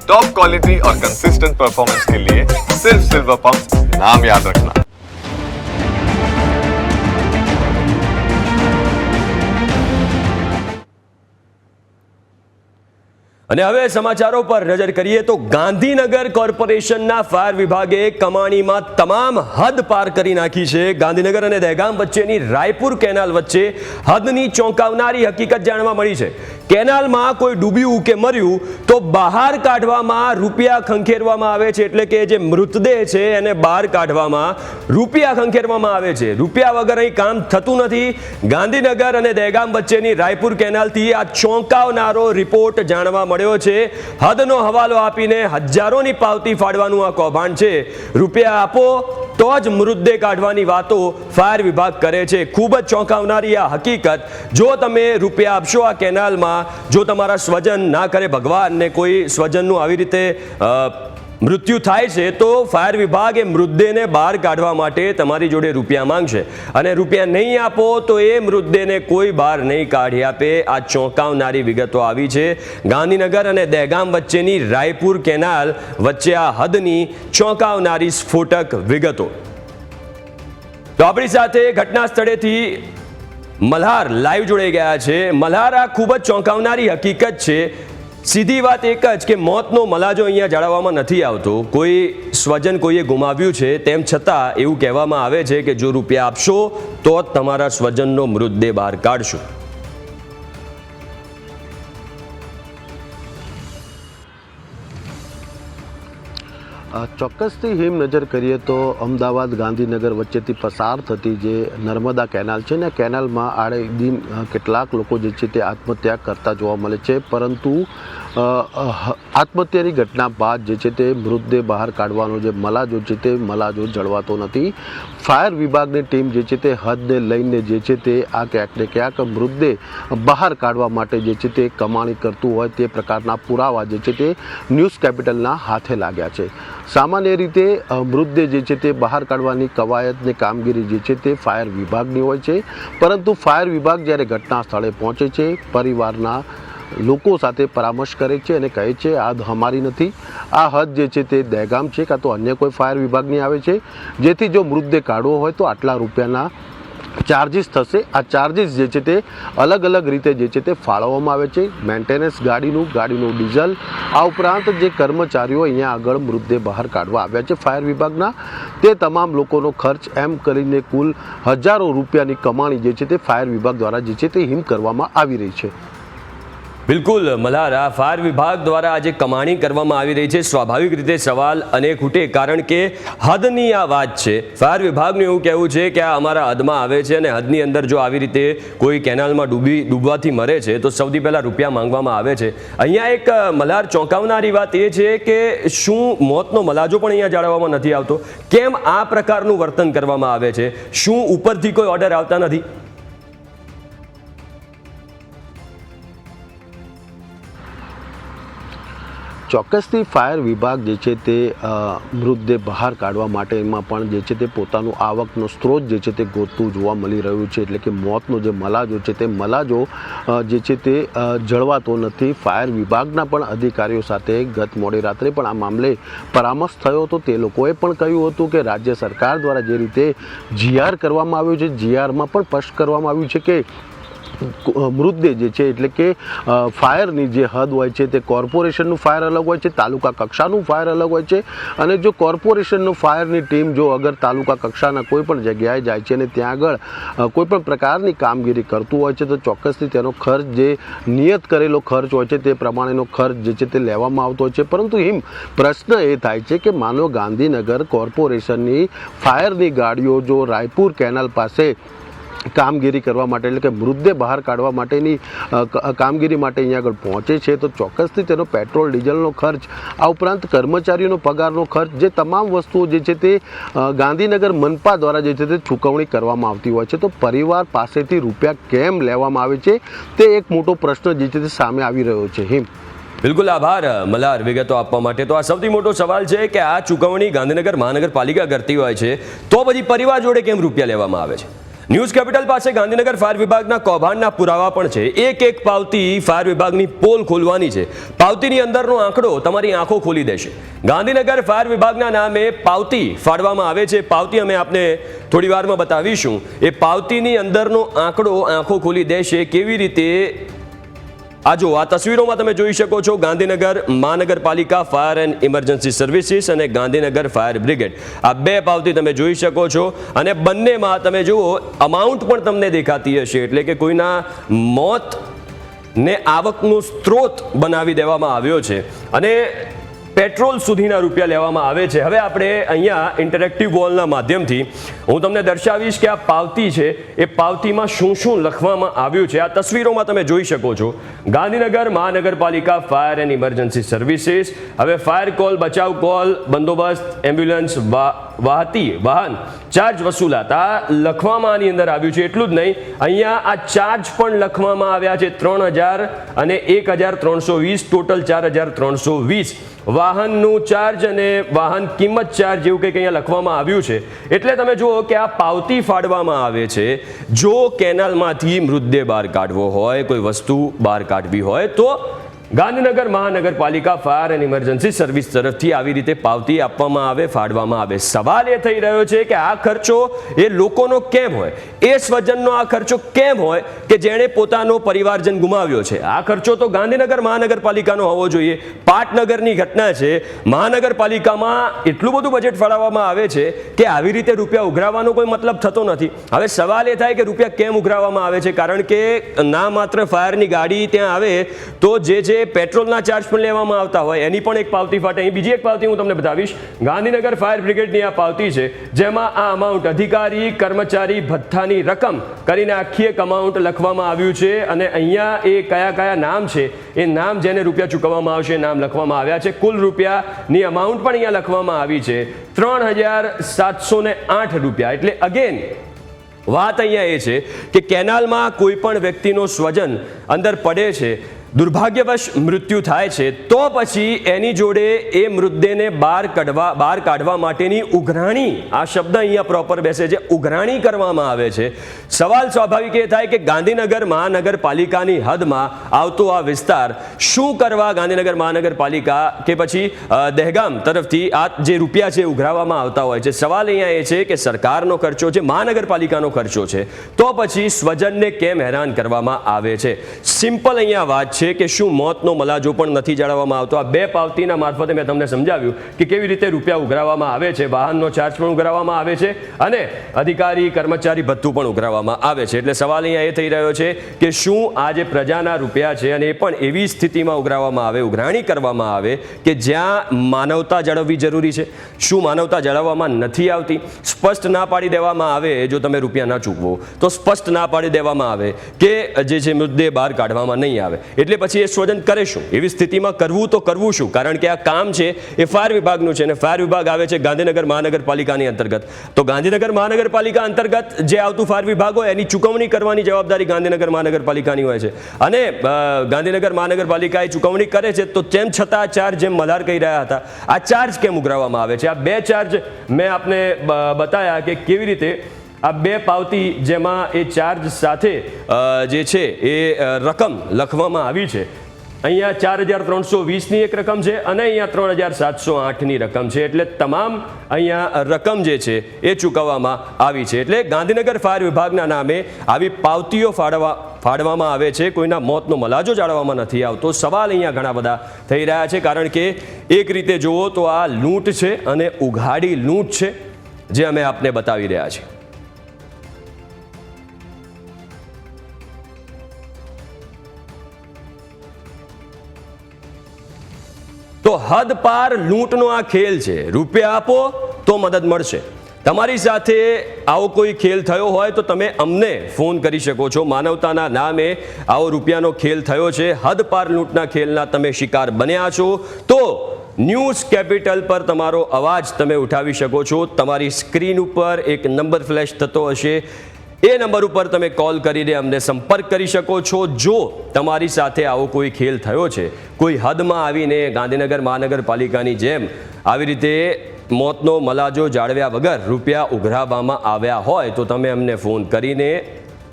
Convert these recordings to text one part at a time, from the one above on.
Top quality और consistent performance के लिए सिर्फ सिल्वर पंप नाम याद रखना। અને હવે સમાચારો પર નજર કરીએ તો ગાંધીનગર કોર્પોરેશનના ફાયર વિભાગે કમાણીમાં તમામ હદ પાર કરી નાખી છે। ગાંધીનગર અને દહેગામ વચ્ચેની રાયપુર કેનાલ વચ્ચે હદની ચોંકાવનારી હકીકત જાણવા મળી છે। કેનાલમાં કોઈ ડૂબ્યું કે મર્યું તો બહાર કાઢવામાં રૂપિયા ખંખેરવામાં આવે છે, એટલે કે જે મૃતદેહ છે એને બહાર કાઢવામાં રૂપિયા ખંખેરવામાં આવે છે। રૂપિયા વગર અહીં કામ થતું નથી। ગાંધીનગર અને દહેગામ વચ્ચેની રાયપુર કેનાલથી આ ચોંકાવનારો રિપોર્ટ જાણવા મળ્યો છે। હદનો હવાલો આપીને હજારોની પાવતી ફાડવાનું આ કૌભાંડ છે। રૂપિયા આપો તો જ મૃતદેહ કાઢવાની વાતો ફાયર વિભાગ કરે છે। ખૂબ જ ચોંકાવનારી આ હકીકત। જો તમે રૂપિયા આપશો આ કેનાલમાં, જો તમારા સ્વજન ના કરે ભગવાન ને કોઈ સ્વજનનું આવી રીતે મૃત્યુ થાય છે તો ફાયર વિભાગ એ મૃતદેહને બહાર કાઢવા માટે તમારી જોડે રૂપિયા માંગશે, અને રૂપિયા નહીં આપો તો એ મૃતદેહને કોઈ બહાર નહીં કાઢી આપે। આ ચોંકાવનારી વિગતો આવી છે ગાંધીનગર અને દહેગામ વચ્ચેની રાયપુર કેનાલ વચ્ચે આ હદની ચોંકાવનારી સ્ફોટક વિગતો। તો આપણી સાથે ઘટના સ્થળેથી મલ્હાર લાઈવ જોડાઈ ગયા છે। મલ્હાર, આ ખૂબ જ ચોંકાવનારી હકીકત છે। સીધી વાત એક જ કે મોતનો મલાજો અહીંયા જાળવવામાં નથી આવતો। કોઈ સ્વજન કોઈએ ગુમાવ્યું છે, તેમ છતાં એવું કહેવામાં આવે છે કે જો રૂપિયા આપશો તો જ તમારા સ્વજનનો મૃતદેહ બહાર કાઢશું। ચોક્કસથી હિમ નજર કરીએ તો અમદાવાદ ગાંધીનગર વચ્ચેથી પસાર થતી જે નર્મદા કેનાલ છે ને, કેનાલમાં આડે દિન કેટલાક લોકો જે છે તે આત્મહત્યા કરતા જોવા મળે છે, પરંતુ આત્મહત્યાની ઘટના બાદ જે છે તે મૃતદેહ બહાર કાઢવાનો જે મલાજો છે તે મલાજો જળવાતો નથી। ફાયર વિભાગની ટીમ જે છે તે હદને લઈને જે છે તે આ ક્યાંક ને ક્યાંક મૃતદેહ બહાર કાઢવા માટે જે છે તે કમાણી કરતું હોય તે પ્રકારના પુરાવા જે છે તે ન્યૂઝ કેપિટલના હાથે લાગ્યા છે। સામાન્ય રીતે મૃતદેહ જે છે તે બહાર કાઢવાની કવાયતની કામગીરી જે છે તે ફાયર વિભાગની હોય છે, પરંતુ ફાયર વિભાગ જ્યારે ઘટના સ્થળે પહોંચે છે, પરિવારના લોકો સાથે પરામર્શ કરે છે અને કહે છે આ હદ અમારી નથી, આ હદ જે છે તે દહેગામ છે કાં તો અન્ય કોઈ ફાયર વિભાગની આવે છે, જેથી જો મૃતદેહ કાઢવો હોય તો આટલા રૂપિયાના ચાર્જિસ થશે। આ ચાર્જિસ જે છે તે અલગ અલગ રીતે જે છે તે ફાળવવામાં આવે છે। મેન્ટેનન્સ ગાડીનું ડીઝલ, આ ઉપરાંત જે કર્મચારીઓ અહીંયા આગળ મૃતદેહ બહાર કાઢવા આવ્યા છે ફાયર વિભાગના, તે તમામ લોકોનો ખર્ચ એમ કરીને કુલ હજારો રૂપિયાની કમાણી જે છે તે ફાયર વિભાગ દ્વારા જે છે તે હિમ કરવામાં આવી રહી છે। બિલકુલ મલ્હાર, આ ફાયર વિભાગ દ્વારા આજે કમાણી કરવામાં આવી રહી છે। સ્વાભાવિક રીતે સવાલ અનેક ઉઠે, કારણ કે હદની આ વાત છે। ફાયર વિભાગનું એવું કહેવું છે કે આ અમારા હદમાં આવે છે અને હદની અંદર જો આવી રીતે કોઈ કેનાલમાં ડૂબવાથી મરે છે તો સૌથી પહેલાં રૂપિયા માંગવામાં આવે છે। અહીંયા એક મલ્હાર ચોંકાવનારી વાત એ છે કે શું મોતનો મલાજો પણ અહીંયા જાળવવામાં નથી આવતો? કેમ આ પ્રકારનું વર્તન કરવામાં આવે છે? શું ઉપરથી કોઈ ઓર્ડર આવતા નથી? ચોક્કસથી ફાયર વિભાગ જે છે તે મૃતદેહ બહાર કાઢવા માટેમાં પણ જે છે તે પોતાનું આવકનો સ્ત્રોત જે છે તે ગોતતું જોવા મળી રહ્યું છે, એટલે કે મોતનો જે મલાજો છે તે મલાજો જે છે તે જળવાતો નથી। ફાયર વિભાગના પણ અધિકારીઓ સાથે ગત મોડી રાત્રે પણ આ મામલે પરામર્શ થયો હતો। તે લોકોએ પણ કહ્યું હતું કે રાજ્ય સરકાર દ્વારા જે રીતે જીઆર કરવામાં આવ્યું છે, જીઆરમાં પણ સ્પષ્ટ કરવામાં આવ્યું છે કે મૃતદેહ જે છે એટલે કે ફાયરની જે હદ હોય છે તે કોર્પોરેશનનું ફાયર અલગ હોય છે, તાલુકા કક્ષાનું ફાયર અલગ હોય છે, અને જો કોર્પોરેશનનું ફાયરની ટીમ જો અગર તાલુકા કક્ષાના કોઈ પણ જગ્યાએ જાય છે અને ત્યાં આગળ કોઈ પણ પ્રકારની કામગીરી કરતું હોય છે તો ચોક્કસથી તેનો ખર્ચ જે નિયત કરેલો ખર્ચ હોય છે તે પ્રમાણેનો ખર્ચ જે છે તે લેવામાં આવતો હોય છે। પરંતુ પ્રશ્ન એ થાય છે કે માનો ગાંધીનગર કોર્પોરેશનની ફાયરની ગાડીઓ જો રાયપુર કેનાલ પાસે કામગીરી કરવા માટે એટલે કે મૃતદેહ બહાર કાઢવા માટેની કામગીરી માટે અહીંયા આગળ પહોંચે છે તો ચોક્કસથી તેનો પેટ્રોલ ડીઝલનો ખર્ચ, આ ઉપરાંત કર્મચારીઓનો પગારનો ખર્ચ, જે તમામ વસ્તુઓ જે છે તે ગાંધીનગર મનપા દ્વારા જે છે તે ચૂકવણી કરવામાં આવતી હોય છે, તો પરિવાર પાસેથી રૂપિયા કેમ લેવામાં આવે છે તે એક મોટો પ્રશ્ન જે છે તે સામે આવી રહ્યો છે। બિલકુલ આભાર મલ્હાર વિગતો આપવા માટે। તો આ સૌથી મોટો સવાલ છે કે આ ચૂકવણી ગાંધીનગર મહાનગરપાલિકા કરતી હોય છે તો પછી પરિવાર જોડે કેમ રૂપિયા લેવામાં આવે છે? ન્યૂઝ કેપિટલ પાસે ગાંધીનગર ફાયર વિભાગના કૌભાંડના પુરાવા પણ છે. એક પાવતી ફાયર વિભાગની પોલ ખોલવાની છે. પાવતીની અંદરનો આંકડો તમારી આંખો ખોલી દેશે. ગાંધીનગર ફાયર વિભાગના નામે પાવતી ફાડવામાં આવે છે. પાવતી અમે આપને થોડી વારમાં બતાવીશું. એ પાવતીની અંદરનો આંકડો આંખો ખોલી દેશે. કેવી રીતે? આ જો આ તસવીરોમાં તમે જોઈ શકો છો ગાંધીનગર મહાનગરપાલિકા ફાયર એન્ડ ઇમરજન્સી સર્વિસીસ અને ગાંધીનગર ફાયર બ્રિગેડ, આ બે પાવતી તમે જોઈ શકો છો. અને બંનેમાં તમે જુઓ અમાઉન્ટ પણ તમને દેખાતી હશે, એટલે કે કોઈના મોત ને આવકનો સ્ત્રોત બનાવી દેવામાં આવ્યો છે અને પેટ્રોલ સુધીના રૂપિયા લેવામાં આવે છે. હવે આપણે અહીંયા ઇન્ટરેક્ટિવ વોલના માધ્યમથી હું તમને દર્શાવીશ કે આ પાવતી છે એ પાવતીમાં શું શું લખવામાં આવ્યું છે. આ તસવીરોમાં તમે જોઈ શકો છો ગાંધીનગર મહાનગરપાલિકા ફાયર એન્ડ ઇમરજન્સી સર્વિસીસ. હવે ફાયર કોલ, બચાવ કોલ, બંદોબસ્ત, એમ્બ્યુલન્સ, વાહન ચાર્જ વસૂલાત, આ લખવામાં આની અંદર આવ્યું છે. એટલું જ નહીં, અહીંયા આ ચાર્જ પણ લખવામાં આવ્યા છે. 3000 અને 1320, ટોટલ 4320. વાહનનું ચાર્જ અને વાહન કિંમત ચાર્જ જેવું કંઈક અહીંયા લખવામાં આવ્યું છે. એટલે તમે જુઓ કે આ પાવતી ફાડવામાં આવે છે. જો કેનાલમાંથી મૃતદેહ બહાર કાઢવો હોય, કોઈ વસ્તુ બહાર કાઢવી હોય, તો ગાંધીનગર મહાનગરપાલિકા ફાયર એન્ડ ઇમરજન્સી સર્વિસ તરફથી આવી રીતે પાવતી આપવામાં આવે, ફાડવામાં આવે. સવાલ એ થઈ રહ્યો છે કે આ ખર્ચો એ લોકોનો કેમ હોય, એ સ્વજનનો આ ખર્ચો કેમ હોય કે જેણે પોતાનો પરિવારજન ગુમાવ્યો છે. આ ખર્ચો તો ગાંધીનગર મહાનગરપાલિકાનો હોવો જોઈએ. પાટનગરની ઘટના છે. મહાનગરપાલિકામાં એટલું બધું બજેટ ફાળવવામાં આવે છે કે આવી રીતે રૂપિયા ઉઘરાવવાનો કોઈ મતલબ થતો નથી. હવે સવાલ એ થાય કે રૂપિયા કેમ ઉઘરાવવામાં આવે છે? કારણ કે ના માત્ર ફાયરની ગાડી ત્યાં આવે તો જે પેટ્રોલના ચાર્જ પણ લેવામાં આવતા હોય એની પણ એક પાવતી ફાટે. અહીં બીજી એક પાવતી હું તમને બતાવીશ. ગાંધીનગર ફાયર બ્રિગેડની આ પાવતી છે, જેમાં આ અમાઉન્ટ અધિકારી કર્મચારી ભથ્થાની રકમ કરીને આખી એક અમાઉન્ટ લખવામાં આવ્યું છે. અને અહીંયા એ કયા કયા નામ છે, એ નામ જેને રૂપિયા ચૂકવવામાં આવશે નામ લખવામાં આવ્યા છે. કુલ રૂપિયાની અમાઉન્ટ પણ અહીંયા લખવામાં આવી છે 3708 રૂપિયા. એટલે અગેન વાત અહીંયા એ છે કે કેનાલમાં કોઈ પણ વ્યક્તિનો સ્વજન અંદર પડે છે, દુર્ભાગ્યવશ મૃત્યુ થાય છે, તો પછી એની જોડે એ મૃતદેહને બહાર કાઢવા માટેની ઉઘરાણી, આ શબ્દ અહીંયા પ્રોપર બેસે છે, ઉઘરાણી કરવામાં આવે છે. સવાલ સ્વાભાવિક એ થાય કે ગાંધીનગર મહાનગરપાલિકાની હદમાં આવતો આ વિસ્તાર શું કરવા ગાંધીનગર મહાનગરપાલિકા કે પછી દહેગામ તરફથી આ જે રૂપિયા છે ઉઘરાવવામાં આવતા હોય છે. સવાલ અહીંયા એ છે કે સરકારનો ખર્ચો છે, મહાનગરપાલિકાનો ખર્ચો છે, તો પછી સ્વજનને કેમ હેરાન કરવામાં આવે છે? સિમ્પલ અહીંયા વાત છે કે શું મોતનો મલાજો પણ નથી જાળવવામાં આવતો? આ બે પાવતીના મારફતે મેં તમને સમજાવ્યું કે કેવી રીતે રૂપિયા ઉઘરાવવામાં આવે છે. વાહનનો ચાર્જ પણ ઉઘરાવવામાં આવે છે અને અધિકારી કર્મચારી ભથ્થું પણ ઉઘરાવવામાં આવે છે. એટલે સવાલ અહીંયા એ થઈ રહ્યો છે કે શું આ જે પ્રજાના રૂપિયા છે અને એ પણ એવી સ્થિતિમાં ઉઘરાવવામાં આવે, ઉઘરાણી કરવામાં આવે કે જ્યાં માનવતા જાળવવી જરૂરી છે? શું માનવતા જાળવવામાં નથી આવતી? સ્પષ્ટ ના પાડી દેવામાં આવે, જો તમે રૂપિયા ના ચૂકવો તો સ્પષ્ટ ના પાડી દેવામાં આવે કે જે છે મૃતદેહ બહાર કાઢવામાં નહીં આવે. એટલે પછી એ સ્વજન કરે શું? એવી સ્થિતિમાં કરવું તો કરવું શું? કારણ કે આ કામ છે એ ફાયર વિભાગનું છે અને ફાયર વિભાગ આવે છે ગાંધીનગર મહાનગરપાલિકાની અંતર્ગત. તો ગાંધીનગર મહાનગરપાલિકા અંતર્ગત જે આવતું ફાયર વિભાગ હોય એની ચૂકવણી કરવાની જવાબદારી ગાંધીનગર મહાનગરપાલિકાની હોય છે. અને ગાંધીનગર મહાનગરપાલિકા એ ચૂકવણી કરે છે, તો તેમ છતાં આ ચાર્જ, જેમ મલ્હાર કહી રહ્યા હતા, આ ચાર્જ કેમ ઉઘરાવવામાં આવે છે? આ બે ચાર્જ મેં આપને બતાવ્યા કે કેવી રીતે આ બે પાવતી જેમાં એ ચાર્જ સાથે જે છે એ રકમ લખવામાં આવી છે. અહીંયા 4320ની એક રકમ છે અને અહીંયા 3708ની રકમ છે. એટલે તમામ અહીંયા રકમ જે છે એ ચૂકવવામાં આવી છે. એટલે ગાંધીનગર ફાયર વિભાગના નામે આવી પાવતીઓ ફાડવામાં આવે છે, કોઈના મોતનો મલાજો જાળવવામાં નથી આવતો. સવાલ અહીંયા ઘણા બધા થઈ રહ્યા છે, કારણ કે એક રીતે જુઓ તો આ લૂંટ છે અને ઉઘાડી લૂંટ છે જે અમે આપને બતાવી રહ્યા છીએ. તો હદ પાર લૂંટનો આ ખેલ છે. રૂપિયા આપો તો મદદ મળશે. તમારી સાથે આવો કોઈ ખેલ થયો હોય તો તમે અમને ફોન કરી શકો છો. માનવતાના નામે આવો રૂપિયાનો ખેલ થયો છે, હદ પાર લૂંટના ખેલના તમે શિકાર બન્યા છો, તો ન્યૂઝ કેપિટલ પર તમારો અવાજ તમે ઉઠાવી શકો છો. તમારી સ્ક્રીન ઉપર એક નંબર ફ્લેશ થતો હશે, એ નંબર ઉપર તમે કોલ કરીને અમને સંપર્ક કરી શકો છો. જો તમારી સાથે આવો કોઈ ખેલ થયો છે, કોઈ હદમાં આવીને ગાંધીનગર મહાનગરપાલિકાની જેમ આવી રીતે મોતનો મલાજો જાળવ્યા વગર રૂપિયા ઉઘરાવવામાં આવ્યા હોય તો તમે અમને ફોન કરીને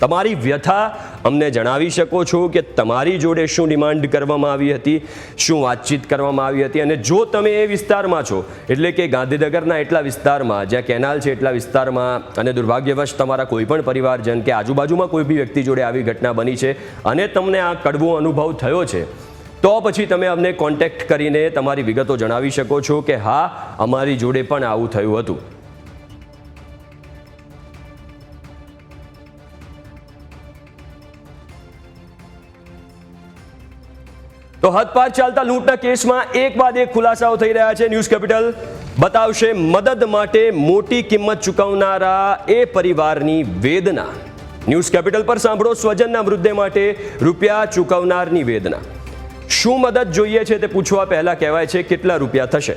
તમારી વ્યથા અમને જણાવી શકો છો કે તમારી જોડે શું ડિમાન્ડ કરવામાં આવી હતી, શું વાતચીત કરવામાં આવી હતી. અને જો તમે એ વિસ્તારમાં છો, એટલે કે ગાંધીનગરના એટલા વિસ્તારમાં જ્યાં કેનાલ છે એટલા વિસ્તારમાં, અને દુર્ભાગ્યવશ તમારા કોઈ પણ પરિવારજન કે આજુબાજુમાં કોઈ બી વ્યક્તિ જોડે આવી ઘટના બની છે અને તમને આ કડવો અનુભવ થયો છે, તો પછી તમે અમને કોન્ટેક્ટ કરીને તમારી વિગતો જણાવી શકો છો કે હા, અમારી જોડે પણ આવું થયું હતું. તો હદપાર ચાલતા લૂંટના કેસમાં એક બાદ એક ખુલાસાઓ થઈ રહ્યા છે. ન્યૂઝ કેપિટલ બતાવશે મદદ માટે મોટી કિંમત ચૂકવનારા એ પરિવારની વેદના. ન્યૂઝ કેપિટલ પર સાંભળો સ્વજનના મૃતદેહ માટે રૂપિયા ચૂકવનારની વેદના. શું મદદ જોઈએ છે તે પૂછવા પહેલા કહેવાય છે કેટલા રૂપિયા થશે.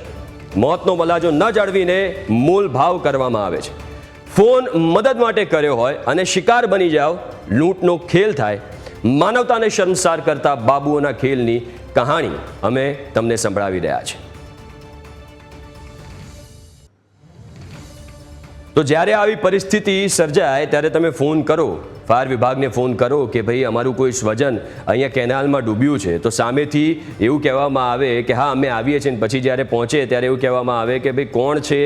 મોતનો મલાજો ન જાળવીને મૂલ ભાવ કરવામાં આવે છે. ફોન મદદ માટે કર્યો હોય અને શિકાર બની જાઓ, લૂંટનો ખેલ થાય. માનવતાને શર્મસાર કરતા બાબુઓના ખેલની કહાણી અમે તમને સંભળાવી રહ્યા છીએ. તો જ્યારે આવી પરિસ્થિતિ સર્જાય ત્યારે તમે ફોન કરો, ફાયર વિભાગને ફોન કરો કે ભાઈ અમારું કોઈ સ્વજન અહીંયા કેનાલમાં ડૂબ્યું છે, તો સામેથી એવું કહેવામાં આવે કે હા અમે આવીએ છીએ. પછી જ્યારે પહોંચે ત્યારે એવું કહેવામાં આવે કે ભાઈ કોણ છે,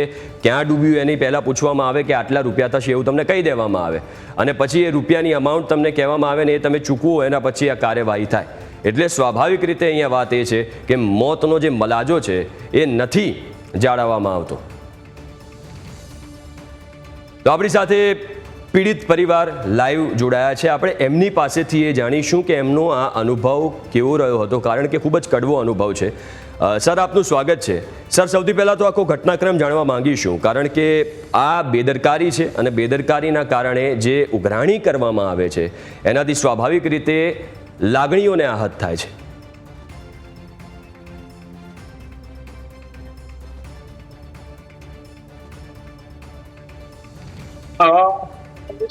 ક્યાં ડૂબ્યું, એની પહેલાં પૂછવામાં આવે કે આટલા રૂપિયા થશે એવું તમને કહી દેવામાં આવે. અને પછી એ રૂપિયાની અમાઉન્ટ તમને કહેવામાં આવે ને એ તમે ચૂકવો, એના પછી આ કાર્યવાહી થાય. એટલે સ્વાભાવિક રીતે અહીંયા વાત એ છે કે મોતનો જે મલાજો છે એ નથી જાળવવામાં આવતો. તો આપણી સાથે પીડિત પરિવાર લાઈવ જોડાયા છે. આપણે એમની પાસેથી એ જાણીશું કે એમનો આ અનુભવ કેવો રહ્યો હતો, કારણ કે ખૂબ જ કડવો અનુભવ છે. સર, આપનું સ્વાગત છે. સર, સૌથી પહેલાં તો આખો ઘટનાક્રમ જાણવા માંગીશું, કારણ કે આ બેદરકારી છે અને બેદરકારીના કારણે જે ઉઘરાણી કરવામાં આવે છે એનાથી સ્વાભાવિક રીતે લાગણીઓને આહત થાય છે.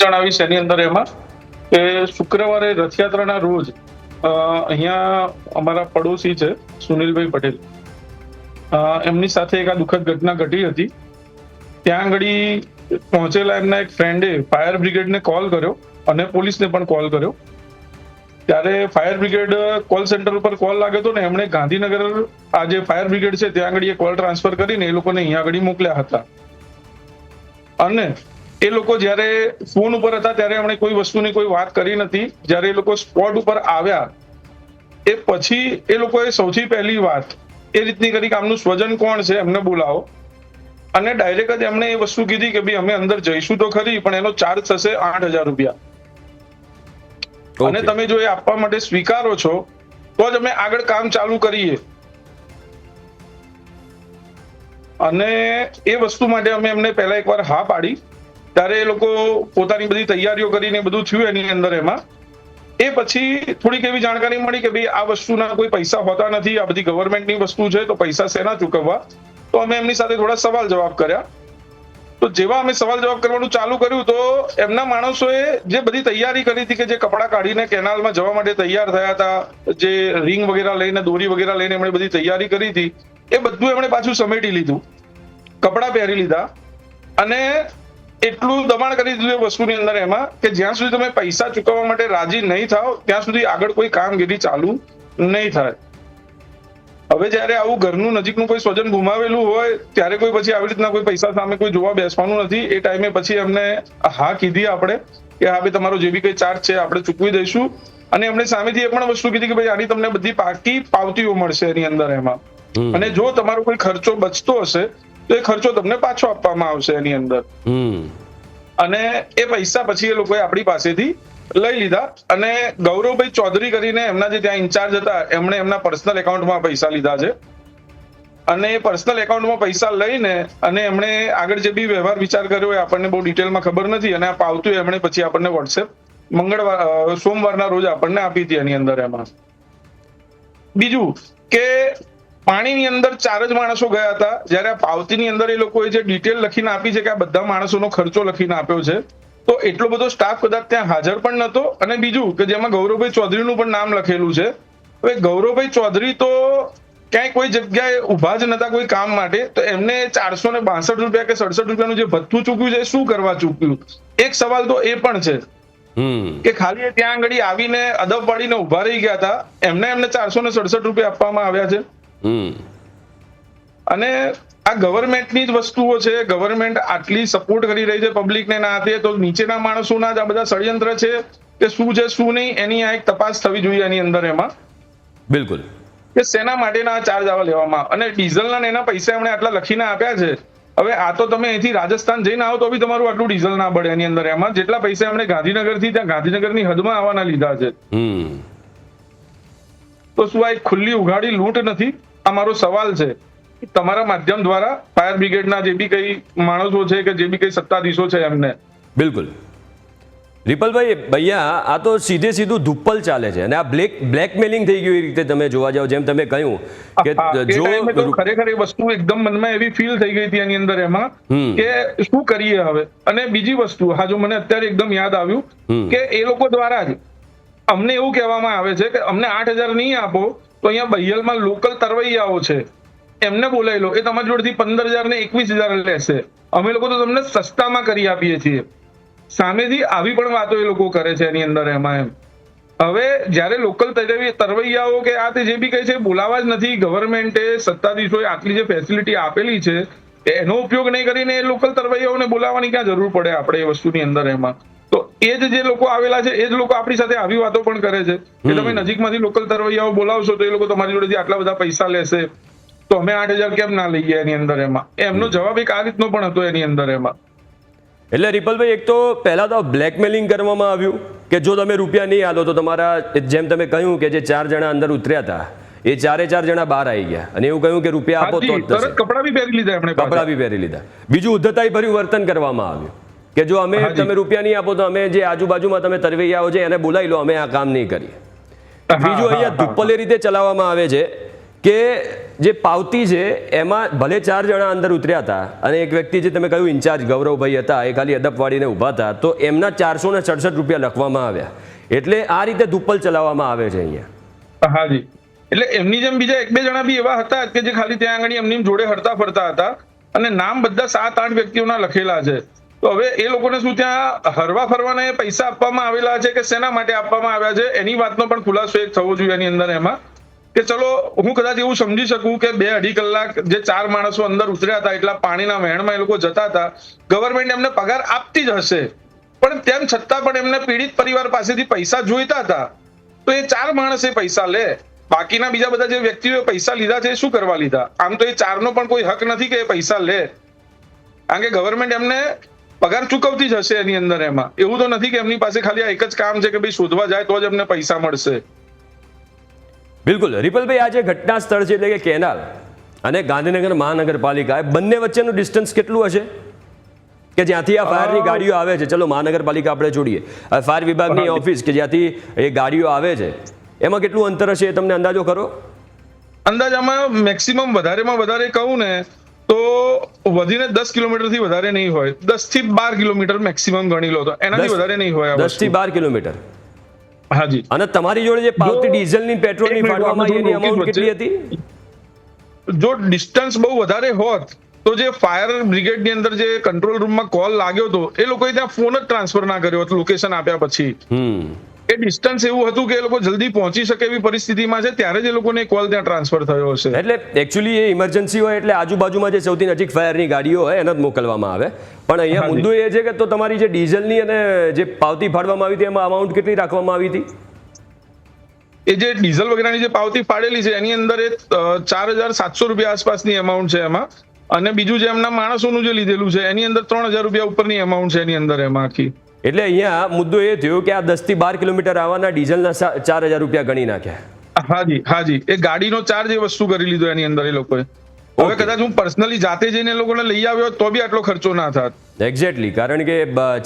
જણાવીશ એની અંદર એમાં કે શુક્રવારે રથયાત્રાના રોજ અહીંયા અમારા પડોશી છે સુનિલભાઈ પટેલ, એમની સાથે એક આ દુઃખદ ઘટના ઘટી હતી. ત્યાં આગળ પહોંચેલા એમના એક ફ્રેન્ડે ફાયર બ્રિગેડને કોલ કર્યો અને પોલીસને પણ કોલ કર્યો. ત્યારે ફાયર બ્રિગેડ કોલ સેન્ટર ઉપર કોલ લાગ્યો હતો ને એમણે ગાંધીનગર આ જે ફાયર બ્રિગેડ છે ત્યાં આગળ એ કોલ ટ્રાન્સફર કરીને એ લોકોને અહીંયા આગળ મોકલ્યા હતા. અને એ લોકો જ્યારે ફોન ઉપર હતા ત્યારે એમણે કોઈ વસ્તુની કોઈ વાત કરી નથી. જ્યારે એ લોકો સ્પોટ ઉપર આવ્યા એ પછી એ લોકોએ સૌથી પહેલી વાત એ રીતની કરી કે આમનું સ્વજન કોણ છે એમને બોલાવો, અને ડાયરેક્ટ જ એમણે એ વસ્તુ કીધી કે ભાઈ અમે અંદર જઈશું તો ખરી પણ એનો ચાર્જ થશે 8,000 રૂપિયા, અને તમે જો એ આપવા માટે સ્વીકારો છો તો જ અમે આગળ કામ ચાલુ કરીએ. અને એ વસ્તુ માટે અમે એમને પહેલા એકવાર હા પાડી. ત્યારે એ લોકો પોતાની બધી તૈયારીઓ કરીને બધું થયું એની અંદર. એમાં એ પછી થોડીક એવી જાણકારી મળી કે ભાઈ આ વસ્તુના કોઈ પૈસા હોતા નથી, આ બધી ગવર્મેન્ટની વસ્તુ છે તો પૈસા શેના ચૂકવવા. તો અમે એમની સાથે થોડા સવાલ જવાબ કર્યા. તો જેવા અમે સવાલ જવાબ કરવાનું ચાલુ કર્યું તો એમના માણસોએ જે બધી તૈયારી કરી હતી, કે જે કપડાં કાઢીને કેનાલમાં જવા માટે તૈયાર થયા હતા, જે રિંગ વગેરે લઈને દોરી વગેરે લઈને એમણે બધી તૈયારી કરી હતી, એ બધું એમણે પાછું સમેટી લીધું, કપડાં પહેરી લીધા અને એટલું દબાણ કરી દીધું એ વસ્તુની અંદર એમાં કે જ્યાં સુધી તમે પૈસા ચૂકવવા માટે રાજી નહીં થાવ ત્યાં સુધી આગળ કોઈ કામગીરી ચાલુ નહીં થાય. હવે જ્યારે આવું ઘરનું નજીકનું કોઈ સ્વજન ગુમાવેલું હોય ત્યારે કોઈ પછી આવી રીતના કોઈ પૈસા સામે કોઈ જોવા બેસવાનું નથી. એ ટાઈમે પછી એમને હા કીધી આપણે કે હા ભાઈ તમારો જે બી કોઈ ચાર્જ છે આપણે ચૂકવી દઈશું. અને એમણે સામેથી એ પણ વસ્તુ કીધી કે ભાઈ આની તમને બધી પાકી પાવતીઓ મળશે એની અંદર એમાં, અને જો તમારો કોઈ ખર્ચો બચતો હશે તો એ ખર્ચો તમને પાછો આપવામાં આવશે એની અંદર. અને એ પૈસા પછી એ લોકોએ આપણી પાસેથી લઈ લીધા. અને ગૌરવભાઈ ચૌધરી કરીને એમના જે ત્યાં ઇન્ચાર્જ હતા એમણે એમના પર્સનલ એકાઉન્ટમાં પૈસા લીધા છે. અને એ પર્સનલ એકાઉન્ટમાં પૈસા લઈને અને એમણે આગળ જે બી વ્યવહાર વિચાર કર્યો એ આપણને બહુ ડિટેલમાં ખબર નથી. અને આ પાવતું એમણે પછી આપણને વોટ્સએપ સોમવારના રોજ આપણને આપી હતી એની અંદર. એમાં બીજું કે પાણીની અંદર 4 જ માણસો ગયા હતા, જ્યારે આ પાવતીની અંદર એ લોકોએ જે ડિટેલ લખીને આપી છે કે આ બધા માણસોનો ખર્ચો લખીને આપ્યો છે, તો એટલો બધો સ્ટાફ કદાચ ત્યાં હાજર પણ નતો. અને બીજું કે જેમાં ગૌરવભાઈ ચૌધરીનું પણ નામ લખેલું છે. હવે ગૌરવભાઈ ચૌધરી તો ક્યાંય કોઈ જગ્યાએ ઉભા જ નતા કોઈ કામ માટે, તો એમને 462 રૂપિયા કે 67 રૂપિયાનું જે ભથ્થું ચૂક્યું છે શું કરવા ચૂક્યું? એક સવાલ તો એ પણ છે કે ખાલી ત્યાં આગળ આવીને અદબ પાડીને ઉભા રહી ગયા હતા, એમને 467 રૂપિયા આપવામાં આવ્યા છે. અને આ ગવર્મેન્ટની જ વસ્તુઓ છે, ગવર્મેન્ટ આટલી સપોર્ટ કરી રહી છે પબ્લિકને ના હાથે, તો નીચેના માણસોના જ આ બધા ષડયંત્ર છે કે શું છે શું નહીં, એની આ એક તપાસ થવી જોઈએ એની અંદર એમાં. બિલકુલ. કે શેના માટેના ચાર્જ આવા લેવામાં, અને ડીઝલના એના પૈસા એમણે આટલા લખીને આપ્યા છે. હવે આ તો તમે અહીંથી રાજસ્થાન જઈને આવો તો બી તમારું આટલું ડીઝલ ના બળે એની અંદર એમાં, જેટલા પૈસા એમણે ગાંધીનગરથી ત્યાં ગાંધીનગરની હદમાં આવવાના લીધા છે. તો શું આ એક ખુલ્લી ઉઘાડી લૂંટ નથી? આ મારો સવાલ છે તમારા માધ્યમ દ્વારા ફાયર બ્રિગેડના જે બી કઈ માણસો છે કે જે બી કઈ સત્તાધીશો છે એમને. બિલકુલ રિપલભાઈ, ભૈયા આ તો સીધે સીધું ધુપ્પલ ચાલે છે, અને આ બ્લેકમેલિંગ થઈ ગયું એ રીતે તમે જોવા જાવ, જેમ તમે કહ્યું કે જો ખરેખર એ વસ્તુ એકદમ મનમાં એવી ફીલ થઈ ગઈ હતી એની અંદર એમાં કે શું કરીએ હવે. અને બીજી વસ્તુ, હા, જો મને અત્યારે એકદમ યાદ આવ્યું કે એ લોકો દ્વારા જ અમને એવું કહેવામાં આવે છે કે અમને 8,000 નહીં આપો તો અહીંયા બહિયલમાં લોકલ તરવૈયાઓ છે એમને બોલાવી લો, એ તમારી જોડેથી 15,000 ને 21,000 લેશે, અમે લોકો તો તમને સસ્તામાં કરી આપીએ છીએ. સામેથી આવી પણ વાતો એ લોકો કરે છે એની અંદર એમાં એમ. હવે જ્યારે લોકલ તરવૈયાઓ કે આ તે જે બી કહે છે બોલાવા જ નથી, ગવર્મેન્ટે સત્તાધીશોએ આટલી જે ફેસિલિટી આપેલી છે એનો ઉપયોગ નહીં કરીને એ લોકલ તરવૈયાઓને બોલાવવાની ક્યાં જરૂર પડે આપણે એ વસ્તુની અંદર એમાં. તો એ જ જે લોકો આવેલા છે એ જ લોકો આપણી સાથે આવી વાતો પણ કરે છે કે તમે નજીકમાંથી લોકલ તરવૈયાઓ બોલાવશો તો એ લોકો તમારી જોડેથી આટલા બધા પૈસા લેશે, તો અમે 8,000 કેમ ના લઈએ એની અંદર એમાં. એમનો જવાબ એક આ રીતનો પણ હતો એની અંદર એમાં. એટલે રિપલભાઈ, એક તો પહેલા તો બ્લેકમેલિંગ કરવામાં આવ્યું કે જો તમે રૂપિયા નહીં આલો તો તમારા, જેમ તમે કહ્યું કે જે 4 જણા અંદર ઉતર્યા હતા એ 4 જણા બહાર આવી ગયા અને એવું કહ્યું કે રૂપિયા આપો તો તરત કપડા બી પહેરી લીધા એમણે, કપડા બી પહેરી લીધા. બીજું ઉદ્ધતાઈ ભર્યું વર્તન કરવામાં આવ્યું કે જો તમે રૂપિયા નહીં આપો તો અમે જે આજુબાજુમાં તમે તરવૈયાઓ છે એને બોલાવી લો, અમે આ કામ નહીં કરીએ. બીજું અહીંયા ધુપ્પલ એ રીતે ચલાવવામાં આવે છે કે જે પાવતી છે એમાં ભલે 4 જણા અંદર ઉતર્યા હતા અને એક વ્યક્તિ જે તમે કહ્યું ઇન્ચાર્જ ગૌરવભાઈ હતા એ ખાલી અદપ વાળીને ઊભા હતા, તો એમના 467 રૂપિયા લખવામાં આવ્યા. એટલે આ રીતે ધુપ્પલ ચલાવવામાં આવે છે અહીંયા. હાજી, એટલે એમની જેમ બીજા 1-2 જણા બી એવા હતા કે જે ખાલી ત્યાં આગળ એમની જોડે હરતા ફરતા હતા અને નામ બધા 7-8 વ્યક્તિઓના લખેલા છે. તો હવે એ લોકોને શું ત્યાં હરવા ફરવાના પૈસા આપવામાં આવેલા છે કે શેના માટે આપવામાં આવ્યા છે એની વાતનો પણ ખુલાસો એક થવો જોઈએ એની અંદર એમાં. કે ચલો હું કદાચ એવું સમજી શકું કે 2-2.5 કલાક જે 4 માણસો અંદર ઉતર્યા હતા એટલા પાણીના વહેણમાં એ લોકો જતા હતા, ગવર્મેન્ટ એમને પગાર આપતી જ હશે, પણ તેમ છતાં પણ એમને પીડિત પરિવાર પાસેથી પૈસા જોઈતા હતા, તો એ 4 માણસે પૈસા લે, બાકીના બીજા બધા જે વ્યક્તિઓએ પૈસા લીધા છે એ શું કરવા લીધા? આમ તો એ 4નો પણ કોઈ હક નથી કે એ પૈસા લે, કારણ કે ગવર્મેન્ટ એમને પગાર ચૂકવતી જ હશે એની અંદર એમાં. એવું તો નથી કે એમની પાસે ખાલી આ એક જ કામ છે કે ભાઈ શોધવા જાય તો જ એમને પૈસા મળશે. બિલકુલ રિપલભાઈ, આ જે ઘટના સ્થળ છે એટલે કે કેનાલ અને ગાંધીનગર મહાનગરપાલિકા બંને વચ્ચેનું ડિસ્ટન્સ કેટલું હશે કે જ્યાંથી આ ફાયરની ગાડીઓ આવે છે? ચલો મહાનગરપાલિકા આપણે છોડીએ, ફાયર વિભાગની ઓફિસ કે જ્યાંથી એ ગાડીઓ આવે છે એમાં કેટલું અંતર હશે, તમને અંદાજો ખરો? અંદાજામાં મેક્સિમમ વધારેમાં વધારે કહું ને તો વધીને 10 કિલોમીટરથી વધારે નહીં હોય, 10 થી 12 કિલોમીટર મેક્સિમમ ગણી લો તો, એનાથી વધારે નહીં હોય. 10 થી 12 કિલોમીટર. હાજી. અને તમારી જોડે જે પાવતી ડીઝલની પેટ્રોલની ફાળવામાં એની અમાઉન્ટ કેટલી હતી? જો ડિસ્ટન્સ બહુ વધારે હોત તો જે ફાયર બ્રિગેડની અંદર જે કંટ્રોલ રૂમમાં કોલ લાગ્યો હતો એ લોકોએ ત્યાં ફોન જ ટ્રાન્સફર ના કર્યો હતો લોકેશન આપ્યા પછી. એ ડિસ્ટન્સ એવું હતું કે એ લોકો જલ્દી પહોંચી શકે એવી પરિસ્થિતિમાં છે ત્યારે જ એ લોકોને કોલ ત્યાં ટ્રાન્સફર થયો હશે. એટલે એકચ્યુઅલી એ ઇમરજન્સી હોય એટલે આજુબાજુમાં જે સૌથી નજીક ફાયરની ગાડીઓ હોય એને જ મોકલવામાં આવે, પણ અહીંયા મુદ્દો એ છે કે તો તમારી જે ડીઝલની અને જે પાવતી ફાળવામાં આવી હતી એમાં અમાઉન્ટ કેટલી રાખવામાં આવી હતી? એ જે ડીઝલ વગેરેની જે પાવતી ફાળેલી છે એની અંદર 4,700 રૂપિયા આસપાસની અમાઉન્ટ છે એમાં, અને બીજું જે એમના માણસોનું જે લીધેલું છે એની અંદર 3,000 રૂપિયા ઉપરની અમાઉન્ટ છે એની અંદર એમાં આખી. એટલે અહીંયા મુદ્દો એ થયો કે આ 10 થી 12 કિલોમીટર આવવાના ડીઝલના 4,000 રૂપિયા ગણી નાખ્યા. હાજી, એ ગાડીનો ચાર્જ એ વસ્તુ કરી લીધો એની અંદર એ લોકોએ. હવે કદાચ હું પર્સનલી જાતે જઈને એ લોકોને લઈ આવ્યો તો બી આટલો ખર્ચો ના થાત. એક્ઝેક્ટલી, કારણ કે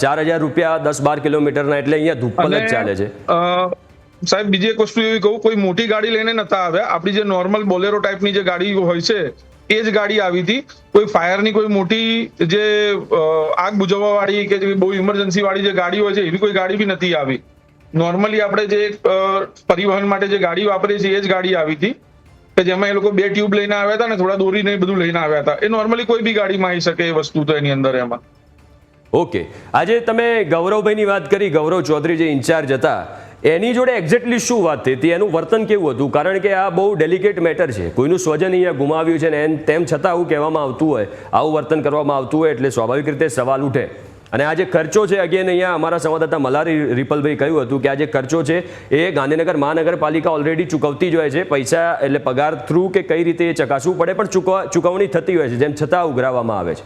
4,000 રૂપિયા 10-12 કિલોમીટરના એટલે અહીંયા ધુપ્પલ જ ચાલે છે. સાહેબ બીજી એક વસ્તુ એવી કહું, કોઈ મોટી ગાડી લઈને નતા આવ્યા, આપણી જે નોર્મલ બોલેરો ટાઈપની જે ગાડી હોય છે એ જ ગાડી આવી હતી. કોઈ ફાયરની કોઈ મોટી જે આગ બુઝાવવા વાળી કે બહુ ઇમરજન્સી વાળી જે ગાડી હોય છે એવી કોઈ ગાડી બી નથી આવી. નોર્મલી આપણે જે પરિવહન માટે જે ગાડી વાપરીએ છીએ એ જ ગાડી આવી હતી. કે જેમાં એ લોકો 2 ટ્યુબ લઈને આવ્યા હતા ને થોડા દોરી ને બધું લઈને આવ્યા હતા. એ નોર્મલી કોઈ બી ગાડીમાં આવી શકે એ વસ્તુ તો એની અંદર એમાં. ઓકે, આજે તમે ગૌરવભાઈની વાત કરી, ગૌરવ ચૌધરી જે ઇન્ચાર્જ હતા, એની જોડે એક્ઝેક્ટલી શું વાત થઈ હતી, એનું વર્તન કેવું હતું? કારણ કે આ બહુ ડેલિકેટ મેટર છે, કોઈનું સ્વજન અહીંયા ગુમાવ્યું છે ને તેમ છતાં આવું કહેવામાં આવતું હોય, આવું વર્તન કરવામાં આવતું હોય, એટલે સ્વાભાવિક રીતે સવાલ ઉઠે. અને આ જે ખર્ચો છે, અગેન અહીંયા અમારા સંવાદદાતા મલારી રીપલભાઈ કહ્યું હતું કે આ જે ખર્ચો છે એ ગાંધીનગર મહાનગરપાલિકા ઓલરેડી ચૂકવતી જ હોય છે, પૈસા એટલે પગાર થ્રુ કે કઈ રીતે એ ચકાસવું પડે, પણ ચૂકવણી થતી હોય છે, જેમ છતાં ઉઘરાવવામાં આવે છે.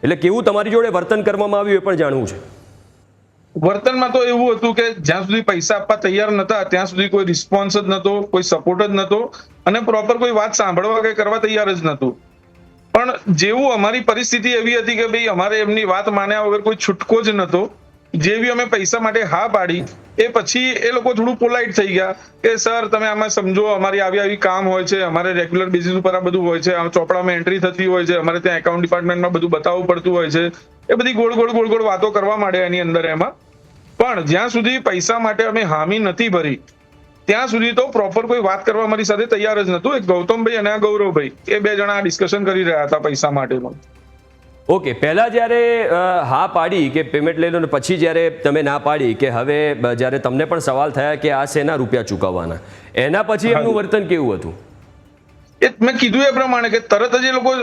એટલે કેવું તમારી જોડે વર્તન કરવામાં આવ્યું એ પણ જાણવું છે. વર્તનમાં તો એવું હતું કે જ્યાં સુધી પૈસા આપવા તૈયાર નતા ત્યાં સુધી કોઈ રિસ્પોન્સ જ નતો, કોઈ સપોર્ટ જ નતો અને પ્રોપર કોઈ વાત સાંભળવા કે કરવા તૈયાર જ નતું. પણ જેવું અમારી પરિસ્થિતિ એવી હતી કે ભાઈ અમારે એમની વાત માન્યા વગર કોઈ છૂટકો જ નતો. જેવી અમે પૈસા માટે હા પાડી એ પછી એ લોકો થોડું પોલાઇટ થઈ ગયા કે સર તમે આમાં સમજો, અમારી આવી કામ હોય છે, અમારે રેગ્યુલર બેઝિસ ઉપર આ બધું હોય છે, આ ચોપડામાં એન્ટ્રી થતી હોય છે, અમારે ત્યાં એકાઉન્ટ ડિપાર્ટમેન્ટમાં બધું બતાવવું પડતું હોય છે. એ બધી ગોળ ગોળ વાતો કરવા માંડ્યા એની અંદર એમાં. પણ જ્યાં સુધી પૈસા માટે અમે હામી નથી ભરી ત્યાં સુધી તો પ્રોપર કોઈ વાત કરવા અમારી સાથે તૈયાર જ નતું. એક ગૌતમભાઈ અને આ ગૌરવભાઈ એ 2 જણા ડિસ્કશન કરી રહ્યા હતા પૈસા માટેનું. ઓકે, પહેલા જ્યારે હા પાડી કે પેમેન્ટ લઈ લો ને પછી જ્યારે તમે ના પાડી કે હવે જ્યારે તમને પણ સવાલ થયા કે આ શેના રૂપિયા ચૂકવવાના, એના પછી એમનું વર્તન કેવું હતું? એ મેં કીધું એ પ્રમાણે કે તરત જ એ લોકો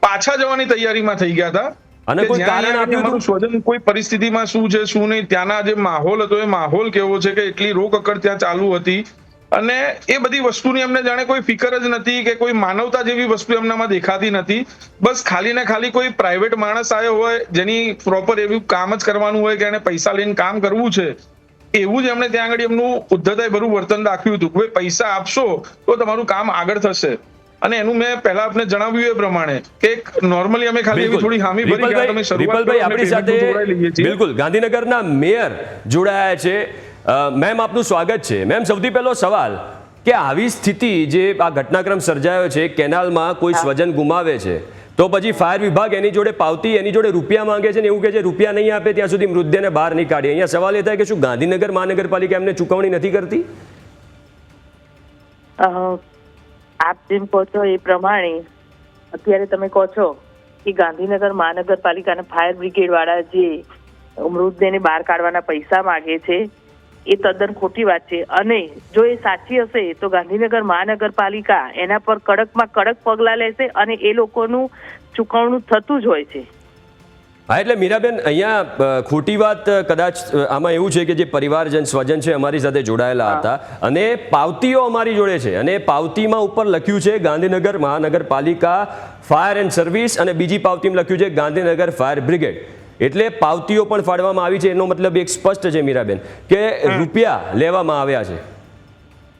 પાછા જવાની તૈયારીમાં થઈ ગયા હતા. અને કોઈ કારણ આપ્યું હતું? સ્વજન કોઈ પરિસ્થિતિમાં શું છે શું નહીં, ત્યાંના જે માહોલ હતો એ માહોલ કેવો છે કે એટલી રોકકડ ત્યાં ચાલુ હતી અને એ બધી વસ્તુની અમને જાણે કોઈ ફિકર જ નથી કે કોઈ માનવતા જેવી વસ્તુ એમનામાં દેખાતી નથી. બસ ખાલી ને ખાલી કોઈ પ્રાઇવેટ માણસ આવ્યો હોય જેની પ્રોપર એવું કામ જ કરવાનું હોય કે એને પૈસા લઈને કામ કરવું છે, એવું જ એમણે ત્યાં આગળ એમનું ઉદ્ધતાઈ ભરું વર્તન દાખવ્યું હતું કે પૈસા આપશો તો તમારું કામ આગળ થશે. અને એનું મેં પહેલા આપને જણાવ્યું એ પ્રમાણે કે નોર્મલી અમે ખાલી એવી થોડી હામી ભરી કે તમે શરૂઆત કરો આપણી સાથે બિલકુલ ગાંધીનગરના મેયર જોડાયા છે. મેમ, આપનું સ્વાગત છે. મેમ, સૌથી પહેલો સવાલ કે આવી સ્થિતિ જે આ ઘટનાક્રમ સર્જાયો છે, કેનાલમાં કોઈ સ્વજન ગુમાવે છે તો પછી ફાયર વિભાગ એની જોડે પાવતી, એની જોડે રૂપિયા માંગે છે ને એવું કે છે રૂપિયા નહીં આપે ત્યાં સુધી મૃતદેહને બહાર નહીં કાઢે. અહીંયા સવાલ એ થાય કે શું ગાંધીનગર મહાનગરપાલિકા એમને ચૂકવણી નથી કરતી? આપ જેમ કહો છો એ પ્રમાણે અત્યારે તમે કહો છો કે ગાંધીનગર મહાનગરપાલિકા અને ફાયર બ્રિગેડ વાળા જે મૃતદેહને બહાર કાઢવાના પૈસા માંગે છે એ તદ્દન ખોટી વાત છે. અને જો એ સાચી હશે તો ગાંધીનગર મહાનગરપાલિકા એના પર કડકમાં કડક પગલાં લેશે અને એ લોકોનું ચૂકવણું થતું જ હોય છે. હા, એટલે મીરાબેન અહીંયા ખોટી વાત કદાચ આમાં એવું છે કે જે પરિવારજન સ્વજન છે અમારી સાથે જોડાયેલા હતા અને પાવતીઓ અમારી જોડે છે અને પાવતીમાં ઉપર લખ્યું છે ગાંધીનગર મહાનગરપાલિકા ફાયર એન્ડ સર્વિસ અને બીજી પાવતીમાં લખ્યું છે ગાંધીનગર ફાયર બ્રિગેડ. એટલે પાવતીઓ પણ ફાડવામાં આવી છે. એનો મતલબ એક સ્પષ્ટ છે મીરાબેન કે રૂપિયા લેવામાં આવ્યા છે.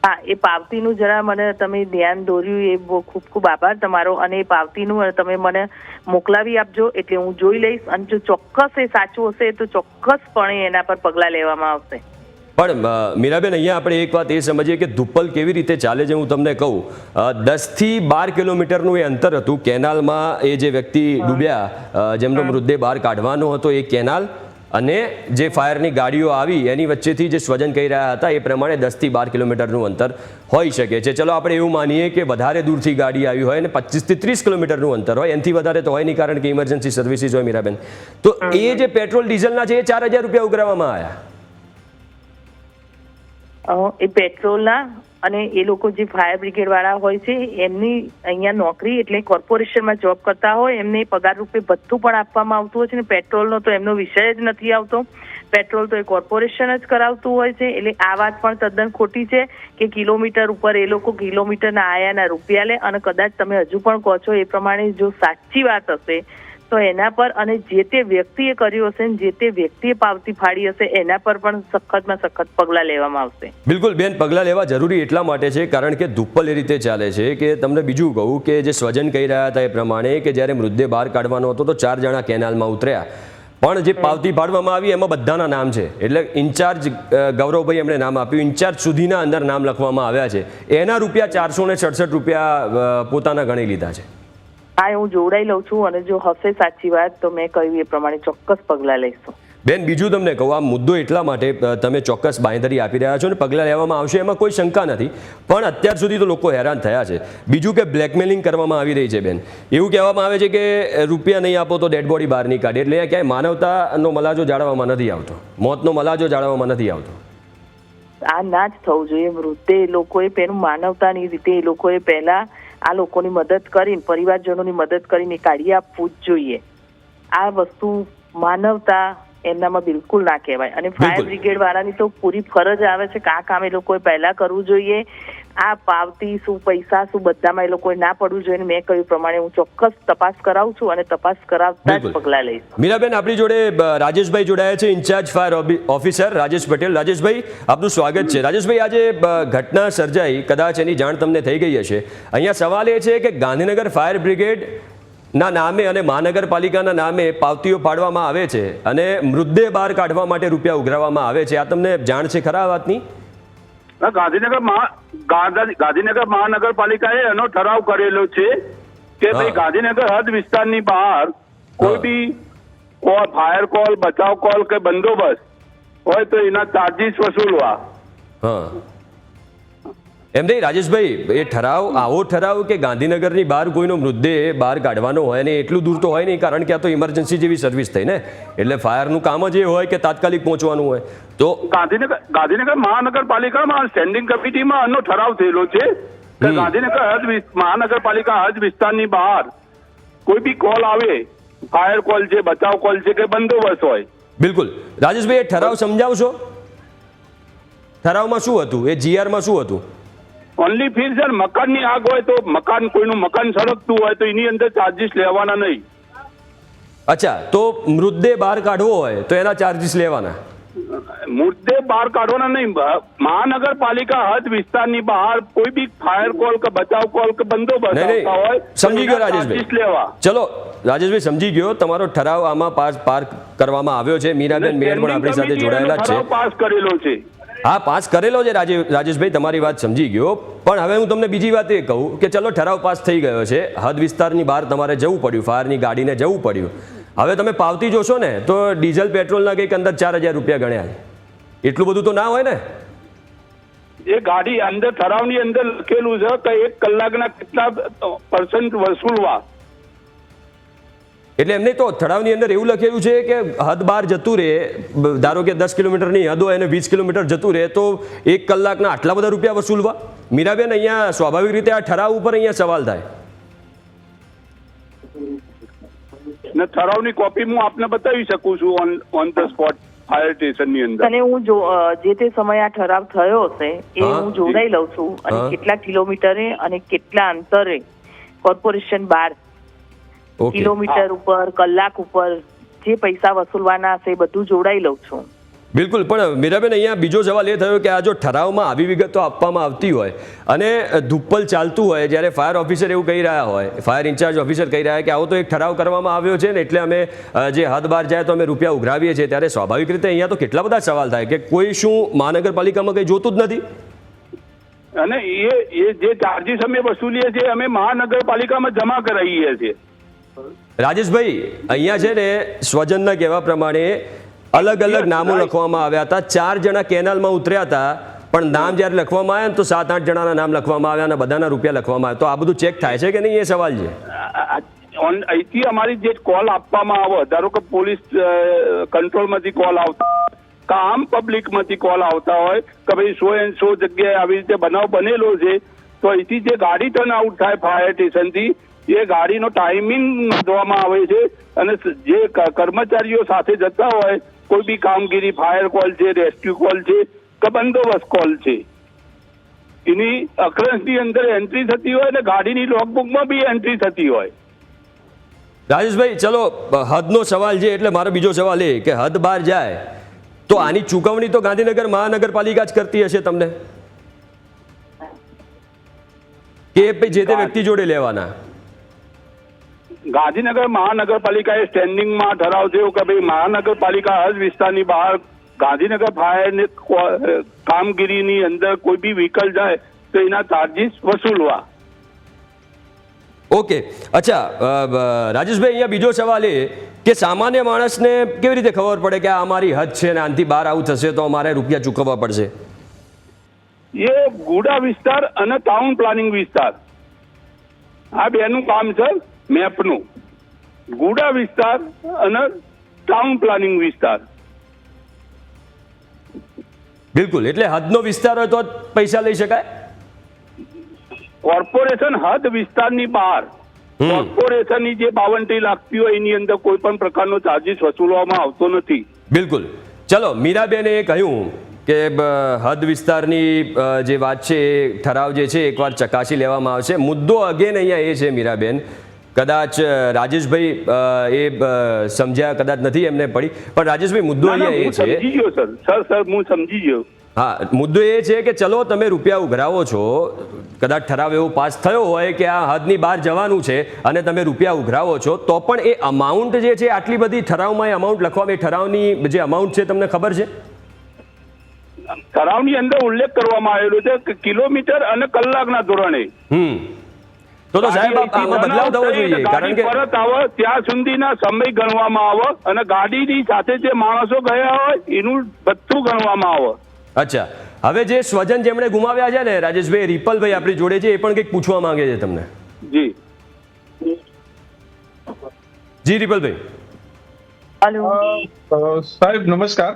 હા, એ પાવતીનું જરા મને તમે ધ્યાન દોર્યું એ બહુ ખૂબ ખૂબ આભાર તમારો. અને એ પાવતીનું તમે મને મોકલાવી આપજો એટલે હું જોઈ લઈશ અને જો ચોક્કસ એ સાચું હશે તો ચોક્કસપણે એના પર પગલાં લેવામાં આવશે. પણ મીરાબેન, અહીંયા આપણે એક વાત એ સમજીએ કે ધુપ્પલ કેવી રીતે ચાલે છે. હું તમને કહું, 10 થી 12 કિલોમીટરનું એ અંતર હતું. કેનાલમાં એ જે વ્યક્તિ ડૂબ્યા જેમનો મૃતદેહ બહાર કાઢવાનો હતો એ કેનાલ અને જે ફાયરની ગાડીઓ આવી એની વચ્ચેથી જે સ્વજન કહી રહ્યા હતા એ પ્રમાણે 10 થી 12 કિલોમીટરનું અંતર હોઈ શકે છે. ચલો આપણે એવું માનીએ કે વધારે દૂરથી ગાડી આવી હોય અને 25 થી 30 કિલોમીટરનું અંતર હોય, એનાથી વધારે તો હોય નહીં કારણ કે ઇમરજન્સી સર્વિસીસ હોય મીરાબેન. તો એ જે પેટ્રોલ ડીઝલના છે એ 4000 રૂપિયા ઉઘરાવવામાં આવ્યા. એ પેટ્રોલના અને એ લોકો જે ફાયર બ્રિગેડ વાળા હોય છે એમની અહીંયા નોકરી એટલે કોર્પોરેશનમાં જોબ કરતા હોય એમને પગાર રૂપે ભથ્થું પણ આપવામાં આવતું હોય છે ને પેટ્રોલનો તો એમનો વિષય જ નથી આવતો. પેટ્રોલ તો એ કોર્પોરેશન જ કરાવતું હોય છે. એટલે આ વાત પણ તદ્દન ખોટી છે કે કિલોમીટર ઉપર એ લોકો કિલોમીટરના આયાના રૂપિયા લે. અને કદાચ તમે હજુ પણ કહો છો એ પ્રમાણે જો સાચી વાત હશે તો એના પર અને જે તે વ્યક્તિએ કર્યું હશે જે તે વ્યક્તિએ પાવતી ફાડી હશે એના પર પણ સખતમાં સખત પગલાં લેવામાં આવશે. બિલકુલ બેન, પગલાં લેવા જરૂરી એટલા માટે છે કારણ કે ધુપ્પલ એ રીતે ચાલે છે કે તમને બીજું કહું કે જે સ્વજન કહી રહ્યા હતા એ પ્રમાણે કે જ્યારે મૃતદેહ બહાર કાઢવાનો હતો તો 4 જણા કેનાલમાં ઉતર્યા પણ જે પાવતી ફાડવામાં આવી એમાં બધાના નામ છે. એટલે ઇન્ચાર્જ ગૌરવભાઈ એમણે નામ આપ્યું, ઇન્ચાર્જ સુધીના અંદર નામ લખવામાં આવ્યા છે. એના રૂપિયા 467 રૂપિયા પોતાના ગણી લીધા છે. હા, હું જોડાઈ લઉં છું અને જો હશે સાચી વાત તો મેં કહ્યું એ પ્રમાણે ચોક્કસ પગલાં લઈશું. બેન, બીજું તમને કહું, આ મુદ્દો એટલા માટે તમે ચોક્કસ બાંયધરી આપી રહ્યા છો અને પગલાં લેવામાં આવશે એમાં કોઈ શંકા નથી, પણ અત્યાર સુધી તો લોકો હેરાન થયા છે. બીજું કે બ્લેકમેલિંગ કરવામાં આવી રહી છે બેન. એવું કહેવામાં આવે છે કે રૂપિયા નહીં આપો તો ડેડ બોડી બહાર નહીં કાઢે. એટલે અહીંયા ક્યાંય માનવતાનો મલાજો જાળવવામાં નથી આવતો, મોતનો મલાજો જાળવવામાં નથી આવતો. આ ના જ થવું જોઈએ. મૃતદેહ લોકોએ પેલું માનવતાની રીતે એ લોકોએ પહેલા આ લોકોની મદદ કરીને, પરિવારજનોની મદદ કરીને કાઢી આપવું જ જોઈએ. આ વસ્તુ માનવતા એમનામાં બિલકુલ ના કહેવાય. અને ફાયર બ્રિગેડ વાળાની તો પૂરી ફરજ આવે છે કે આ કામ એ લોકોએ પહેલા કરવું જોઈએ. આ પાવતી શું, પૈસા શું, બધામાં એ લોકોએ ના પડવું જોઈએ. મેં કહ્યું પ્રમાણે હું ચોક્કસ તપાસ કરાવું છું અને તપાસ કરાવતા જ પગલાં લઈશ. મીરાબેન, આપણી જોડે રાજેશભાઈ જોડાયા છે, incharge fire officer Rajesh Patel. Rajeshbhai, આપનું સ્વાગત છે. રાજેશભાઈ, આજે ઘટના સર્જાઈ, કદાચ એની જાણ તમને થઈ ગઈ હશે. અહીંયા સવાલ એ છે કે ગાંધીનગર ફાયર બ્રિગેડ ના નામે અને મહાનગરપાલિકાના નામે પાવતીઓ પાડવામાં આવે છે અને મૃતદેહ બહાર કાઢવા માટે રૂપિયા ઉઘરાવવામાં આવે છે. આ તમને જાણ છે ખરા આ વાતની? ગાંધીનગર મહાનગરપાલિકાએ એનો ઠરાવ કરેલો છે કે ભાઈ ગાંધીનગર હદ વિસ્તારની બહાર કોઈ બી ફાયર કોલ, બચાવ કોલ કે બંદોબસ્ત હોય તો એના ચાર્જીસ વસૂલવા. હા, એમ નહીં રાજેશભાઈ, એ ઠરાવ, આવો ઠરાવ કે ગાંધીનગરની બહાર કોઈનો મૃતદેહ બહાર કાઢવાનો હોય ને એટલું દૂર તો હોય નહીં, કારણ કે આ તો ઇમરજન્સી જેવી સર્વિસ થઈ ને, એટલે ફાયરનું કામ જ એ હોય કે તાત્કાલિક પહોંચવાનું હોય. તો ગાંધીનગર મહાનગરપાલિકામાં સ્ટેન્ડિંગ કમિટીમાં આનો ઠરાવ થયેલો છે કે ગાંધીનગર મહાનગરપાલિકા હદ વિસ્તારની બહાર કોઈ બી કોલ આવે, ફાયર કોલ છે, બચાવ કોલ છે કે બંદોબસ્ત હોય. બિલકુલ રાજેશભાઈ, એ ઠરાવ સમજાવશો? ઠરાવમાં શું હતું? એ જીઆરમાં શું હતું? ઓનલી ફીર સર, મકાનની આગ હોય તો મકાન, કોઈનું મકાન સળગતું હોય તો એની અંદર ચાર્જીસ લેવાના નહીં. અચ્છા, તો મૃતદેહ બહાર કાઢવો હોય તો એના ચાર્જીસ લેવાના? મૃતદેહ બહાર કાઢવાના નહીં. મહાનગરપાલિકા હદ વિસ્તારની બહાર કોઈ બી ફાયર કોલ કે બચાવ કોલ કે બંદોબસ્ત આવતા હોય, સમજી ગયો રાજેશભાઈ. લેવા. ચલો રાજેશભાઈ, સમજી ગયો. તમારો ઠરાવ આમાં પાસ કરવામાં આવ્યો છે. મીરાબેન મેયર પણ આપણી સાથે જોડાયેલા છે. પાસ કરેલો છે. હા, પાસ કરેલો છે રાજેશભાઈ, તમારી વાત સમજી ગયો. પણ હવે હું તમને બીજી વાત એ કહું કે ચલો ઠરાવ પાસ થઈ ગયો છે, હદ વિસ્તારની બહાર તમારે જવું પડ્યું, ફાયરની ગાડીને જવું પડ્યું. હવે તમે પાવતી જોશો ને તો ડીઝલ પેટ્રોલના કંઈક અંદર 4,000 રૂપિયા ગણ્યા. એટલું બધું તો ના હોય ને? એ ગાડી અંદર ઠરાવની અંદર લખેલું છે કે 1 કલાકના કેટલા % વસૂલવા. એટલે એમને તો ઠરાવની અંદર એવું લખેલું છે કે હદ બહાર જતું રહે, ધારો કે 10 કિલોમીટરની હદ હોય અને 20 કિલોમીટર જતું રહે તો 1 કલાકના આટલા બધા રૂપિયા વસૂલવા. મીરાબેન, અહીંયા સ્વાભાવિક રીતે આ ઠરાવ ઉપર અહીંયા સવાલ થાય. ને ઠરાવની કોપી હું આપને બતાવી શકું છું ઓન ધ સ્પોટ ફાયર સ્ટેશનની અંદર. અને હું જે તે સમયે આ ઠરાવ થયો હશે એ હું જોડાઈ લઉં છું અને કેટલા કિલોમીટરે અને કેટલા અંતરે કોર્પોરેશન બહાર કિલોમીટર ઉપર, કલાક ઉપર જે પૈસા વસૂલવાના હશે એ બધું જોડાઈ લઉં છું. બિલકુલ. પણ મીરાબેન, અહીંયા બીજો સવાલ એ થયો કે આ જો ઠરાવમાં આવી વિગતો આપવામાં આવતી હોય અને ધુપ્પલ ચાલતું હોય, જ્યારે ફાયર ઓફિસર એવું કહી રહ્યા હોય, ફાયર ઇન્ચાર્જ ઓફિસર કહી રહ્યા કે આવો તો એક ઠરાવ કરવામાં આવ્યો છે ને એટલે અમે જે હદ બહાર જાય તો અમે રૂપિયા ઉઘરાવીએ છીએ, ત્યારે સ્વાભાવિક રીતે અહીંયા તો કેટલા બધા સવાલ થાય કે કોઈ શું મહાનગરપાલિકામાં કંઈ જોતું જ નથી? અને એ જે ચાર્જીસ અમે વસૂલીએ છીએ અમે મહાનગરપાલિકામાં જમા કરાવીએ છીએ. રાજેશભાઈ, અહીંયા છે ને સ્વજનના કહેવા પ્રમાણે અલગ અલગ નામો લખવામાં આવ્યા હતા. 4 જણા કેનાલમાં ઉતર્યા હતા, પણ નામ જ્યારે લખવામાં આવ્યા ને તો 7-8 જણાના નામ લખવામાં આવ્યા અને બધાના રૂપિયા લખવામાં આવ્યા. તો આ બધું ચેક થાય છે કે નહીં, એ સવાલ છે. અહીંથી અમારી જે કોલ આપવામાં આવે, ધારો કે પોલીસ કંટ્રોલમાંથી કોલ આવતા, કે આમ પબ્લિકમાંથી કોલ આવતા હોય કે ભાઈ 100 જગ્યાએ આવી રીતે બનાવ બનેલો છે, તો અહીંથી જે ગાડી ટર્ન આઉટ થાય ફાયર સ્ટેશનથી, એ ગાડીનો ટાઈમિંગ નોંધવામાં આવે છે અને જે કર્મચારીઓ સાથે જતા હોય, કોઈ બી કામગીરી, ફાયર કોલ છે, રેસ્ક્યુ કોલ છે કે બંદોબસ્ત કોલ છે, એની અકરન્સની અંદર એન્ટ્રી થતી હોય અને ગાડીની લોગબુકમાં બી એન્ટ્રી થતી હોય. રાજેશભાઈ, ચલો હદનો સવાલ છે એટલે મારો બીજો સવાલ એ કે હદ બહાર જાય તો આની ચૂકવણી તો ગાંધીનગર મહાનગરપાલિકા જ કરતી હશે તમને, કે જે તે વ્યક્તિ જોડે લેવાના? ગાંધીનગર મહાનગરપાલિકાએ સ્ટેન્ડિંગમાં ઠરાવ થયો કે ભાઈ મહાનગરપાલિકા હદ વિસ્તારની બહાર ગાંધીનગર ફાયરની કામગીરીની અંદર કોઈ બી વ્હીકલ જાય તો એના ચાર્જીસ વસૂલવા. ઓકે, અચ્છા રાજેશભાઈ, અહીંયા બીજો સવાલ એ કે સામાન્ય માણસને કેવી રીતે ખબર પડે કે આ અમારી હદ છે ને આનાથી બહાર આવું થશે તો અમારે રૂપિયા ચૂકવવા પડશે? એ ગુડા વિસ્તાર અને ટાઉન પ્લાનિંગ વિસ્તાર, આ બેનું કામ છે મેપનું. ગુડા વિસ્તાર અને ટાઉન પ્લાનિંગ વિસ્તાર. બિલકુલ, એટલે હદનો વિસ્તાર હોય તો જ પૈસા લઈ શકાય? કોર્પોરેશન હદ વિસ્તારની બહાર કોર્પોરેશનની જે 52 લાગતી હોય એની અંદર કોઈ પણ પ્રકારનો ચાર્જીસ વસૂલવામાં આવતો નથી. બિલકુલ. ચલો, મીરાબેને કહ્યું કે હદ વિસ્તારની જે વાત છે એ ઠરાવ જે છે એકવાર ચકાસી લેવામાં આવશે. મુદ્દો અગેન અહીંયા એ છે મીરાબેન, કદાચ રાજેશભાઈ એ સમજ્યા કદાચ નથી એમને પડી, પણ રાજેશભાઈ મુદ્દો અહીંયા એ છે. સમજી ગયો સર હું સમજી ગયો. હા, મુદ્દો એ છે કે ચલો તમે રૂપિયા ઉઘરાવો છો, કદાચ ઠરાવ એવો પાસ થયો હોય કે આ હદની બહાર જવાનું છે અને તમે રૂપિયા ઉઘરાવો છો, તો પણ એ અમાઉન્ટ જે છે આટલી બધી ઠરાવમાં એ અમાઉન્ટ લખવામાં, એ ઠરાવની જે અમાઉન્ટ છે તમને ખબર છે? ઠરાવની અંદર ઉલ્લેખ કરવામાં આવેલો છે કે કિલોમીટર અને કલાકના ધોરણે. તો સાહેબ આમાં બદલાવ થવો જોઈએ, કારણ કે પરત આવે ત્યાં સુધીના સમય ગણવામાં આવે અને ગાડીની સાથે જે માણસો ગયા હોય એનું બધું ગણવામાં આવે. અચ્છા, હવે જે સ્વજન જેમણે ગુમાવ્યા છે ને રાજેશભાઈ, રિપલભાઈ આપણી જોડે છે, એ પણ કંઈક પૂછવા માંગે છે તમને. જી જી રિપલભાઈ. હેલો સાહેબ નમસ્કાર.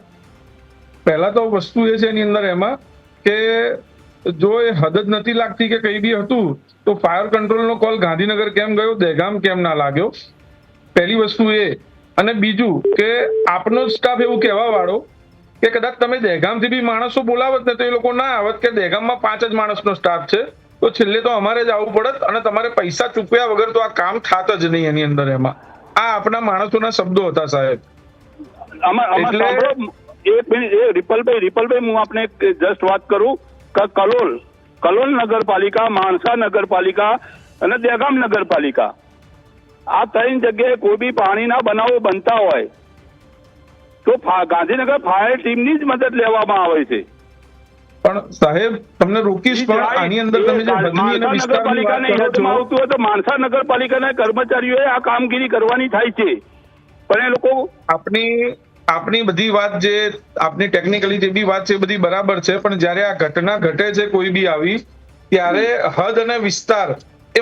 પહેલા તો વસ્તુ એ છે એની અંદર એમાં કે જો એ હદ જ નથી લાગતી કે કઈ બી હતું તો ફાયર કંટ્રોલનો કોલ ગાંધીનગર કેમ ગયો, દહેગામ કેમ ના લાગ્યો? પહેલી વસ્તુ એ. અને બીજું કે આપનો સ્ટાફ એવું કહેવા વાળો કે કદાચ તમે દહેગામથી બી માણસો બોલાવત ને તો એ લોકો ના આવત કે દહેગામમાં 5 જ માણસનો સ્ટાફ છે, તો છેલ્લે તો અમારે જ આવવું પડત અને તમારે પૈસા ચૂકવ્યા વગર તો આ કામ થાત જ નહીં એની અંદર. એમાં આ આપણા માણસોના શબ્દો હતા સાહેબ. રિપલભાઈ હું આપને જસ્ટ વાત કરું કે કલોલ નગરપાલિકા, માણસા નગરપાલિકા અને દહેગામ નગરપાલિકા, આ 3 જગ્યાએ કોઈ બી પાણીના બનાવો બનતા હોય તો ગાંધીનગર ફાયર ટીમની જ મદદ લેવામાં આવે છે. પણ સાહેબ તમને રોકીશ, પણ આની અંદર તમે જે હદની અને વિસ્તારની વાત કરો છો, આવતું હોય તો માણસા નગરપાલિકાના કર્મચારીઓએ આ કામગીરી કરવાની થાય છે, પણ એ લોકો આપની બધી વાત જે આપની ટેકનિકલી જે બી વાત છે બધી બરાબર છે, પણ જ્યારે આ ઘટના ઘટે છે કોઈ બી આવી, ત્યારે હદ અને વિસ્તાર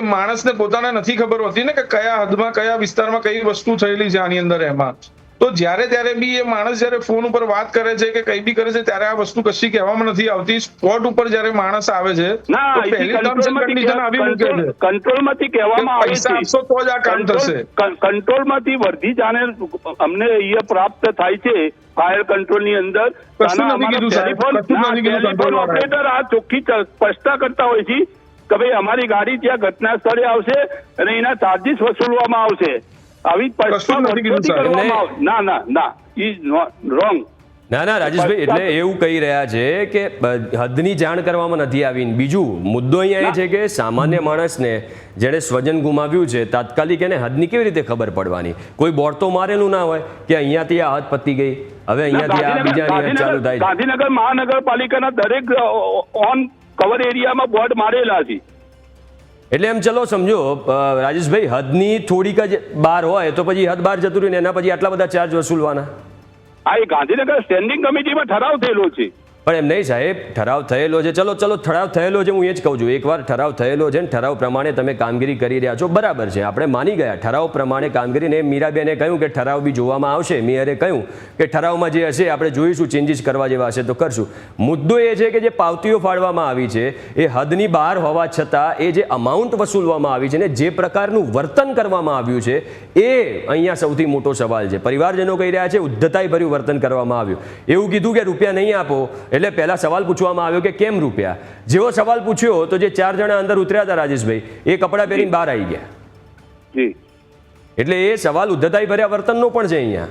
એ માણસને પોતાને નથી ખબર હોતી ને કે કયા હદમાં કયા વિસ્તારમાં કઈ વસ્તુ થયેલી છે આની અંદર. એમાં તો જ્યારે ત્યારે બી એ માણસ જ્યારે ફોન ઉપર વાત કરે છે કે કઈ બી કરે છે ત્યારે આ વસ્તુ કશી કહેવામાં નથી આવતી. સ્પોટ ઉપર જ્યારે માણસ આવે છે તો પહેલી ટર્મ્સ એન્ડ કન્ડિશન આવી મૂકે છે, કંટ્રોલમાંથી કહેવામાં આવે પૈસા આપશો તો જ આ કામ થશે. કંટ્રોલમાંથી વર્ધી જાણે અમને અહીંયા પ્રાપ્ત થાય છે ફાયર કંટ્રોલની અંદર. ટેલિફોન ઓપરેટર આ ચોખ્ખી સ્પષ્ટતા કરતા હોય છે કે ભાઈ અમારી ગાડી ત્યાં ઘટના સ્થળે આવશે અને એના ચાર્જીસ વસૂલવામાં આવશે. આવી ના રાજેશભાઈ, એટલે એવું કહી રહ્યા છે કે હદની જાણ કરવામાં નથી આવી. બીજું મુદ્દો અહીંયા એ છે કે સામાન્ય માણસને જેણે સ્વજન ગુમાવ્યું છે તાત્કાલિક એને હદની કેવી રીતે ખબર પડવાની? કોઈ બોર્ડ તો મારેલું ના હોય કે અહીંયાથી આ હદ પતી ગઈ, હવે અહીંયાથી આ બીજાની હદ ચાલુ થાય. ગાંધીનગર મહાનગરપાલિકાના દરેક ઓન કવર એરિયામાં બોર્ડ મારેલા છે. એટલે એમ ચલો સમજો રાજેશભાઈ, હદની થોડીક જ બહાર હોય તો પછી હદ બહાર જતું રહ્યું ને એના પછી આટલા બધા ચાર્જ વસૂલવાના? આ એ ગાંધીનગર સ્ટેન્ડિંગ કમિટીમાં ઠરાવ થયેલો છે. પણ એમ નહીં સાહેબ, ઠરાવ થયેલો છે, ચલો ઠરાવ થયેલો છે, હું એ જ કહું છું, એકવાર ઠરાવ થયેલો છે ને ઠરાવ પ્રમાણે તમે કામગીરી કરી રહ્યા છો, બરાબર છે, આપણે માની ગયા ઠરાવ પ્રમાણે કામગીરીને. મીરાબેને કહ્યું કે ઠરાવ બી જોવામાં આવશે, મેયરે કહ્યું કે ઠરાવમાં જે હશે આપણે જોઈશું, ચેન્જીસ કરવા જેવા હશે તો કરશું. મુદ્દો એ છે કે જે પાવતીઓ ફાળવામાં આવી છે એ હદની બહાર હોવા છતાં એ જે અમાઉન્ટ વસૂલવામાં આવી છે ને જે પ્રકારનું વર્તન કરવામાં આવ્યું છે એ અહીંયા સૌથી મોટો સવાલ છે. પરિવારજનો કહી રહ્યા છે ઉદ્ધતાઈભર્યું વર્તન કરવામાં આવ્યું. એવું કીધું કે રૂપિયા નહીં આપો, એટલે પહેલા સવાલ પૂછવામાં આવ્યો કે કેમ રૂપિયા? જેવો સવાલ પૂછ્યો તો જે 4 જણા અંદર ઉતર્યા હતા રાજેશભાઈ, એ કપડાં પહેરીને બહાર આવી ગયા. એટલે એ સવાલ ઉદ્ધતાઈ ભર્યા વર્તનનો પણ છે અહીંયા.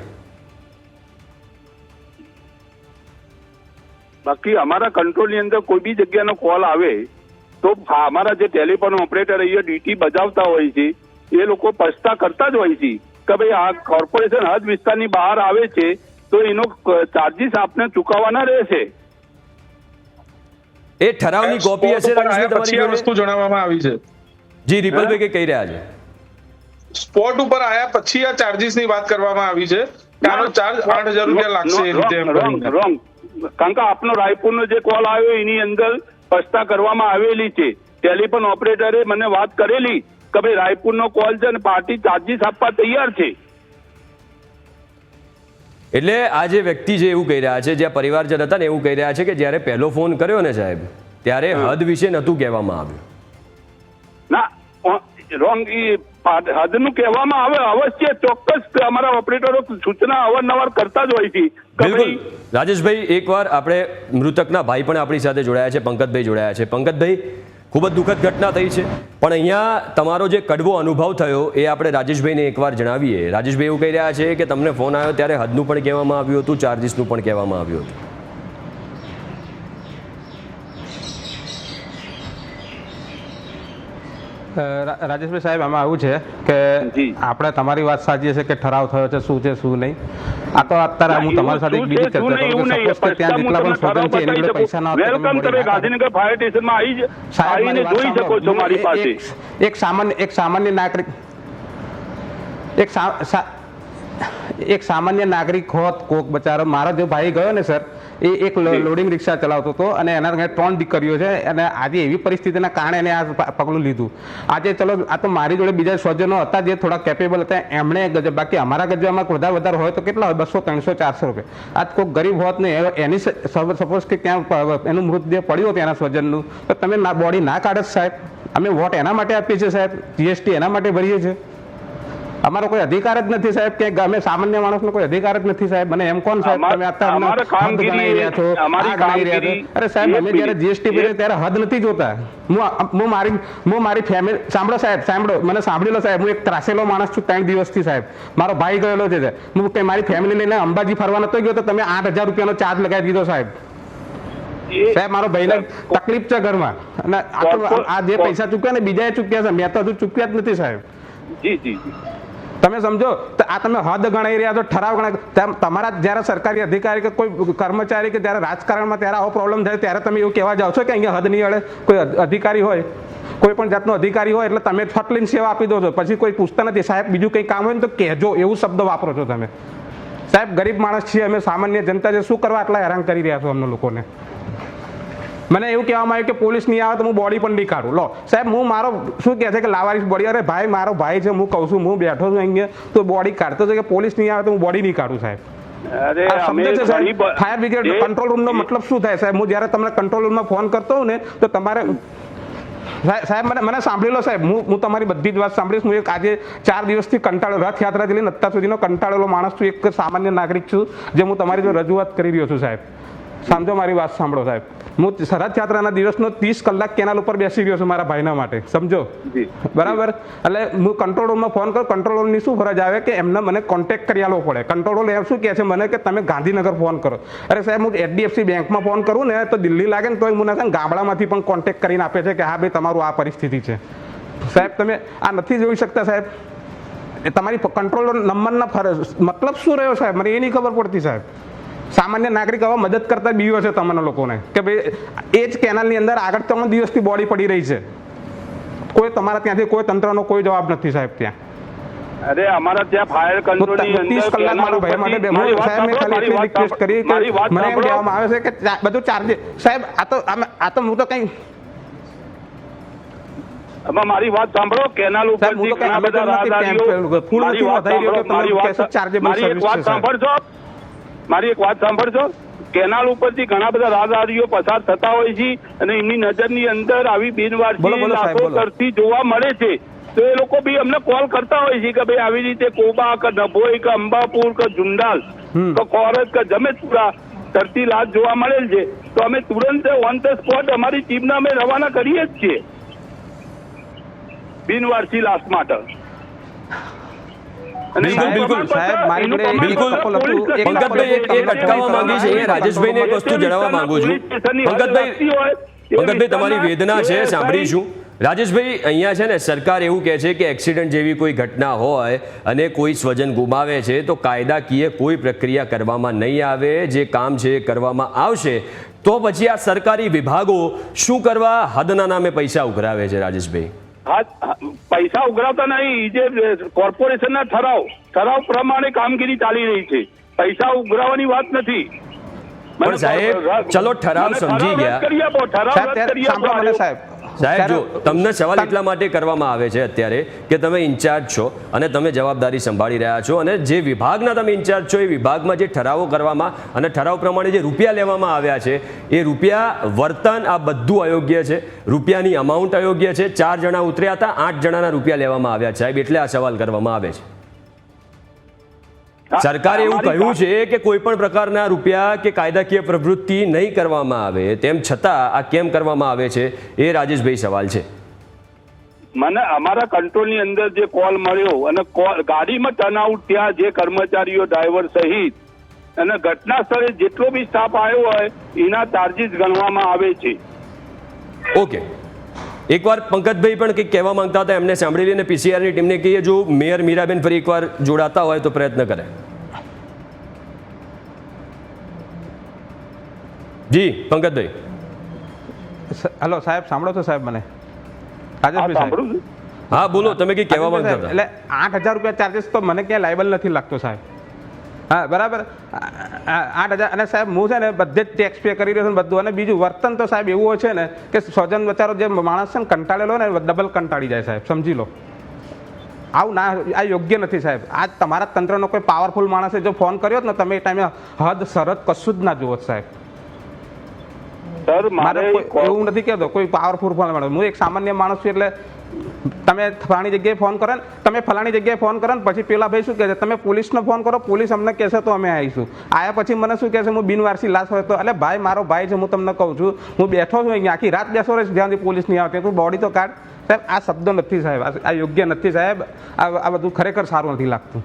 બાકી અમારા કંટ્રોલની અંદર કોઈ બી જગ્યાનો કોલ આવે તો અમારા જે ટેલિફોન ઓપરેટર અહીંયા ડ્યુટી બજાવતા હોય છે એ લોકો સ્પષ્ટતા કરતા જ હોય છે કે ભાઈ આ કોર્પોરેશન હદ વિસ્તારની બહાર આવે છે તો એનો ચાર્જીસ આપને ચૂકવવાના રહેશે. એ ઠરાવની કોપી હશે પછી આ વસ્તુ જણાવવામાં આવી છે. જી રિપલભાઈ કે કહી રહ્યા છે સ્પોટ ઉપર આયા પછી આ ચાર્જીસ ની વાત કરવામાં આવી છે કે આનો ચાર્જ 8,000 રૂપિયા લાગશે એ રીતે એમ કરીને. રોંગ. કારણ કે આપનો રાયપુરનો જે કોલ આવ્યો એની અંદર સ્પષ્ટતા કરવામાં આવેલી છે. ટેલિફોન ઓપરેટરે મને વાત કરેલી કે ભાઈ રાયપુરનો કોલ છે અને પાર્ટી ચાર્જીસ આપવા તૈયાર છે. એટલે આ જે વ્યક્તિ જે એવું કહી રહ્યા છે, જ્યાં પરિવારજન હતા ને એવું કહી રહ્યા છે કે જ્યારે પહેલો ફોન કર્યો ને સાહેબ ત્યારે હદ વિશે નહોતું કહેવામાં આવ્યું. ના રોંગ. હદનું કહેવામાં આવે અવશ્ય ચોક્કસ અમારા ઓપરેટરો સૂચના અવારનવાર કરતા જ હોય છે. બિલકુલ રાજેશભાઈ, એકવાર આપણે મૃતકના ભાઈ પણ આપણી સાથે જોડાયા છે, પંકજભાઈ જોડાયા છે. પંકજભાઈ, ખૂબ જ દુઃખદ ઘટના થઈ છે, પણ અહીંયા તમારો જે કડવો અનુભવ થયો એ આપણે રાજેશભાઈને એકવાર જણાવીએ. રાજેશભાઈ એવું કહી રહ્યા છે કે તમને ફોન આવ્યો ત્યારે હદનું પણ કહેવામાં આવ્યું હતું, ચાર્જીસનું પણ કહેવામાં આવ્યું હતું. રાજેશભાઈ સાહેબ, આમાં આવું છે કે આપણે તમારી વાત સાચી છે કે ઠરાવ થયો છે શું છે શું નહીં. આ તો અત્યારે હું તમારી સાથે એક બીજી ચર્ચા કરું કે સપોઝ કે ત્યાં જેટલા પણ સ્વજન છે એની જોડે પૈસા ના હોય તો વેલકમ તમે ગાંધીનગર ફાયર સ્ટેશનમાં આવીને જોઈ શકો છો મારી પાસે. એક સામાન્ય નાગરિક એક સામાન્ય નાગરિક હોત, કોક બચારો મારો જે ભાઈ ગયો ને સર, એ એક લોડિંગ રિક્ષા ચલાવતો હતો અને એના 3 દીકરીઓ છે અને આજે એવી પરિસ્થિતિના કારણે એને આ પગલું લીધું. આજે ચલો આ તો મારી જોડે બીજા સ્વજનો હતા જે થોડા કેપેબલ હતા એમણે ગજબ, બાકી અમારા ગજબમાં વધારે હોય તો કેટલા હોય, 200, 300, 400 રૂપિયા. આજ કોઈ ગરીબ હોત ને એની સપોઝ કે ક્યાં એનું મૃતદેહ પડ્યું હતું એના સ્વજનનું, તો તમે બોડી ના કાઢો સાહેબ. અમે વોટ એના માટે આપીએ છીએ સાહેબ, જીએસટી એના માટે ભરીએ છીએ. અમારો કોઈ અધિકાર જ નથી સાહેબ કે અમે સામાન્ય માણસનો કોઈ અધિકાર જ નથી સાહેબ. મને એમ કોણ સાહેબ તમે અત્યારે ગણાઈ રહ્યા છો, આ ગણાઈ રહ્યા છો? અરે સાહેબ, અમે જયારે જીએસટી ભરીએ ત્યારે હદ નથી જોતા. હું મારી ફેમિલી સાંભળો સાહેબ, સાંભળો, મને સાંભળી લો સાહેબ. હું એક ત્રાસેલો માણસ છું 3 દિવસથી સાહેબ. મારો ભાઈ ગયેલો છે. હું કઈ મારી ફેમિલી લઈને અંબાજી ફરવા નતો ગયો તો તમે 8,000 રૂપિયાનો ચાર્જ લગાવી દીધો સાહેબ. સાહેબ મારો ભાઈને તકલીફ છે ઘરમાં અને આ જે પૈસા ચૂક્યા ને બીજાએ ચૂક્યા છે, મેં તો હજુ ચૂક્યા જ નથી સાહેબ. જી જી. તમે સમજો આ તમે હદ ગણાઈ રહ્યા છો, ઠરાવ ગણાય. તમારા જ્યારે સરકારી અધિકારી કે કોઈ કર્મચારી કે જ્યારે રાજકારણમાં ત્યારે આવો પ્રોબ્લેમ થાય ત્યારે તમે એવું કહેવા જાઓ છો કે અહીંયા હદ નહીં અડે. કોઈ અધિકારી હોય, કોઈ પણ જાતનો અધિકારી હોય એટલે તમે ફટલીને સેવા આપી દો છો, પછી કોઈ પૂછતા નથી સાહેબ બીજું કંઈ કામ હોય ને તો કહેજો, એવું શબ્દ વાપરો છો તમે સાહેબ. ગરીબ માણસ છીએ અમે, સામાન્ય જનતા છે, શું કરવા આટલા હેરાન કરી રહ્યા છો અમને લોકોને? મને એવું કહેવામાં આવ્યું કે પોલીસ નહીં આવે તો હું બોડી પણ નહીં કાઢું. લો સાહેબ, હું મારો શું કહે છે કે લાવારીસ બોડી, અરે ભાઈ મારો ભાઈ છે, હું કહું છું, હું બેઠો છું અહીંયા તો બોડી કાઢતો છે કે પોલીસ નહીં આવે તો હું બોડી નહીં કાઢું સાહેબ. ફાયર બ્રિગેડ કંટ્રોલ રૂમનો મતલબ શું થાય સાહેબ? હું જ્યારે તમને કંટ્રોલ રૂમમાં ફોન કરતો હોઉં ને તો તમારે સાહેબ મને સાંભળી લો સાહેબ, હું તમારી બધી જ વાત સાંભળીશ. હું એક આજે 4 દિવસથી કંટાળો, રથયાત્રાથી લઈને અત્યાર સુધીનો કંટાળેલો માણસ છું, એક સામાન્ય નાગરિક છું જે હું તમારી જો રજૂઆત કરી રહ્યો છું સાહેબ. સમજો મારી વાત સાંભળો સાહેબ. હું રથયાત્રાના દિવસનો 30 કલાક કેનાલ ઉપર બેસી રહ્યો છું મારા ભાઈના માટે, સમજો બરાબર? એટલે હું કંટ્રોલ રૂમમાં ફોન કરું, કંટ્રોલ રૂમની શું ફરજ આવે કે એમને મને કોન્ટેક્ટ કરી આલવો પડે. કંટ્રોલ રૂમ એમ શું કહે છે મને કે તમે ગાંધીનગર ફોન કરો. અરે સાહેબ, હું HDFC બેંકમાં ફોન કરું ને તો દિલ્હી લાગે ને તો મને ગામડામાંથી પણ કોન્ટેક્ટ કરીને આપે છે કે હા ભાઈ તમારું આ પરિસ્થિતિ છે. સાહેબ તમે આ નથી જોઈ શકતા સાહેબ? તમારી કંટ્રોલ નંબરના મતલબ શું રહ્યો સાહેબ? મને એ નહીં ખબર પડતી સાહેબ. સામાન્ય નાગરિક હવે મદદ કરતા બીઓ છે તમને લોકોને કે ભાઈ એ જ કેનાલની અંદર આગળ 3 દિવસથી બોડી પડી રહી છે, કોઈ તમારા ત્યાંથી કોઈ તંત્રનો કોઈ જવાબ નથી સાહેબ ત્યાં. અરે અમારા ત્યાં ફાયર કંટ્રોલની અંદર 30 કલાક મારો ભાઈ માટે સાહેબ મેં ખાલી એટલી રિક્વેસ્ટ કરી કે મને એમ કહેવામાં આવે છે કે બધું ચાર્જ સાહેબ આ તો હું તો કંઈ મારી વાત સાંભળો. કેનાલ ઉપરથી ઘણા બધા રાહદારીઓ મારી એક વાત સાંભળજો. કેનાલ ઉપરથી ઘણા બધા રાહદારીઓ પસાર થતા હોય છે અને એમની નજરની અંદર આવી બિનવારસી લાશો તરતી જોવા મળે છે તો એ લોકો બી અમને કોલ કરતા હોય છે કે ભાઈ આવી રીતે કોબા કે ડભોઈ કે અંબાપુર કે જુંડાલ કે કોરજ કે જમેતપુરા તરતી લાશ જોવા મળેલ છે તો અમે તુરંત ઓન ધ સ્પોટ અમારી ટીમને અમે રવાના કરીએ જ છીએ બિનવારસી લાશ માટે. રાજેશભાઈને એક વસ્તુ જણાવવા માંગુ છું. પંકજભાઈ તમારી વેદના છે સાંભળીશું. રાજેશભાઈ, અહીંયા છે ને સરકાર એવું કહે છે કે એક્સિડન્ટ જેવી કોઈ ઘટના હોય અને કોઈ સ્વજન ગુમાવે છે તો કાયદાકીય કોઈ પ્રક્રિયા કરવામાં નહીં આવે, જે કામ છે કરવામાં આવશે. તો પછી આ સરકારી વિભાગો શું કરવા હદના નામે પૈસા ઉઘરાવે છે રાજેશભાઈ? હા, પૈસા ઉઘરાવતા નહીં. જે કોર્પોરેશનના ઠરાવ પ્રમાણે કામગીરી ચાલી રહી છે. પૈસા ઉઘરાવવાની વાત નથી. પણ સાહેબ ચલો ઠરાવ સમજી ગયા. સાહેબ જો તમને સવાલ એટલા માટે કરવામાં આવે છે અત્યારે કે તમે ઇન્ચાર્જ છો અને તમે જવાબદારી સંભાળી રહ્યા છો, અને જે વિભાગના તમે ઇન્ચાર્જ છો એ વિભાગમાં જે ઠરાવો કરવામાં અને ઠરાવ પ્રમાણે જે રૂપિયા લેવામાં આવ્યા છે એ રૂપિયા વર્તન આ બધું અયોગ્ય છે. રૂપિયાની અમાઉન્ટ અયોગ્ય છે. 4 જણા ઉતર્યા હતા, 8 જણાના રૂપિયા લેવામાં આવ્યા સાહેબ, એટલે આ સવાલ કરવામાં આવે છે. સરકારે એવું કહ્યું છે કે કોઈ પણ પ્રકારના રૂપિયા કે કાયદાકીય પ્રવૃત્તિ નહીં કરવામાં આવે, તેમ છતાં આ કેમ કરવામાં આવે છે એ રાજેશભાઈ સવાલ છે. મને અમારા કંટ્રોલની અંદર જે કોલ મળ્યો અને ગાડીમાં ટર્નઆઉટ ત્યાં જે કર્મચારીઓ ડ્રાઈવર સહિત અને ઘટના સ્થળે જેટલો બી સ્ટાફ આવ્યો હોય એના ચાર્જીસ ગણવામાં આવે છે. ઓકે, એકવાર પંકજભાઈ પણ કંઈક કહેવા માંગતા હતા, એમને સાંભળી લઈને પીસીઆરની ટીમને કહીએ જો મેયર મીરાબેન ફરી એકવાર જોડાતા હોય તો પ્રયત્ન કરે. જી પંકજભાઈ. હેલો સાહેબ, સાંભળો છો સાહેબ મને? રાજેશભાઈ સાહેબ, હા બોલો, તમે કંઈક કહેવા માંગતા હતા. એટલે 8,000 રૂપિયા ચાર્જીસ તો મને ક્યાંય લાયબલ નથી લાગતો સાહેબ. હા બરાબર, 8,000. અને સાહેબ હું છે ને બધે જ ટેક્સ પે કરી રહ્યો છું બધું. અને બીજું વર્તન તો સાહેબ એવું હોય છે ને કે સ્વજન બચારો જે માણસ છે ને કંટાળેલો ને ડબલ કંટાળી જાય સાહેબ, સમજી લો. આવું ના, આ યોગ્ય નથી સાહેબ. આ તમારા તંત્રનો કોઈ પાવરફુલ માણસે જો ફોન કર્યો ને તમે એ ટાઈમે હદ શરત કશું જ ના જુઓ સાહેબ. સર મારે એવું નથી કહેતો કોઈ પાવરફુલ ફોન માણસ, હું એક સામાન્ય માણસ છું. એટલે તમે ફલાણી જગ્યાએ ફોન કરો ને, તમે ફલાણી જગ્યાએ ફોન કરો ને પછી પેલા ભાઈ શું કહે છે તમે પોલીસનો ફોન કરો, પોલીસ અમને કહેશે તો અમે આવીશું. આયા પછી મને શું કહે છે હું બિનવારસી લાશ હોય તો, એટલે ભાઈ મારો ભાઈ છે, હું તમને કહું છું હું બેઠો છું અહીંયા આખી રાત બેસો રહીશ જ્યાં સુધી પોલીસ નહીં આવતી, તું બોડી તો કાઢ. સાહેબ આ શબ્દો નથી સાહેબ, આ યોગ્ય નથી સાહેબ. આ બધું ખરેખર સારું નથી લાગતું.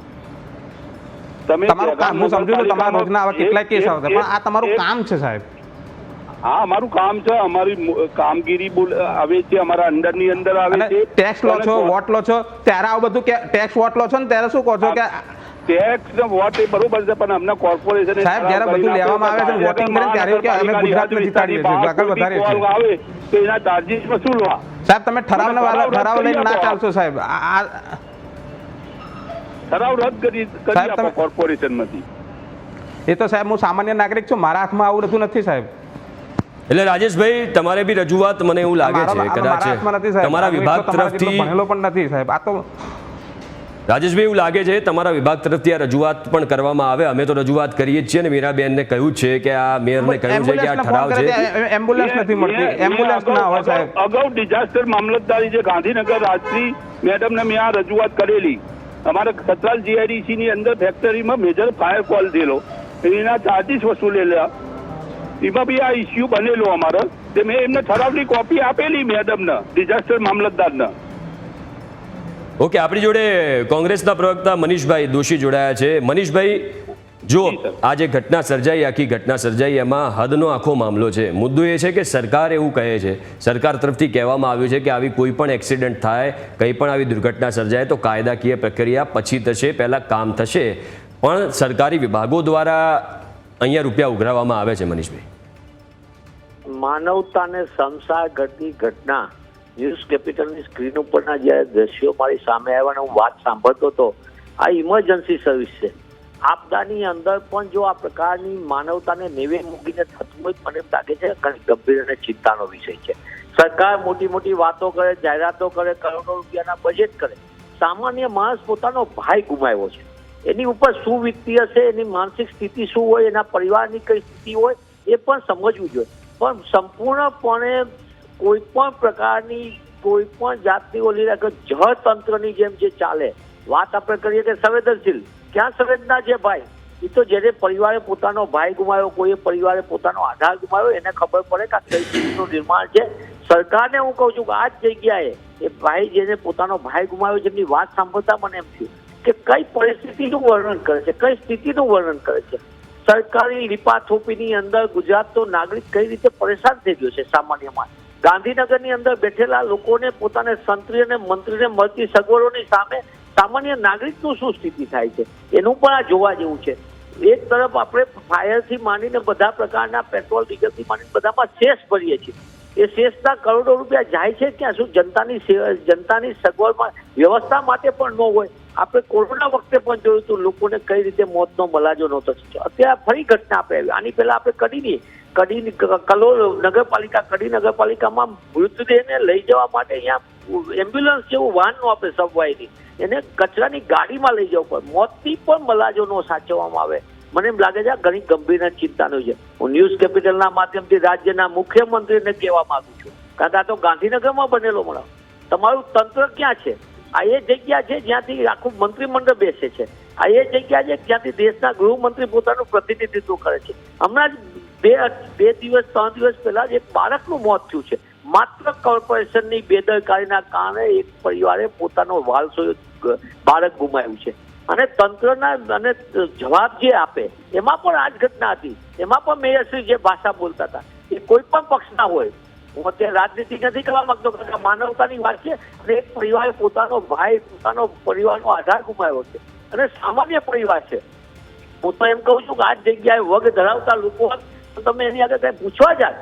તમારું કામ હું સમજુ છું, તમારા રોજના આવા કેટલાય કેસ આવતા, પણ આ તમારું કામ છે સાહેબ. હા અમારું કામ છે, અમારી કામગીરી આવે છે, અમારા અંડરની અંદર આવે છે. ટેક્સ લો છો, વોટ લો છો, ત્યારે આવું બધું ટેક્સ વોટ લો છો ને ત્યારે શું કહો છો કે ટેક્સ ને વોટ એ બરોબર છે, પણ અમને કોર્પોરેશન સાહેબ જ્યારે બધું લેવામાં આવે છે વોટિંગ કરે ત્યારે કે અમે ગુજરાતમાં જીતાડીએ છીએ, આગળ વધારીએ છીએ આવે તો એના ચાર્જીસ વસૂલવા. સાહેબ તમે ઠરાવ લઈને ના ચાલશો સાહેબ. ઠરાવ રદ કરી આપો કોર્પોરેશનમાંથી. એ તો સાહેબ હું સામાન્ય નાગરિક છું, મારા હાથમાં આવું બધું નથી સાહેબ. એટલે રાજેશભાઈ તમારે બી રજૂઆત મને એવું લાગે છે કદાચ તમારા વિભાગ તરફથી ભણેલો પણ નથી સાહેબ. આ તો રાજેશભાઈ એવું લાગે છે તમારા વિભાગ તરફથી આ રજૂઆત પણ કરવામાં આવે. અમે તો રજૂઆત કરીએ જ છીએ ને મીરાબેનને કહ્યું છે કે આ મેયરને કહ્યું છે કે આ ઠરાવ છે, એમ્બ્યુલન્સ નથી મળતી, એમ્બ્યુલન્સ ના હોય સાહેબ. અગાઉ ડિઝાસ્ટર મામલતદારી જે ગાંધીનગર રાજશ્રી મેડમને મેં આ રજૂઆત કરેલી. અમારે સતરાલ જીઆઈડીસી ની અંદર ફેક્ટરીમાં મેજર ફાયર કોલ થયેલો, એના ચાર્જીસ વસૂલેલા, એમાં બી આ ઇસ્યુ બનેલો અમારો. મેં એમને ઠરાવની કોપી આપેલી મેડમને, ડિઝાસ્ટર મામલતદારને. ઓકે, આપણી જોડે કોંગ્રેસના પ્રવક્તા મનીષભાઈ દોશી જોડાયા છે. મનીષભાઈ, જો આ જે ઘટના સર્જાઈ, આખી ઘટના સર્જાઈ, એમાં હદનો આખો મામલો છે. મુદ્દો એ છે કે સરકાર એવું કહે છે, સરકાર તરફથી કહેવામાં આવ્યું છે કે આવી કોઈ પણ એક્સિડન્ટ થાય, કંઈ પણ આવી દુર્ઘટના સર્જાય તો કાયદાકીય પ્રક્રિયા પછી થશે, પહેલાં કામ થશે. પણ સરકારી વિભાગો દ્વારા અહીંયા રૂપિયા ઉઘરાવવામાં આવે છે. મનીષભાઈ, માનવતાને શમશાર ઘટની ઘટના ન્યૂઝ કેપિટલની સ્ક્રીન ઉપરના જ્યારે દ્રશ્યો મારી સામે આવ્યા અને હું વાત સાંભળતો હતો, આ ઇમરજન્સી સર્વિસ છે. આપદાની અંદર પણ જો આ પ્રકારની માનવતાને નેવે મૂકીને થતું હોય મને એમ લાગે છે ઘણી ગંભીર અને ચિંતાનો વિષય છે. સરકાર મોટી મોટી વાતો કરે, જાહેરાતો કરે, કરોડો રૂપિયાના બજેટ કરે, સામાન્ય માણસ પોતાનો ભાઈ ગુમાવ્યો છે. એની ઉપર શું વીતતી હશે, એની માનસિક સ્થિતિ શું હોય, એના પરિવારની કઈ સ્થિતિ હોય એ પણ સમજવું જોઈએ. પણ સંપૂર્ણપણે કોઈ પણ પ્રકારની કોઈ પણ જાતની ઓલી જળતંત્રની જેમ જે ચાલે, વાત આપણે કરીએ કે સંવેદનશીલ, ક્યાં સંવેદના છે ભાઈ? એ તો જેને પરિવારે પોતાનો ભાઈ ગુમાવ્યો, કોઈએ પરિવારે પોતાનો આધાર ગુમાવ્યો, એને ખબર પડે કે આ કઈ સ્થિતિનું નિર્માણ છે. સરકારને હું કહું છું કે આ જ જગ્યાએ એ ભાઈ જેને પોતાનો ભાઈ ગુમાવ્યો છે એમની વાત સાંભળતા મને એમ થયું કે કઈ પરિસ્થિતિનું વર્ણન કરે છે, કઈ સ્થિતિનું વર્ણન કરે છે. સરકારી લીપાથોપીની અંદર ગુજરાતનો નાગરિક કઈ રીતે પરેશાન થઈ ગયો છે. સામાન્ય માણસ ગાંધીનગરની અંદર બેઠેલા લોકોને પોતાને સંત્રી અને મંત્રીને મળતી સગવડોની સામે સામાન્ય નાગરિકનું શું સ્થિતિ થાય છે એનું પણ આ જોવા જેવું છે. એક તરફ આપણે ફાયરથી માંડીને બધા પ્રકારના પેટ્રોલ ડીઝલથી માંડીને બધામાં સેસ ભરીએ છીએ, એ શેષના કરોડો રૂપિયા જાય છે ક્યાં? શું જનતાની સગવડમાં વ્યવસ્થા માટે પણ ન હોય? આપણે કોરોના વખતે પણ જોયું હતું લોકોને કઈ રીતે મોતનો મલાજો નહોતો થયો. અત્યારે ફરી ઘટના આપણે આવી. આની પહેલા આપણે કડી નગરપાલિકામાં મૃતદેહને લઈ જવા માટે અહીંયા એમ્બ્યુલન્સ જેવું વાહન નો આપણે સબવાયની એને કચરાની ગાડીમાં લઈ જવું પડે. મોતથી પણ મલાજો નો સાચવવામાં આવે. મને એમ લાગે છે આ ઘણી ગંભીર ચિંતાનું છે. હું ન્યૂઝ કેપિટલના માધ્યમથી રાજ્યના મુખ્યમંત્રીને કહેવા માંગુ છું, કારણ કે આ તો ગાંધીનગરમાં બનેલો મળો. તમારું તંત્ર ક્યાં છે? આ એ જગ્યા છે જ્યાંથી આખું મંત્રીમંડળ બેસે છે. આ એ જગ્યા છે જ્યાંથી દેશના ગૃહમંત્રી પોતાનું પ્રતિનિધિત્વ કરે છે. હમણાં જ 3 દિવસ પહેલા જ એક બાળકનું મોત થયું છે. માત્ર કોર્પોરેશનની બેદરકારીના કારણે એક પરિવારે પોતાનો વાલસો બાળક ગુમાવ્યું છે. અને તંત્રના અને જવાબ જે આપે એમાં પણ આ જ ઘટના હતી. એમાં પણ મેયરશ્રી જે ભાષા બોલતા હતા એ કોઈ પણ પક્ષના હોય. હું અત્યારે રાજનીતિ નથી કરવા માંગતો, કારણ માનવતાની વાત છે. અને એક પરિવારે પોતાનો ભાઈ, પોતાનો પરિવારનો આધાર ગુમાવ્યો છે અને સામાન્ય પરિવાર છે. હું તો એમ કહું છું કે આ જ જગ્યાએ વગ ધરાવતા લોકો તો તમે એની આગળ કઈ પૂછવા જાય.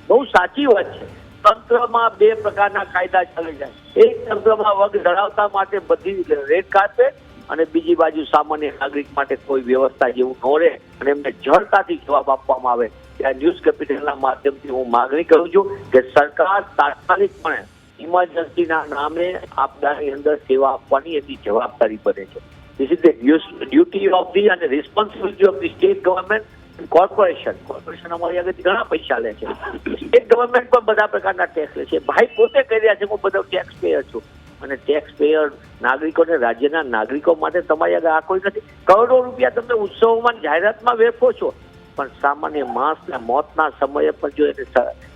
બહુ સાચી વાત છે. તંત્રમાં 2 પ્રકારના કાયદા ચાલી જાય. એક તંત્રમાં વગ ધરાવતા માટે બધી રેડ કાર્પેટ, અને બીજી બાજુ સામાન્ય નાગરિક માટે કોઈ વ્યવસ્થા જેવું ન રહે અને એમને જડતાથી જવાબ આપવામાં આવે. ત્યાં ન્યૂઝ કેપિટલના માધ્યમથી હું માગણી કરું છું કે સરકાર તાત્કાલિકપણે ઇમરજન્સીના નામે આપદાની અંદર સેવા આપવાની એની જવાબદારી બને છે. This is the duty of the અને responsibility of the state government corporation અમારી આગળથી ઘણા પૈસા લે છે. સ્ટેટ ગવર્મેન્ટ પણ બધા પ્રકારના ટેક્સ લે છે. ભાઈ પોતે કહી રહ્યા છે હું બધો ટેક્સ પેયર છું, અને ટેક્સ પેયર નાગરિકોને, રાજ્યના નાગરિકો માટે તમારી આગળ આ કોઈ નથી. કરોડો રૂપિયા તમે ઉત્સવોમાં જાહેરાતમાં વેફો છો, પણ સામાન્ય માણસના મોતના સમયે પણ જો એને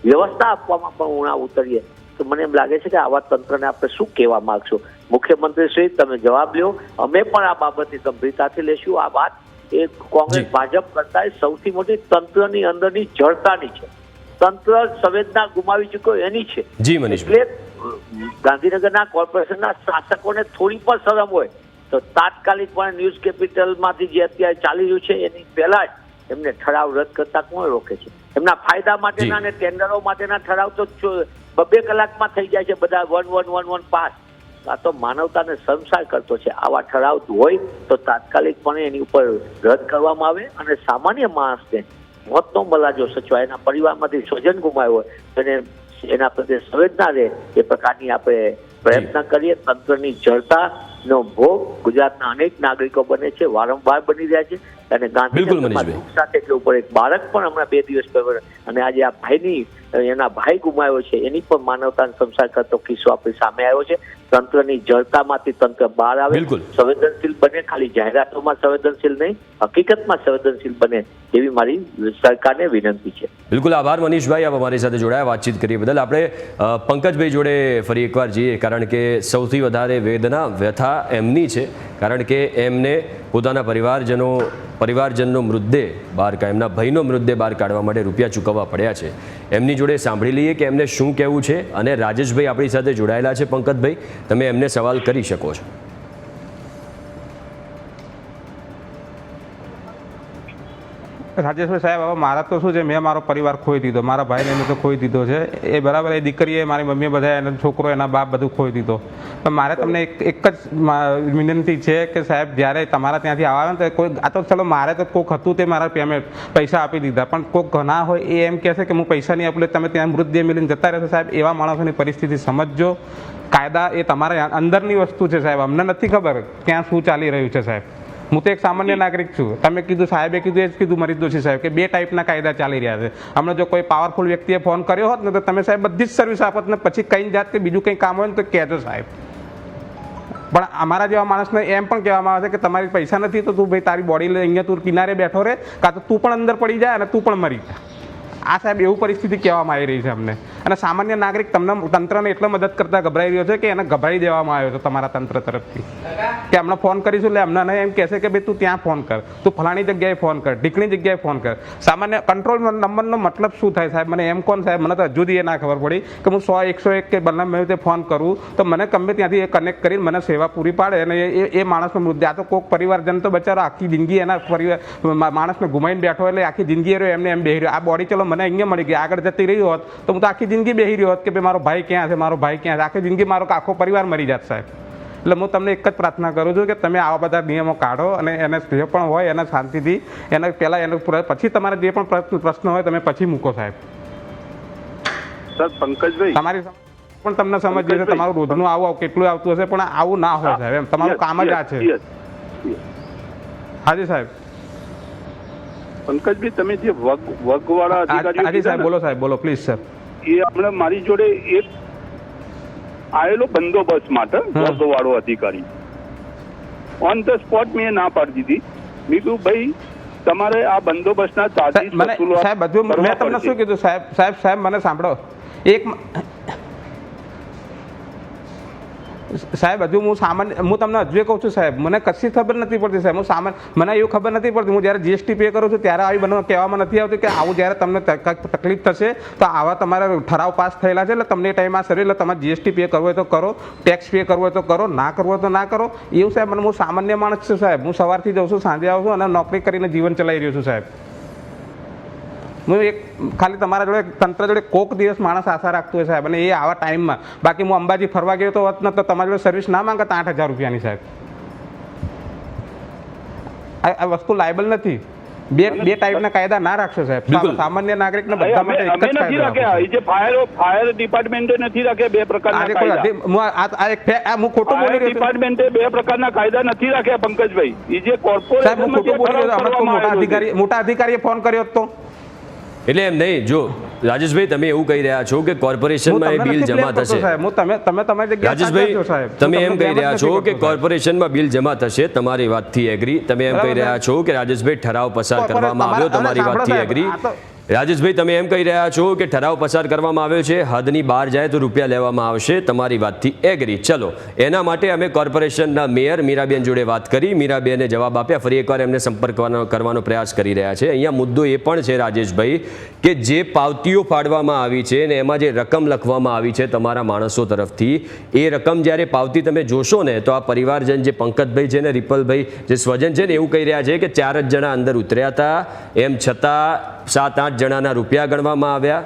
વ્યવસ્થા આપવામાં પણ ઉણા ઉતરીએ તો મને એમ લાગે છે કે આવા તંત્રને આપણે શું કહેવા માંગશો? મુખ્યમંત્રી શ્રી, તમે જવાબ લ્યો. અમે પણ આ બાબતની ગંભીરતાથી લેશું. આ વાત એ કોંગ્રેસ ભાજપ કરતા સૌથી મોટી તંત્રની અંદરની જડતાની છે. તંત્ર સંવેદના ગુમાવી ચૂક્યો એની છે. એટલે ગાંધીનગરના કોર્પોરેશનના શાસકોને થોડી પણ શરમ હોય તો તાત્કાલિકપણે ન્યૂઝ કેપિટલમાંથી જે અત્યારે ચાલી રહ્યું છે એની પહેલા જ એમને ઠરાવ રદ કરતા કોણ રોકે છે? એમના ફાયદા માટેના અને ટેન્ડરો માટેના ઠરાવ તો 2 કલાકમાં થઈ જાય છે બધા 1-1-1-1 પાસ. આ તો માનવતાને સંસાર કરતો છે. આવા ઠરાવ હોય તો તાત્કાલિકપણે એની ઉપર રદ કરવામાં આવે અને સામાન્ય માણસને મોતનો મલાજો સચવાય, એના પરિવારમાંથી સ્વજન ગુમાવ્યો હોય એને એના પ્રત્યે સંવેદના રહે એ પ્રકારની આપણે પ્રયત્ન કરીએ. તંત્રની જડતાનો ભોગ ગુજરાતના અનેક નાગરિકો બને છે, વારંવાર બની રહ્યા છે. અને ગાંધીનગરમાં સાથે કે ઉપર એક બાળક પણ હમણાં 2 દિવસ પહેલા, અને આજે આ ભાઈની એના ભાઈ ગુમાવ્યો છે એની પણ માનવતાનો સંસાર કરતો કિસ્સો આપણી સામે આવ્યો છે. તંત્રની જડતામાંથી તંત્ર બહાર આવે, સંવેદનશીલ બને. ખાલી જાહેરાતોમાં સંવેદનશીલ નહીં, હકીકતમાં સંવેદનશીલ બને એવી મારી સરકારને વિનંતી છે. બિલકુલ આભાર મનીષભાઈ, આપ અમારી સાથે જોડાયા, વાતચીત કરી બદલ. આપણે પંકજભાઈ જોડે ફરી એકવાર જઈએ, કારણ કે સૌથી વધારે વેદના, વ્યથા એમની છે, કારણ કે એમને પોતાના પરિવારજનનો મૃતદેહ બહાર એમના ભાઈનો મૃતદેહ બહાર કાઢવા માટે રૂપિયા ચૂકવવા પડ્યા છે. એમની જોડે સાંભળી લઈએ કે એમને શું કહેવું છે. અને રાજેશભાઈ આપણી સાથે જોડાયેલા છે. પંકજભાઈ, તમે એમને સવાલ કરી શકો છો. રાજેશભાઈ સાહેબ, હવે મારા તો શું છે, મેં મારો પરિવાર ખોઈ દીધો, મારા ભાઈને મેં તો ખોઈ દીધો છે. એ બરાબર, એ દીકરીએ, મારી મમ્મીએ બધા એનો છોકરો, એના બાપ બધું ખોઈ દીધો. પણ મારે તમને એક જ વિનંતી છે કે સાહેબ, જ્યારે તમારા ત્યાંથી આવે ને તો કોઈ, આ તો ચલો મારે તો કોઈક હતું તે મારા પૈસા આપી દીધા, પણ કોઈક ઘણા હોય એ એમ કહેશે કે હું પૈસા નહીં આપું, તમે ત્યાં મૃતદેહ મિલીને જતા રહેશો. સાહેબ, એવા માણસોની પરિસ્થિતિ સમજજો. કાયદા એ તમારા અંદરની વસ્તુ છે સાહેબ, અમને નથી ખબર ક્યાં શું ચાલી રહ્યું છે સાહેબ. હું તો એક સામાન્ય નાગરિક છું. તમે કીધું, સાહેબે કીધું, એ જ કીધું મરીજ દોશી સાહેબ, કે 2 ટાઈપના કાયદા ચાલી રહ્યા છે. હમણાં જો કોઈ પાવરફુલ વ્યક્તિએ ફોન કર્યો હોત ને તો તમે સાહેબ બધી જ સર્વિસ આપત ને પછી કઈ જાત કે બીજું કંઈ કામ હોય ને તો કહેજો સાહેબ. પણ અમારા જેવા માણસને એમ પણ કહેવામાં આવે છે કે તમારી પૈસા નથી તો તું ભાઈ તારી બોડી લઈ અહીંયા તું કિનારે બેઠો રહે, કાં તો તું પણ અંદર પડી જાય અને તું પણ મરી જા. આ સાહેબ એવું પરિસ્થિતિ કહેવામાં આવી રહી છે અમને. અને સામાન્ય નાગરિક તંત્રને એટલો મદદ કરતા ગભરાઈ રહ્યો છે કે એને ગભરાઈ દેવામાં આવ્યો છે તમારા તંત્ર તરફથી, કે હમણાં ફોન કરીશું એટલે અમને એમ કહેશે કે ભાઈ તું ત્યાં ફોન કર, તું ફલાણી જગ્યાએ ફોન કર, ઢીકણી જગ્યાએ ફોન કર. સામાન્ય કંટ્રોલ નંબરનો મતલબ શું થાય સાહેબ? મને એમ કોણ સાહેબ, મને તો હજુ એ ના ખબર પડી કે હું 100-101 કે બંને મેં તે ફોન કરું તો મને ગમે ત્યાંથી એ કનેક્ટ કરીને મને સેવા પૂરી પાડે. અને એ માણસનો મૃતદેહ, આ તો કોઈક પરિવારજન તો બચારો આખી જિંદગી એના પરિવાર માણસને ગુમાવીને બેઠો એટલે આખી જિંદગી રહ્યો એમને એમ બેહી રહ્યો. આ બોડી ચલો મને અહીંયા મળી ગઈ, આગળ જતી રહી હોત તો હું તો આખી જિંદગી બેસી રહ્યો હોત કે ભાઈ મારો ભાઈ ક્યાં છે, મારો ભાઈ ક્યાં છે, આખી જિંદગી મારો આખો પરિવાર મરી જાત સાહેબ. એટલે હું તમને એક જ પ્રાર્થના કરું છું કે તમે આવા બધા નિયમો કાઢો અને એને જે પણ હોય એને શાંતિથી એને પહેલાં એનો પછી તમારે જે પણ પ્રશ્ન હોય તમે પછી મૂકો સાહેબ. સર પંકજભાઈ, તમારી પણ તમને સમજીએ છે તમારું રોજનું આવું કેટલું આવતું હશે, પણ આવું ના હોય સાહેબ. એમ તમારું કામ જ આ છે. હાજી સાહેબ. પંકજભાઈ, તમે જે વગવાળા અધિકારીઓ, હાજી સાહેબ બોલો સાહેબ, બોલો પ્લીઝ સર. એ હમણાં મારી જોડે એક આવેલો બંદોબસ્ત માટે વગવાળો અધિકારી, ઓન ધ સ્પોટ મેં ના પાડી દીધી. મેં કીધું ભાઈ તમારે આ બંદોબસ્તના ચાર્જીસ વસૂલવા સાહેબ બધું મેં તમને શું કીધું સાહેબ મને સાંભળો એક સાહેબ. હજુ હું તમને હજુ કહું છું સાહેબ, મને કશી ખબર નથી પડતી સાહેબ. મને એવું ખબર નથી પડતી. હું જ્યારે જીએસટી પે કરું છું ત્યારે આવી બનવા કહેવામાં નથી આવતું કે આવું જ્યારે તમને તકલીફ થશે તો આવા તમારા ઠરાવ પાસ થયેલા છે એટલે તમને એ ટાઈમ આ સર એટલે તમારે જીએસટી પે કરવો હોય તો કરો, ટેક્સ પે કરવો હોય તો કરો, ના કરવો હોય તો ના કરો. એવું સાહેબ મને હું સામાન્ય માણસ છું સાહેબ. હું સવારથી જાઉં છું, સાંજે આવું છું અને નોકરી કરીને જીવન ચલાવી રહ્યો છું સાહેબ. હું એક ખાલી તમારા જોડે તંત્ર જોડે કોક દિવસ માણસ આશા રાખતો હોય સાહેબ, અને એ આવા ટાઈમમાં. બાકી હું અંબાજી ફરવા ગયો તો હોત ને તો તમારી જોડે સર્વિસ ના માંગત 8,000 રૂપિયાની સાહેબ. આ વસ્તુ લાયબલ નથી. બે ટાઈપના કાયદા ના રાખશો સાહેબ. સામાન્ય નાગરિકને બધા માટે એક જ કાયદો. ફાયર ડિપાર્ટમેન્ટે નથી રાખ્યા બે પ્રકારના કાયદા. હું ખોટું બોલી રહ્યો છું. ડિપાર્ટમેન્ટે બે પ્રકારના કાયદા નથી રાખ્યા પંકજભાઈ. એ જે સાહેબ હું ખોટું બોલી રહ્યો છું. મોટા અધિકારીએ ફોન કર્યો તો એટલે એમ નહીં. જો રાજેશભાઈ તમે એવું કહી રહ્યા છો કે કોર્પોરેશનમાં એ બિલ જમા થશે. રાજેશભાઈ તમે એમ કહી રહ્યા છો કે કોર્પોરેશનમાં બિલ જમા થશે, તમારી વાતથી એગ્રી. તમે એમ કહી રહ્યા છો કે રાજેશભાઈ ઠરાવ પસાર કરવામાં આવ્યો, તમારી વાતથી એગ્રી. રાજેશભાઈ તમે એમ કહી રહ્યા છો કે ઠરાવ પસાર કરવામાં આવ્યો છે, હદની બહાર જાય તો રૂપિયા લેવામાં આવશે, તમારી વાતથી એગ્રી. ચલો એના માટે અમે કોર્પોરેશનના મેયર મીરાબેન જોડે વાત કરી, મીરાબેને જવાબ આપ્યા. ફરી એકવાર એમને સંપર્ક કરવાનો પ્રયાસ કરી રહ્યા છે. અહીંયા મુદ્દો એ પણ છે રાજેશભાઈ કે જે પાવતીઓ ફાડવામાં આવી છે ને એમાં જે રકમ લખવામાં આવી છે તમારા માણસો તરફથી, એ રકમ જ્યારે પાવતી તમે જોશો ને તો આ પરિવારજન જે પંકજભાઈ છે ને રિપલભાઈ જે સ્વજન છે ને એવું કહી રહ્યા છે કે 4 જ જણા અંદર ઉતર્યા હતા, એમ છતાં 7-8 જણાના રૂપિયા ગણવામાં આવ્યા.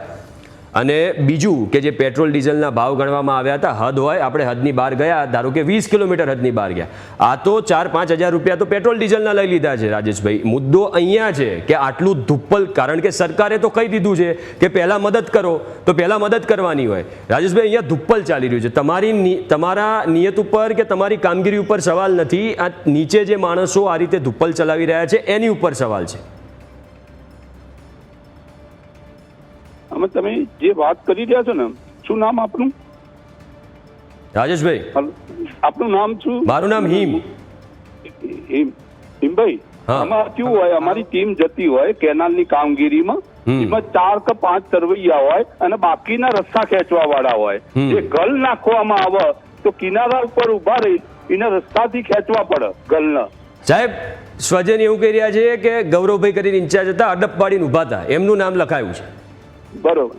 અને બીજું કે જે પેટ્રોલ ડીઝલના ભાવ ગણવામાં આવ્યા હતા, હદ હોય આપણે હદની બહાર ગયા, ધારો કે 20 કિલોમીટર હદની બહાર ગયા, આ તો 4-5 હજાર રૂપિયા તો પેટ્રોલ ડીઝલના લઈ લીધા છે. રાજેશભાઈ મુદ્દો અહીંયા છે કે આટલું ધુપ્પલ, કારણ કે સરકારે તો કહી દીધું છે કે પહેલાં મદદ કરો તો પહેલાં મદદ કરવાની હોય. રાજેશભાઈ અહીંયા ધુપ્પલ ચાલી રહ્યું છે. તમારા નિયત ઉપર કે તમારી કામગીરી ઉપર સવાલ નથી, આ નીચે જે માણસો આ રીતે ધુપ્પલ ચલાવી રહ્યા છે એની ઉપર સવાલ છે. અમે તમે જે વાત કરી રહ્યા છો ને, શું નામ આપનું? રાજેશભાઈ આપનું નામ શું? મારું નામ હિમભાઈ. આમાં કેવું હોય, અમારી ટીમ જતી હોય કેનાલની કામગીરીમાં, એમાં 4 કે 5 તરવૈયા હોય અને બાકીના રસ્તા ખેંચવા વાળા હોય. જે ગલ નાખવામાં આવે તો કિનારા ઉપર ઉભા રહી એને રસ્તાથી ખેંચવા પડે ગલના. સાહેબ સ્વજન એવું કહી રહ્યા છે કે ગૌરવભાઈ કરીને ઇન્ચાર્જ હતા, અડપ પાડીને ઉભા હતા, એમનું નામ લખાયું છે. બરોબર.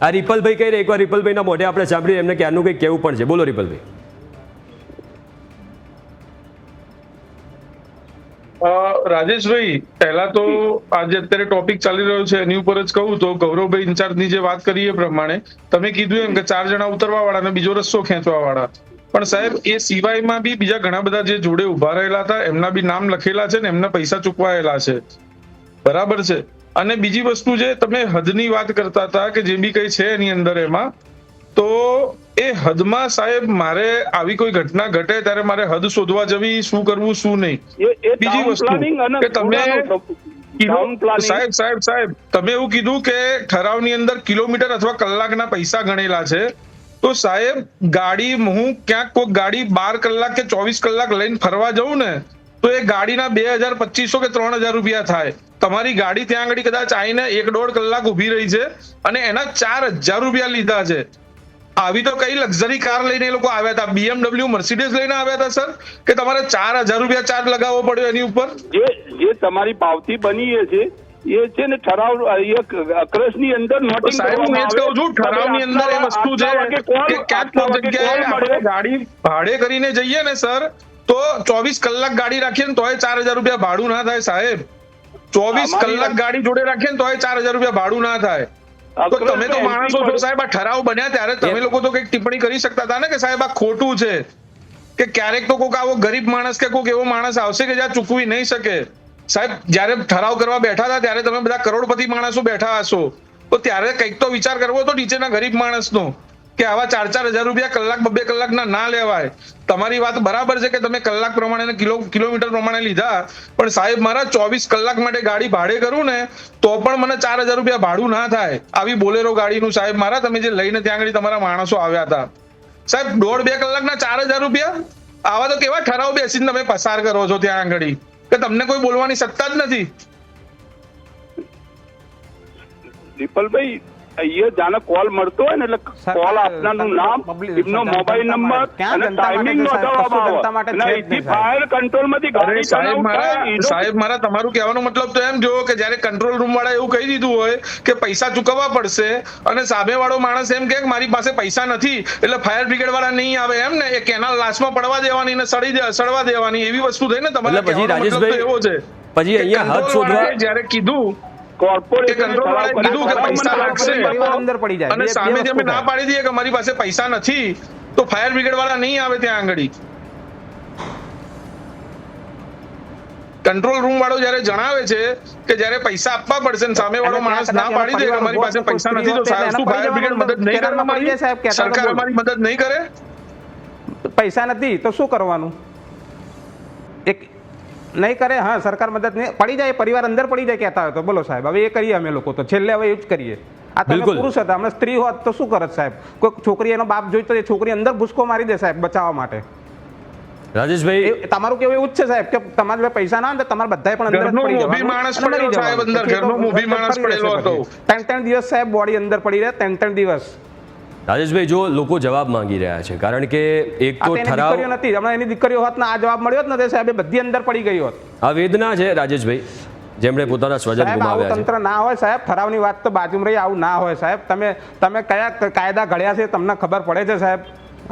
આ રિપલભાઈ કહી રહ્યા, એકવાર રિપલભાઈના મોઢે આપણે સાંભળ્યું, એમને ક્યારનું કંઈક કેવું પણ છે. બોલો રિપલભાઈ. રાજેશભાઈ, પહેલા તો આજે અત્યારે ટોપિક ચાલી રહ્યો છે એની ઉપર જ કહું તો ગૌરવભાઈ ઇન્ચાર્જની જે વાત કરી એ પ્રમાણે તમે કીધું એમ કે 4 જણા ઉતરવા વાળા અને બીજો રસ્તો ખેંચવા વાળા, પણ સાહેબ એ સિવાયમાં બી બીજા ઘણા બધા જે જોડે ઉભા રહેલા હતા એમના બી નામ લખેલા છે ને એમના પૈસા ચૂકવાયેલા છે. બરાબર છે. અને બીજી વસ્તુ જે તમે હદની વાત કરતા હતા કે જે બી કઈ છે એની અંદર એમાં, તો એ હદમાં સાહેબ મારે આવી કોઈ ઘટના ઘટે ત્યારે મારે હદ શોધવા જવી, શું કરવું શું નહીં. બીજી વસ્તુ કે તમે સાહેબ તમે એવું કીધું કે ઠરાવની અંદર કિલોમીટર અથવા કલાકના પૈસા ગણેલા છે, તો સાહેબ ગાડી હું ક્યાંક કોઈ ગાડી 12 કલાક કે 24 કલાક લઈને ફરવા જઉં ને તો એ ગાડીના 2,000, 2,500 કે 3,000 રૂપિયા થાય. તમારી ગાડી ત્યાં આગળ કદાચ આવીને 1.5 કલાક ઉભી રહી છે અને એના 4,000 રૂપિયા લીધા છે. આવી તો કઈ લક્ઝરી કાર લઈને એ લોકો આવ્યા હતા, BMW મર્સિડીઝ લઈને આવ્યા હતા સર, કે તમારે 4,000 રૂપિયા ચાર્જ લગાવવો પડ્યો એની ઉપર? જે તમારી પાવતી બની છે એ છે ને ઠરાવ અક્રસની અંદર નોટિંગ સાહેબ હું એ જ કહું છું, ઠરાવની અંદર એ વસ્તુ છે કે ક્યાંક જગ્યાએ આપણે ગાડી ભાડે કરીને જઈએ ને સર તો 24 કલાક ગાડી રાખીએ ને તોય 4,000 રૂપિયા ભાડું ના થાય સાહેબ. 24 કલાક ગાડી જોડે રાખીએ ને તો 4,000 રૂપિયા ભાડું ના થાય તો તમે તો માણસો છો સાહેબ. આ ઠરાવ બન્યા ત્યારે તમે લોકો તો કઈક ટિપ્પણી કરી શકતા હતા ને કે સાહેબ આ ખોટું છે, કે ક્યારેક તો કોઈક આવો ગરીબ માણસ કે કોઈક એવો માણસ આવશે કે જ્યાં ચૂકવી નહીં શકે. સાહેબ જયારે ઠરાવ કરવા બેઠા હતા ત્યારે તમે બધા કરોડપતિ માણસો બેઠા હશો, તો ત્યારે કંઈક તો વિચાર કરવો તો નીચેના ગરીબ માણસનો કે આવા 4,000 રૂપિયા કલાક 2 કલાકના ના લેવાય. તમારી વાત બરાબર છે કે તમે કલાક પ્રમાણે કિલોમીટર પ્રમાણે લીધા, પણ સાહેબ મારા 24 કલાક માટે ગાડી ભાડે કરું ને તો પણ મને 4,000 રૂપિયા ભાડું ના થાય. આવી બોલેરો ગાડીનું સાહેબ મારા તમે જે લઈને ત્યાં આગળ તમારા માણસો આવ્યા હતા સાહેબ, 1.5-2 કલાકના 4,000 રૂપિયા. આવા તો કેવા ઠરાવ બેસીને તમે પસાર કરો છો ત્યાં આગળ કે તમને કોઈ બોલવાની સત્તા જ નથી. દીપલભાઈ અહીંયા જાણે કોલ મળતો હોય ને એટલે કોલ આપનારનું નામ, એમનો મોબાઈલ નંબર અને ટાઈમિંગ નોંધવામાં આવે. અહીંથી ફાયર કંટ્રોલમાંથી ગાડી સાહેબ મારા તમારું કહેવાનો મતલબ તો એમ જો કે જ્યારે કંટ્રોલ રૂમ વાળા એવું કહી દીધું હોય કે પૈસા ચૂકવવા પડશે અને સામેવાળો માણસ એમ કે મારી પાસે પૈસા નથી એટલે ફાયર બ્રિગેડ વાળા નહીં આવે એમ ને, એ કેનાલ લાશમાં પડવા દેવાની ને સડવા દેવાની એવી વસ્તુ થઈ ને તમારા પછી રાજેશભાઈ એવો છે. પછી અહીંયા હદ શોધવા જ્યારે કીધું કોર્પોરેશન કીધું કે પૈસા લાગશે અને સામે જે અમે ના પાડી દઈએ કે મારી પાસે પૈસા નથી તો ફાયર બ્રિગેડ વાળા નહીં આવે ત્યાં આગળ. કંટ્રોલ રૂમ વાળો જયારે જણાવે છે કે જયારે પૈસા આપવા પડશે ને સામે વાળો માણસ ના પાડી દે કે મારી પાસે પૈસા નથી તો સાહેબ શું ફાયર બ્રિગેડ મદદ નહીં કરે? અમારી સરકાર અમારી મદદ નહીં કરે? પૈસા નથી તો શું કરવાનું? એક નહીં કરે, હા સરકાર મદદ નહીં પડી જાય, પરિવાર અંદર પડી જાય કહેતા હોય તો બોલો સાહેબ. હવે એ કરીએ અમે લોકો તો છેલ્લે હવે એવું જ કરીએ. આ તમે પુરુષ હતા, હમણાં સ્ત્રી હોત તો શું કરત સાહેબ? કોઈ છોકરી એનો બાપ જોઈ તો એ છોકરી અંદર ભૂસકો મારી દે સાહેબ બચાવવા માટે. રાજેશભાઈ તમારું કેવું એવું જ છે સાહેબ કે તમારા જોડે પૈસા ના હોય તો તમારે બધા પણ અંદર પડી જવાનું. 3 દિવસ સાહેબ બોડી અંદર પડી રહે, 3 દિવસ. રાજેશભાઈ જો લોકો જવાબ માંગી રહ્યા છે કારણ કે એક તો ઠરાવ નથી, હમણાં એની દીકરીઓ હોત ને આ જવાબ મળ્યો હોત ને તે સાહેબ બધી અંદર પડી ગઈ હોત. આ વેદના છે રાજેશભાઈ, જેમણે પોતાના સ્વજન ગુમાવ્યા છે. તંત્ર ના હોય સાહેબ, ઠરાવની વાત તો બાજુમાં રહી, આવું ના હોય સાહેબ. તમે કયા કાયદા ઘડ્યા છે તમને ખબર પડે છે સાહેબ?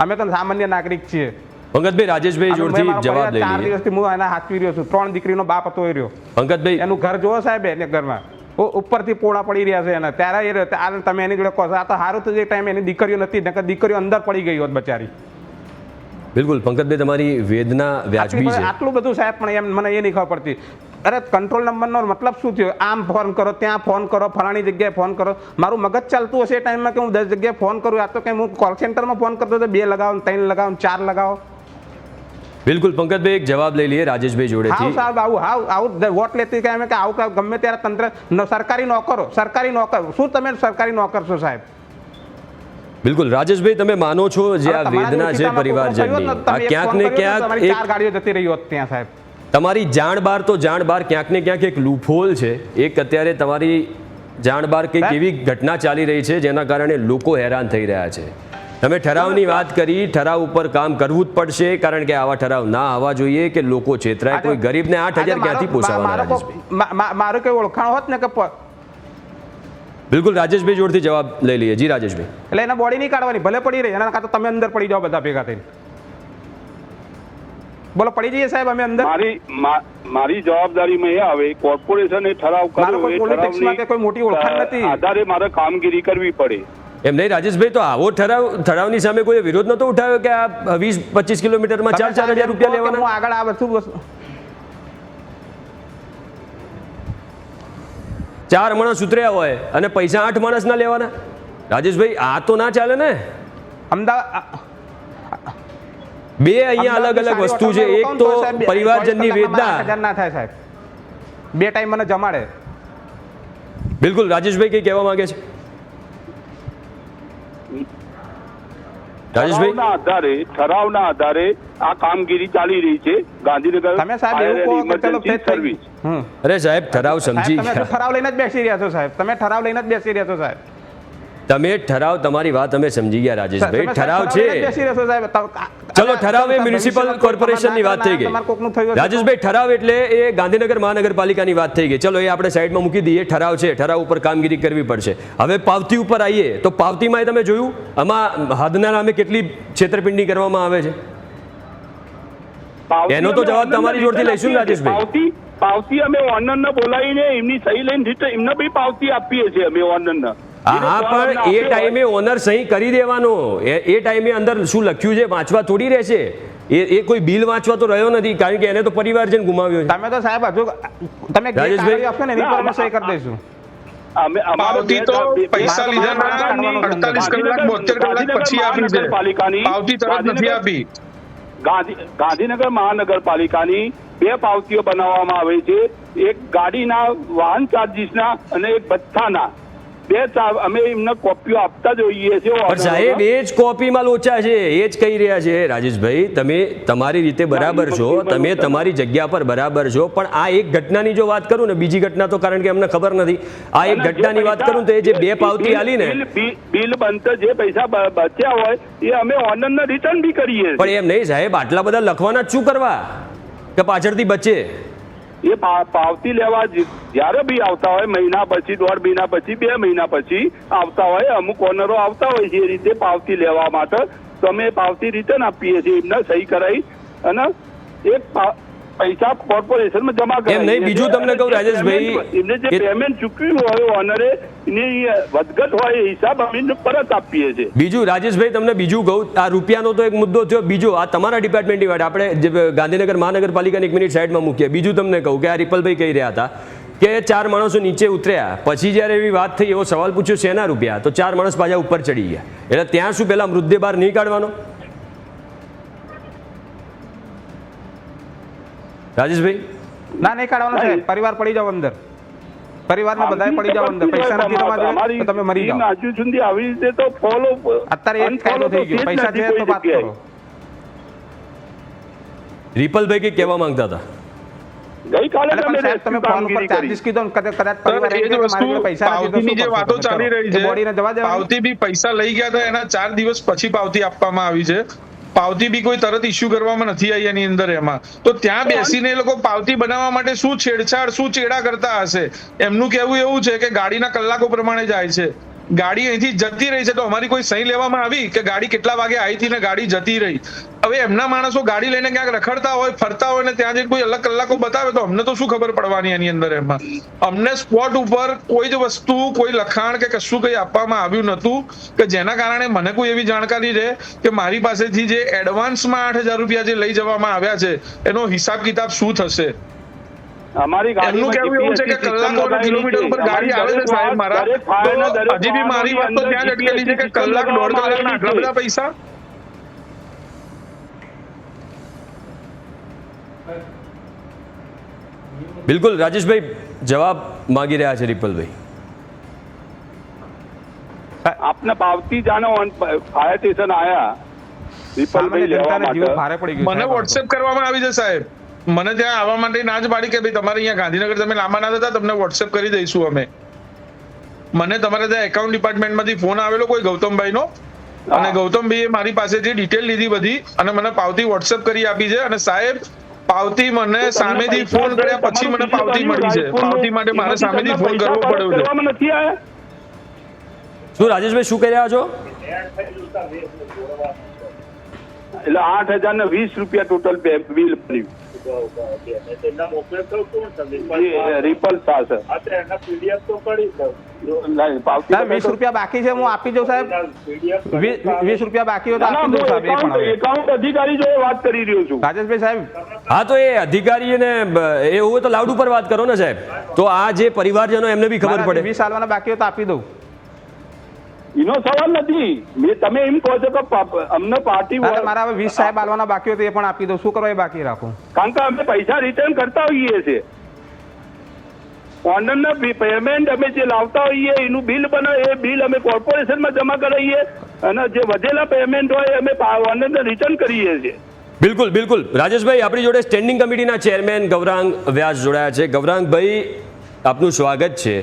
અમે તો સામાન્ય નાગરિક છીએ. પંકજભાઈ રાજેશભાઈ જોડથી જવાબ લઈ લઈએ. 4 દિવસથી હું એના હાથવી રહ્યો છું, 3 દીકરીનો બાપ હતો એ રહ્યો. પંકજભાઈ એનું ઘર જોવો સાહેબ, એને ઘરમાં ઉપરથી પોળા પડી રહ્યા છે એને. ત્યારે તમે એની જોડે કહો છો આ તો સારું તો જે ટાઈમ એની દીકરીઓ નથી, દીકરીઓ અંદર પડી ગઈ હોત બચારી. બિલકુલ પંકજભાઈ તમારી વેદના વ્યાજબી છે. આટલું બધું સાહેબ પણ એમ મને એ નહીં ખબર પડતી. અરે કંટ્રોલ નંબરનો મતલબ શું થયો? આમ ફોન કરો, ત્યાં ફોન કરો, ફલાણી જગ્યાએ ફોન કરો. મારું મગજ ચાલતું હશે એ ટાઈમમાં કે હું 10 જગ્યાએ ફોન કરું. આ તો કે હું કોલ સેન્ટરમાં ફોન કરતો તો 2 લગાવો, 3 લગાવો, 4 લગાવો. બિલકુલ પંકજભાઈ એક જવાબ લઈ લઈએ રાજેશભાઈ જોડેથી. સાહેબ આવું વોટ લેતી કે અમે કે આવું ગમે ત્યારે તંત્ર સરકારી નોકરો શું તમે સરકારી નોકર છો સાહેબ? બિલકુલ રાજેશભાઈ તમે માનો છો જે આ વેદના છે પરિવારજનની, આ ક્યાંક ને ક્યાંક 4 ગાડીઓ જતી રહી હોત ત્યાં સાહેબ. તમારી જાણ બાર તો જાણ બાર ક્યાંક ને ક્યાંક એક લૂપહોલ છે. એક અત્યારે તમારી જાણ બાર કંઈક એવી ઘટના ચાલી રહી છે જેના કારણે લોકો હેરાન થઈ રહ્યા છે. તમે ઠરાવની વાત કરી, ઠરાવ ઉપર કામ કરવું જ પડશે કારણ કે આવા ઠરાવ ના આવવા જોઈએ કે લોકો છેતરાય. કોઈ ગરીબને 8,000 ક્યાંથી પોસાવાના? મારું કોઈ ઓળખાણ હોત ને કે બિલકુલ રાજેશભાઈ જોડથી જવાબ લઈ લઈએ. જી રાજેશભાઈ. એટલે એને બોડી નહીં કાઢવાની, ભલે પડી રહી એના કાં તો તમે અંદર પડી જાઓ બધા ભેગા થઈને. બોલો પડી જઈએ સાહેબ અમે અંદર. મારી જવાબદારીમાં એ આવે કોર્પોરેશન એ ઠરાવ કર્યો, એ ઠરાવની કોઈ મોટી ઓળખાણ નથી, આધારે મારે કામગીરી કરવી પડે. એમ નહીં રાજેશભાઈ, તો આવો ઠરાવની સામે કોઈ વિરોધ નતો ઉઠાવ્યો કે આ 20-25 કિલોમીટરમાં 4,000 રૂપિયા લેવાના? આગળ આ વસ્તુ 4 માણસ ઉતર્યા હોય અને પૈસા 8 માણસના લેવાના? રાજેશભાઈ આ તો ના ચાલે ને. અમદાવાદ 2 અહીંયા અલગ અલગ વસ્તુ છે. એક તો પરિવારજનની વેદના. 8,000 ના થાય સાહેબ, 2 ટાઈમ મને જમાડે. બિલકુલ રાજેશભાઈ કઈ કહેવા માંગે છે? ઠરાવના આધારે આ કામગીરી ચાલી રહી છે ગાંધીનગર. તમે સાહેબ એવું કહો કે ચલો સર્વિસ. અરે સાહેબ ઠરાવ સમજી તમે ઠરાવ લઈને જ બેસી રહ્યા છો સાહેબ, તમે ઠરાવ લઈને જ બેસી રહ્યા છો સાહેબ. તમે ઠરાવ, તમારી વાત અમે સમજી ગયા રાજેશભાઈ. ઠરાવ છે, ચલો ઠરાવ એ મ્યુનિસિપલ કોર્પોરેશનની વાત થઈ ગઈ. રાજેશભાઈ ઠરાવ એટલે એ ગાંધીનગર મહાનગરપાલિકાની વાત થઈ ગઈ. ચલો એ આપણે સાઈડમાં મૂકી દઈએ. ઠરાવ છે, ઠરાવ ઉપર કામગીરી કરવી પડશે. હવે પાવતી ઉપર આવીએ તો પાવતીમાં તમે જોયું આમાં હદના નામે કેટલી છેતરપિંડી કરવામાં આવે છે? એનો તો જવાબ તમારી જોડથી લઈશું રાજેશભાઈ. પાવતી અમે ઓનરને બોલાવીને એમની સહી લઈને એમને બી પાવતી આપીએ છીએ અમે ઓનરને. હા પણ એ ટાઈમે ઓનર સહી કરી દેવાનો. એ ટાઈમે અંદર શું લખ્યું છે વાંચવા થોડી રહેશે. એ કોઈ બિલ વાંચવા તો રહ્યો નથી, કારણ કે એને તો પરિવારજન ગુમાવ્યો છે. તમે તો સાહેબ હજુ તમે રાજેશભાઈ આપશો ને એની પર અમે સહી કરી દઈશું. પાવતી તો પૈસા લીધા 48 કલાક 72 કલાક પછી આપી છે. પાવતી તરત નથી આપી. ગાંધીનગર મહાનગરપાલિકાની 2 પાવતીઓ બનાવવામાં આવે છે, એક ગાડીના વાહન ચાર્જીસના અને એક ભથ્થાના. 2 અમે એમને કોપીઓ આપતા જોઈએ છે. પણ સાહેબ એ જ કોપીમાં લોચા છે, એ જ કહી રહ્યા છે રાજેશભાઈ. તમે તમારી રીતે બરાબર છો, તમે તમારી જગ્યા પર બરાબર છો, પણ આ એક ઘટનાની જો વાત કરું ને, બીજી ઘટના તો કારણ કે અમને ખબર નથી, આ એક ઘટનાની વાત કરું તો એ જે 2 પાવતી આલી ને, બિલ બનતા જે પૈસા બચ્યા હોય એ અમે ઓનરને રિટર્ન બી કરીએ. પણ એમ નહીં સાહેબ, આટલા બધા લખવાના જ શું કરવા કે પાછળથી બચે? એ પાવતી લેવા જયારે બી આવતા હોય, મહિના પછી, 1.5 મહિના પછી, 2 મહિના પછી આવતા હોય, અમુક ઓનરો આવતા હોય છે એ રીતે પાવતી લેવા માટે, તો અમે પાવતી રિટર્ન આપીએ છીએ એમને સહી કરાવી અને એક પૈસા કોર્પોરેશનમાં જમા કરાવી. એમ નહીં, બીજું તમને કહું રાજેશભાઈ, એમને જે પેમેન્ટ ચૂકવ્યું હોય ઓનરે એની વધઘટ હોય એ હિસાબ અમે પરત આપીએ છીએ. બીજું રાજેશભાઈ તમને બીજું કહું, આ રૂપિયાનો તો એક મુદ્દો થયો. બીજો આ તમારા ડિપાર્ટમેન્ટની વાત આપણે ગાંધીનગર મહાનગરપાલિકાની 1 મિનિટ સાઈડમાં મૂકીએ. બીજું તમને કહું કે આ રિપલભાઈ કહી રહ્યા હતા કે 4 માણસો નીચે ઉતર્યા, પછી જ્યારે એવી વાત થઈ, એવો સવાલ પૂછ્યો શેના રૂપિયા, તો 4 માણસ પાછા ઉપર ચડી ગયા. એટલે ત્યાં શું પેલા મૃતદેહ બહાર નહીં કાઢવાનો? રાજેશભાઈ ના, નહીં કાઢવાનું છે. પરિવાર પડી જાવ અંદર, પરિવારના બધાય પડી જાવ અંદર. પૈસા નથી તમારા જોડે તો તમે મરી જાઓ. હજુ સુધી આવી રીતે તો ફોલો અત્યારે એક કાયદો થઈ ગયો, પૈસા છે તો વાત કરો. રિપલભાઈ કંઈક કહેવા માંગતા હતા. ગઈકાલે તમે ફોન ઉપર ચાર્જીસ કીધો ને, કદાચ પરિવાર એ જ વસ્તુ પાવતીની જે વાતો ચાલી રહી છે, બોડીને જવા દેવા. પાવતી બી પૈસા લઈ ગયા હતા, એના 4 દિવસ પછી પાવતી આપવામાં આવી છે. પાવતી બી કોઈ તરત ઇસ્યુ કરવામાં નથી આવી એની અંદર. એમાં તો ત્યાં બેસીને એ લોકો પાવતી બનાવવા માટે શું છેડછાડ, શું ચેડા કરતા હશે. એમનું કહેવું એવું છે કે ગાડીના કલાકો પ્રમાણે જાય છે, ગાડી અહીંથી જતી રહી છે, તો અમારી કોઈ સહી લેવામાં આવી કે ગાડી કેટલા વાગે આવી હતી ને ગાડી જતી રહી? હવે એમના માણસો ગાડી લઈને ક્યાંક રખડતા હોય, ફરતા હોય ને ત્યાં જઈને કોઈ અલગ કલાકો બતાવે તો અમને તો શું ખબર પડવાની એની અંદર? એમાં અમને સ્પોટ ઉપર કોઈ જ વસ્તુ, કોઈ લખાણ કે કશું કંઈ આપવામાં આવ્યું નહોતું કે જેના કારણે મને કોઈ એવી જાણકારી રહે કે મારી પાસેથી જે એડવાન્સમાં 8,000 રૂપિયા જે લઈ જવામાં આવ્યા છે એનો હિસાબ કિતાબ શું થશે. અમારી એમનું કહેવું એવું છે કે કલાકો અને કિલોમીટર ઉપર ગાડી આવે છે સાહેબ મારા, તો હજી બી મારી વાત તો ત્યાં જ અટકેલી છે કે કલાક 1.5 કલાકના આટલા બધા પૈસા. બિલકુલ રાજેશભાઈ જવાબ માંગી રહ્યા છે રિપલભાઈ. આપને પાવતી જાણો ફાયર સ્ટેશન આયા સામાન્ય જનતાને જીવ ભારે પડી ગયું. મને વોટ્સએપ કરવામાં આવી છે સાહેબ, મને ત્યાં આવવા માટે ના જ પાડી કે ભાઈ તમારે અહીંયા ગાંધીનગર તમે લાંબાના હતા, તમને વોટ્સએપ કરી દઈશું અમે. મને તમારે ત્યાં એકાઉન્ટ ડિપાર્ટમેન્ટમાંથી ફોન આવેલો કોઈ ગૌતમભાઈનો, અને ગૌતમભાઈએ મારી પાસેથી ડિટેલ લીધી બધી અને મને પાવતી વોટ્સએપ કરી આપી છે. અને સાહેબ પાવતી મને સામેથી ફોન કર્યા પછી મને પાવતી મળી છે. પાવતી માટે મારે સામેથી ફોન કરવો પડ્યો છે. નથી આયા. શું રાજેશભાઈ શું કહી રહ્યા છો? એટલે 8,020 રૂપિયા ટોટલ બિલ બન્યું. રિપલ સાથે 20 રૂપિયા બાકી છે, હું આપી દઉં સાહેબ. 20 રૂપિયા બાકી હોય તો આપી દઉં સાહેબ. એ પણ એકાઉન્ટ અધિકારી જોડે વાત કરી રહ્યો છું. રાજેશભાઈ સાહેબ, હા તો એ અધિકારીને એ હોય તો લાઉડ ઉપર વાત કરો ને સાહેબ, તો આ જે પરિવારજનો એમને બી ખબર પડે. 20 આલવાના બાકી હોય તો આપી દઉં. એનો સવાલ નથી. તમે એમ કહો છો કે અમને પાર્ટી મારા હવે 20 સાહેબ આલવાના બાકી હોય તો એ પણ આપી દઉં. શું કરવા એ બાકી રાખું? કારણ કે અમે પૈસા રિટર્ન કરતા હોઈએ છીએ. ઓનરના પેમેન્ટ અમે જે લાવતા હોઈએ એનું બિલ બને, એ બિલ અમે કોર્પોરેશનમાં જમા કરાવીએ અને જે વધેલા પેમેન્ટ હોય અમે ઓનરને રિટર્ન કરીએ છીએ. બિલકુલ બિલકુલ રાજેશભાઈ, આપણી જોડે સ્ટેન્ડિંગ કમિટીના ચેરમેન ગૌરાંગ વ્યાસ જોડાયા છે. ગૌરાંગભાઈ આપનું સ્વાગત છે.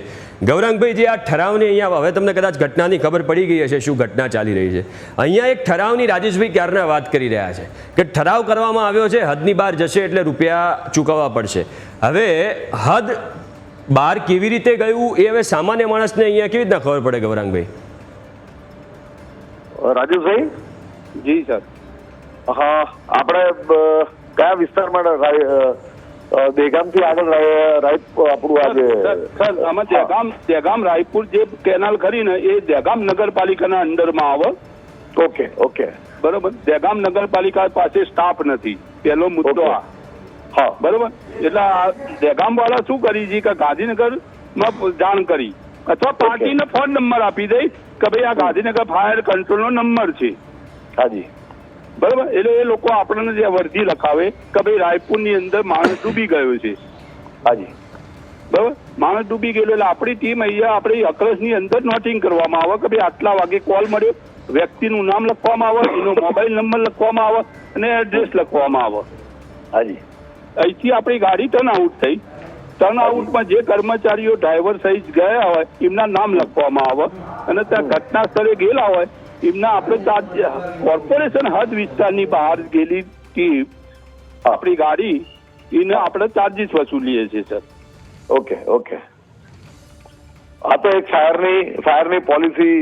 ગૌરાંગભાઈ, જે આ ઠરાવની અહીંયા હવે તમને કદાચ ઘટનાની ખબર પડી ગઈ હશે શું ઘટના ચાલી રહી છે. અહીંયા એક ઠરાવની રાજેશભાઈ ક્યારના વાત કરી રહ્યા છે કે ઠરાવ કરવામાં આવ્યો છે, હદની બહાર જશે એટલે રૂપિયા ચૂકવવા પડશે. હવે હદ બહાર કેવી રીતે ગયું એ હવે સામાન્ય માણસને અહીંયા કેવી રીતના ખબર પડે ગૌરાંગભાઈ? રાજેશભાઈ જી સર. હા, આપણે કયા વિસ્તારમાં દહેગામથી આગળ આપણું આ જે સર આમાં દહેગામ રાયપુર જે કેનાલ ખરી ને એ દહેગામ નગરપાલિકાના અંડરમાં આવે. ઓકે ઓકે બરોબર. દહેગામ નગરપાલિકા પાસે સ્ટાફ નથી, પહેલો મુદ્દો આ. હા બરોબર. એટલે આ દહેગામ વાળા શું કરી છે કે ગાંધીનગરમાં જાણ કરી અથવા પાર્ટીને ફોન નંબર આપી દે કે ભાઈ આ ગાંધીનગર ફાયર કંટ્રોલનો નંબર છે. હાજી. બરોબર. એટલે એ લોકો આપણને જે વર્દી લખાવે કે ભાઈ રાયપુરની અંદર માણસ ડૂબી ગયો છે. હાજી. બરોબર. માણસ ડૂબી ગયેલો એટલે આપણી ટીમ અહીંયા આપણી અકરસની અંદર નોટિંગ કરવામાં આવે કે ભાઈ આટલા વાગે કોલ મળ્યો, વ્યક્તિનું નામ લખવામાં આવે, એનો મોબાઈલ નંબર લખવામાં આવે અને એડ્રેસ લખવામાં આવે. હાજી. અહીંથી આપણી ગાડી ટર્ન આઉટ થઈ. ટર્ન આઉટમાં જે કર્મચારીઓ ડ્રાઈવર સહિત ગયા હોય એમના નામ લખવામાં આવે અને ત્યાં ઘટના સ્થળે ગયેલા હોય એમના આપણે કોર્પોરેશન હદ વિસ્તારની બહાર ગયેલી ટીમ આપણી ગાડી એને આપણે ચાર્જીસ વસૂલીએ છીએ સર. Okay okay. આ તો એક ફાયરની પોલિસી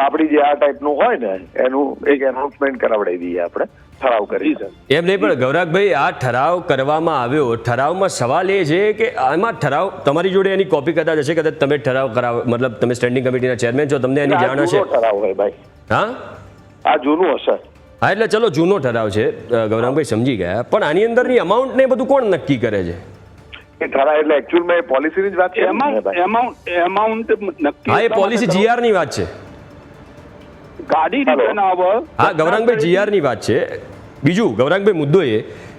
આપણી જે આ ટાઈપનું હોય ને એનું એક એનાઉન્સમેન્ટ કરાવડાવી દઈએ આપણે ઠરાવ કરી. એમ નહીં, પણ ગૌરાંગભાઈ આ ઠરાવ કરવામાં આવ્યો, ઠરાવમાં સવાલ એ છે કે આમાં ઠરાવ તમારી જોડે એની કોપી કદાચ હશે, કદાચ તમે ઠરાવ કરાવ, મતલબ તમે સ્ટેન્ડિંગ કમિટીના ચેરમેન છો, તમને એની જાણ હશે. ઠરાવ હોય ભાઈ. હા આ જૂનું હશે. હા એટલે ચલો જૂનો ઠરાવ છે, ગૌરાંગભાઈ સમજી ગયા, પણ આની અંદરની અમાઉન્ટ ને બધું કોણ નક્કી કરે છે? એ ઠરાવ એટલે એકચ્યુઅલમાં પોલિસીની જ વાત છે. એમાઉન્ટ નક્કી. હા એ પોલિસી GR ની વાત છે. ગાડી રિટર્ન આવે. હા ગૌરાંગભાઈ GR ની વાત છે. બીજું ગૌરાંગભાઈ મુદ્દો એ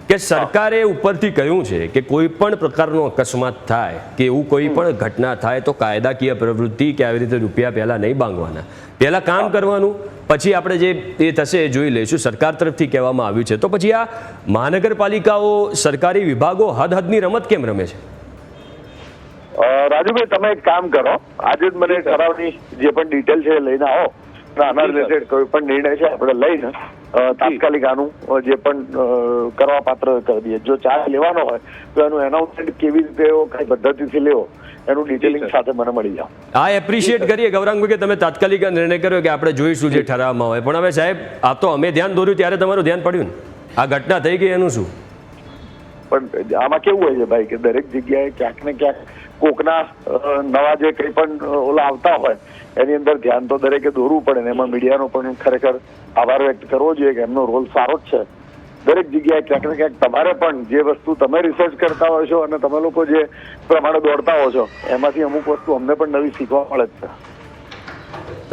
કે સરકારે ઉપરથી કહ્યું છે કે કોઈ પણ પ્રકારનો અકસ્માત થાય કે એવું કોઈ પણ ઘટના થાય તો કાયદાકીય પ્રવૃત્તિ કે આવી રીતે રૂપિયા પહેલાં નહીં માંગવાના, પહેલાં કામ કરવાનું, પછી આપણે જે એ થશે એ જોઈ લઈશું. સરકાર તરફથી કહેવામાં આવ્યું છે. તો પછી આ મહાનગરપાલિકાઓ, સરકારી વિભાગો હદની રમત કેમ રમે છે? રાજુભાઈ તમે એક કામ કરો, આજે જ મને ઠરાવની જે પણ ડિટેલ છે એ લઈને આવો. આના રિલેટેડ કોઈ પણ નિર્ણય છે આપણે લઈને તાત્કાલિક આનું જે પણ કરવા પાત્ર કરી દઈએ. જો ચાર્જ લેવાનો હોય તો એનું એનાઉન્સમેન્ટ કેવી રીતે કઈ પદ્ધતિથી લેવો એનું ડિટેલિંગ સાથે મને મળી જાવ. આ એપ્રિશિએટ કરીએ ગૌરાંગભાઈ કે તમે તાત્કાલિક નિર્ણય કર્યો કે આપણે જોઈશું જે ઠરાવમાં હોય. પણ હવે સાહેબ આ તો અમે ધ્યાન દોર્યું ત્યારે તમારું ધ્યાન પડ્યું ને, આ ઘટના થઈ ગઈ એનું શું? પણ આમાં કેવું હોય છે ભાઈ કે દરેક જગ્યાએ ક્યાંક ને ક્યાંક કોકના નવા જે કંઈ પણ ઓલા આવતા હોય એની અંદર ધ્યાન તો દરેકે દોરવું પડે ને એમાં મીડિયાનો પણ ખરેખર આભાર વ્યક્ત કરવો જોઈએ કે એમનો રોલ સારો જ છે. દરેક જગ્યાએ ક્યાંક ને ક્યાંક તમારે પણ જે વસ્તુ તમે રિસર્ચ કરતા હોય છો અને તમે લોકો જે પ્રમાણે દોડતા હો છો એમાંથી અમુક વસ્તુ અમને પણ નવી શીખવા મળે જ છે.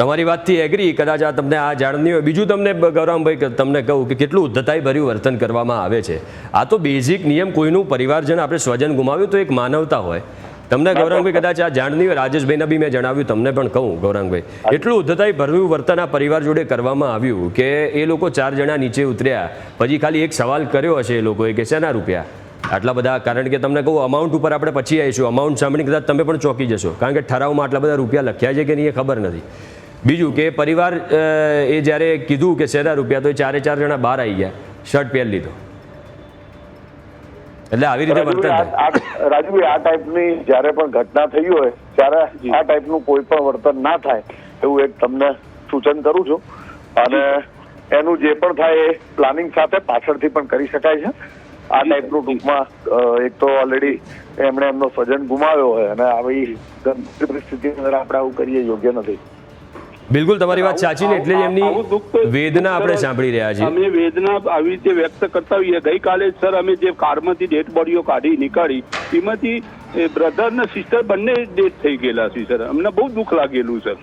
તમારી વાતથી એગ્રી, કદાચ આ તમને આ જાણ નહીં હોય. બીજું તમને ગૌરાંગભાઈ તમને કહું કે કેટલું ઉદ્ધતાઈ ભર્યું વર્તન કરવામાં આવે છે. આ તો બેઝિક નિયમ, કોઈનું પરિવારજન આપણે સ્વજન ગુમાવ્યું તો એક માનવતા હોય. તમને ગૌરાંગભાઈ કદાચ આ જાણ નહીં હોય, રાજેશભાઈને બી મેં જણાવ્યું, તમને પણ કહું ગૌરાંગભાઈ, એટલું ઉદ્ધતાઈ ભર્યું વર્તન આ પરિવાર જોડે કરવામાં આવ્યું કે એ લોકો 4 જણા નીચે ઉતર્યા, પછી ખાલી એક સવાલ કર્યો હશે એ લોકોએ કે શેના રૂપિયા આટલા બધા? કારણ કે તમને કહું અમાઉન્ટ ઉપર આપણે પછી આવીશું. અમાઉન્ટ સાંભળીને કદાચ તમે પણ ચોંકી જશો, કારણ કે ઠરાવમાં આટલા બધા રૂપિયા લખ્યા છે કે નહીં એ ખબર નથી. બીજું કે પરિવાર એ જ્યારે કીધું કે શેના રૂપિયા તો એ 4 જણા બહાર આવી ગયા, શર્ટ પહેરી લીધો. એટલે આવી રીતે વર્તન થાય. રાજુભાઈ આ ટાઈપની જ્યારે પણ ઘટના થઈ હોય ત્યારે આ ટાઈપનું કોઈ પણ વર્તન ના થાય એવું એક તમને સૂચન કરું છું. અને એનું જે પણ થાય એ પ્લાનિંગ સાથે પાછળથી પણ કરી શકાય છે. આ ટાઈપનું ટૂંકમાં એક તો ઓલરેડી એમણે એમનો સ્વજન ગુમાવ્યો હોય અને આવી પરિસ્થિતિની અંદર આપણે આવું કરીએ યોગ્ય નથી. બિલકુલ તમારી વાત સાચી ને, એટલે જ એમની વેદના આપણે સાંભળી રહ્યા છીએ. અમે વેદના આવી રીતે વ્યક્ત કરતા હોઈએ. ગઈકાલે સર અમે જે કારમાંથી ડેડ બોડીઓ કાઢી નીકાળી એમાંથી બ્રધર ને સિસ્ટર બંને ડેથ થઈ ગયેલા છે સર. અમને બહુ દુઃખ લાગેલું સર.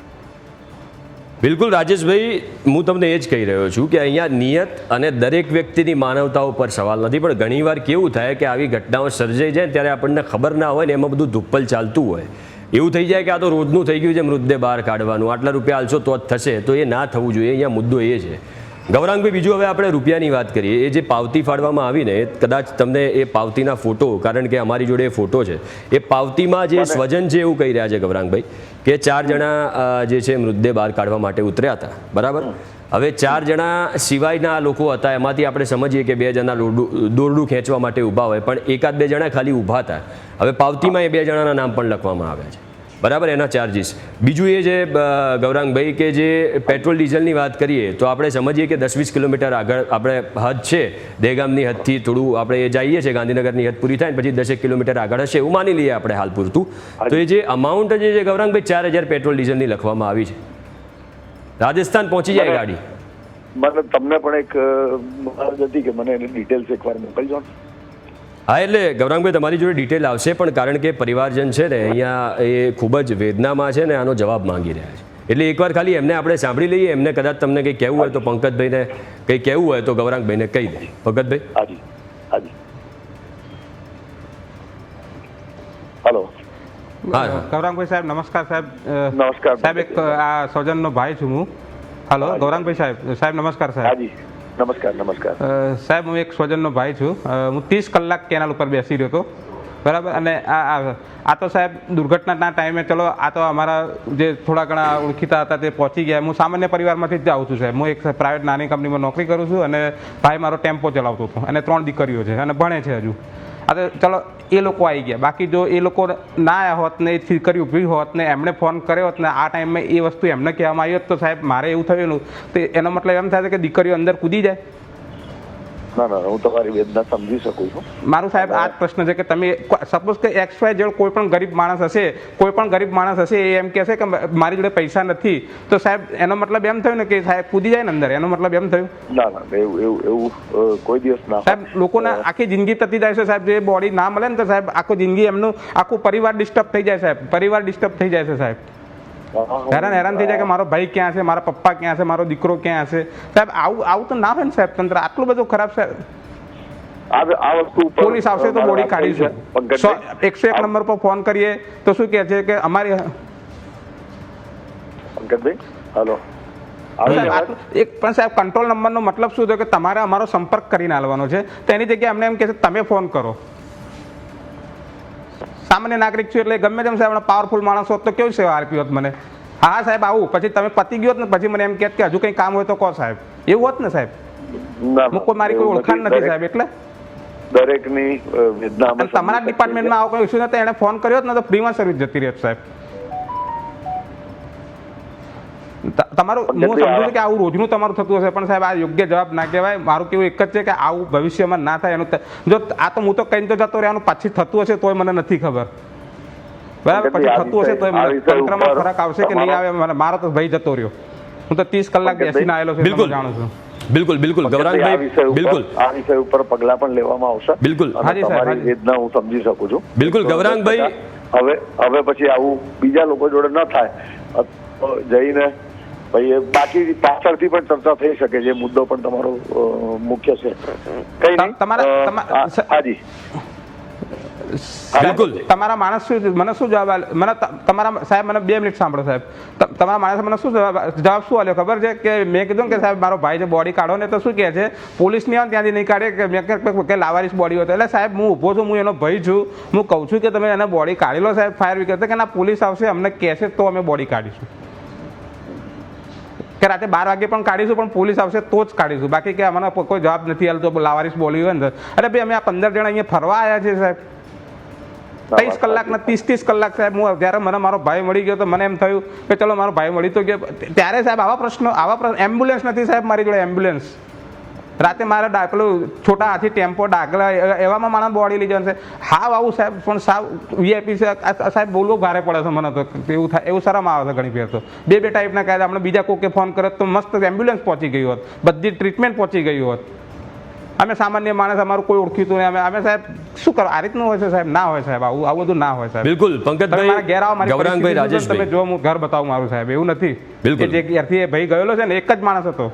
બિલકુલ રાજેશભાઈ, હું તમને એ જ કહી રહ્યો છું કે અહીંયા નિયત અને દરેક વ્યક્તિની માનવતા ઉપર સવાલ નથી, પણ ઘણીવાર કેવું થાય કે આવી ઘટનાઓ સર્જાઈ જાય ત્યારે આપણને ખબર ના હોય ને એમાં બધું ધુપ્પલ ચાલતું હોય. એવું થઈ જાય કે આ તો રોજનું થઈ ગયું છે મૃતદેહ બહાર કાઢવાનું, આટલા રૂપિયા આલશો તો જ થશે. તો એ ના થવું જોઈએ. અહીંયા મુદ્દો એ છે. ગૌરાંગભાઈ બીજું હવે આપણે રૂપિયાની વાત કરીએ. એ જે પાવતી ફાડવામાં આવી ને, કદાચ તમને એ પાવતીના ફોટો, કારણ કે અમારી જોડે એ ફોટો છે, એ પાવતીમાં જે સ્વજન છે એવું કહી રહ્યા છે ગૌરાંગભાઈ કે 4 જણા જે છે મૃતદેહ બહાર કાઢવા માટે ઉતર્યા હતા. બરાબર. હવે 4 જણા સિવાયના લોકો હતા, એમાંથી આપણે સમજીએ કે 2 જણા દોરડું ખેંચવા માટે ઊભા હોય, પણ 1-2 જણા ખાલી ઊભા હતા. હવે પાવતીમાં એ 2 જણાના નામ પણ લખવામાં આવ્યા છે. બરાબર, એના ચાર્જીસ. બીજું એ છે ગૌરાંગભાઈ કે જે પેટ્રોલ ડીઝલની વાત કરીએ તો આપણે સમજીએ કે 10-20 કિલોમીટર આગળ આપણે હદ છે, દહેગામની હદથી થોડું આપણે જઈએ છીએ, ગાંધીનગરની હદ પૂરી થાય ને પછી 10 કિલોમીટર આગળ હશે એવું માની લઈએ આપણે હાલ પૂરતું. તો એ જે અમાઉન્ટ જે છે ગૌરાંગભાઈ 4,000 પેટ્રોલ ડીઝલની લખવામાં આવી છે, રાજસ્થાન પહોંચી જાય ગાડી. મને તમને પણ એક મરજ હતી કે મને એની ડિટેલ્સ એકવાર મોકલજો. હા, એટલે ગૌરાંગભાઈ તમારી જોડે ડિટેલ આવશે, પણ કારણ કે પરિવારજન છે ને અહીંયા એ ખૂબ જ વેદનામાં છે ને આનો જવાબ માંગી રહ્યા છે, એટલે એકવાર ખાલી એમને આપણે સાંભળી લઈએ. એમને કદાચ તમને કંઈ કહેવું હોય તો પંકજભાઈને કંઈ કહેવું હોય તો ગૌરાંગભાઈને કહી દે. પંકજભાઈ. હાજી હાજી. હલો. હા, ગૌરાંગભાઈ સાહેબ નમસ્કાર. સાહેબ નમસ્કાર સાહેબ, એક આ સૌજનનો ભાઈ છું હું. હલો ગૌરાંગભાઈ સાહેબ નમસ્કાર સાહેબ. હાજી નમસ્કાર. નમસ્કાર સાહેબ, હું એક સ્વજનનો ભાઈ છું. હું 30 કલાક કેનાલ ઉપર બેસી રહ્યો હતો, બરાબર. અને આ તો સાહેબ દુર્ઘટનાના ટાઈમે ચલો આ તો અમારા જે થોડા ઘણા ઓળખીતા હતા તે પહોંચી ગયા. હું સામાન્ય પરિવારમાંથી જ આવું છું સાહેબ. હું એક પ્રાઇવેટ નાની કંપનીમાં નોકરી કરું છું અને ભાઈ મારો ટેમ્પો ચલાવતો હતો અને 3 દીકરીઓ છે અને ભણે છે હજુ. આ તો ચલો એ લોકો આવી ગયા, બાકી જો એ લોકો ના આવ્યા હોત ને એ દીકરી ઊભી હોત ને એમણે ફોન કર્યો હોત ને આ ટાઈમે એ વસ્તુ એમને કહેવામાં આવી હોત તો સાહેબ મારે એવું થયેલું તો એનો મતલબ એમ થાય કે દીકરીઓ અંદર કૂદી જાય. ના ના, હું તમારી વેદના સમજી શકું છું. મારું સાહેબ આ જ પ્રશ્ન છે કે તમે સપોઝ કે XY કોઈ પણ ગરીબ માણસ હશે એ એમ કહેશે કે મારી જોડે પૈસા નથી તો સાહેબ એનો મતલબ એમ થયું ને કે સાહેબ કૂદી જાય ને અંદર, એનો મતલબ એમ થયું? ના ના, એવું કોઈ દિવસ ના. સાહેબ લોકોને આખી જિંદગી તતી જાય છે સાહેબ, જે બોડી ના મળે ને તો સાહેબ આખું જિંદગી એમનું આખું પરિવાર ડિસ્ટર્બ થઈ જાય સાહેબ, પરિવાર ડિસ્ટર્બ થઈ જાય છે સાહેબ. હેરાન થઈ જાય કે મારો ભાઈ ક્યાં છે, મારા પપ્પા ક્યાં છે, મારો દીકરો ક્યાં છે સાહેબ. આવું તો ના હોય ને સાહેબ, તંત્ર આટલું બધું ખરાબ છે. આ વસ્તુ પોલીસ આવશે તો બોડી કાઢીશું. 101 નંબર પર ફોન કરીએ તો શું કહે છે કે અમારી પંકજભાઈ. હલો. એક પણ સાહેબ કંટ્રોલ નંબરનો મતલબ શું છે કે તમારે અમારો સંપર્ક કરીને આવવાનો છે, તેની જગ્યાએ અમને એમ કહે છે તમે ફોન કરો. સામાન્ય નાગરિક છું એટલે ગમે તેમ સાહેબ પાવરફુલ માણસ હોત તો કેવું સેવા આપી હોત મને. હા સાહેબ આવું પછી તમે પતી ગયો ને પછી મને એમ કહે કે હજુ કંઈ કામ હોય તો કહો સાહેબ, એવું હોત ને સાહેબ. મારી કોઈ ઓળખાણ નથી સાહેબ, એટલે દરેકની વેદના. તમારા ડિપાર્ટમેન્ટમાં આવો કોઈ ઇસ્યુ નથી, એને ફોન કર્યો ને તો ફ્રીમાં સર્વિસ જતી રહે સાહેબ. તમારું હું સમજુ છું કે આવું રોજનું તમારું થતું હશે પણ સાહેબ આ યોગ્ય જવાબ ના કહેવાય. મારું કેવું એક જ છે કે આવું ભવિષ્યમાં ના થાય. એનું જો આ તો હું તો કઈ તો જતો રહેવાનું પાછી થતું હશે તોય મને નથી ખબર, બરાબર. પછી થતું હશે તોય તંત્રમાં ફરક આવશે કે નહીં આવે. મારો તો ભાઈ જતો રહ્યો, હું તો 30 કલાક બેસીને આવેલો છું, બિલકુલ જાણું છું. બિલકુલ ગૌરાંગભાઈ, બિલકુલ આ વિષય ઉપર પગલાં પણ લેવામાં આવશે. બિલકુલ તમારી વેદના હું સમજી શકું છું. બિલકુલ ગૌરાંગભાઈ. હવે પછી આવું બીજા લોકો જોડે ન થાય જઈને ભાઈ બાકી પાછળથી પણ ચર્ચા થઈ શકે, જે મુદ્દો પણ તમારો મુખ્ય છે. કઈ નહીં. હાજી બિલકુલ. તમારા માણસ શું મને શું જવાબ મને તમારા સાહેબ મને 2 મિનિટ સાંભળો સાહેબ. તમારા માણસે મને શું જવાબ શું આલ્યો ખબર છે કે મેં કીધું કે સાહેબ મારો ભાઈ જે બોડી કાઢો ને તો શું કહે છે પોલીસ નહીં આવે ત્યાંથી નહીં કાઢે કે મેં કે લાવારીસ બોડી હોય. એટલે સાહેબ હું ઊભો છું, હું એનો ભાઈ છું, હું કહું છું કે તમે એને બોડી કાઢી લો સાહેબ. ફાયર બ્રિગેડ કે ના પોલીસ આવશે અમને કહેશે તો અમે બોડી કાઢીશું, કે રાતે 12 વાગે પણ કાઢીશું પણ પોલીસ આવશે તો જ કાઢીશું, બાકી કે અમને કોઈ જવાબ નથી હાલતો લાવારીસ બોલી હોય ને. અરે ભાઈ અમે આ 15 જણા અહીંયા ફરવા આવ્યા છે સાહેબ. 23 કલાકના 30 કલાક સાહેબ. હું જ્યારે મને મારો ભાઈ મળી ગયો તો મને એમ થયું કે ચલો મારો ભાઈ મળી તો ગયો. ત્યારે સાહેબ આવા પ્રશ્નો એમ્બ્યુલન્સ નથી સાહેબ મારી જોડે એમ્બ્યુલન્સ. રાતે મારે પેલું છોટા હાથી ટેમ્પો ડાકલા એવામાં માણસ બોડી લઈ જવાનું છે. હાવ આવું સાહેબ પણ સાવ VIP છે સાહેબ. બોલવું ભારે પડે છે મને તો, એવું થાય એવું શરમ આવે છે ઘણી ફેર તો. બે ટાઈપના કાયદા આપણે બીજા કોકે ફોન કરે તો મસ્ત એમ્બ્યુલન્સ પહોંચી ગયું હોત, બધી ટ્રીટમેન્ટ પહોંચી ગયું હોત. અમે સામાન્ય માણસ અમારું કોઈ ઓળખીતું નહીં. અમે સાહેબ શું કરો આ રીતનું હોય છે સાહેબ? ના હોય સાહેબ, આવું બધું ના હોય સાહેબ. બિલકુલ પંકજભાઈ, ઘેર આવો મારી ગૌરાંગભાઈ, રાજેશભાઈ, તમે જો હું ઘર બતાવું મારું સાહેબ, એવું નથી. બિલકુલ. જે ઘેરથી એ ભાઈ ગયેલો છે ને એક જ માણસ હતો.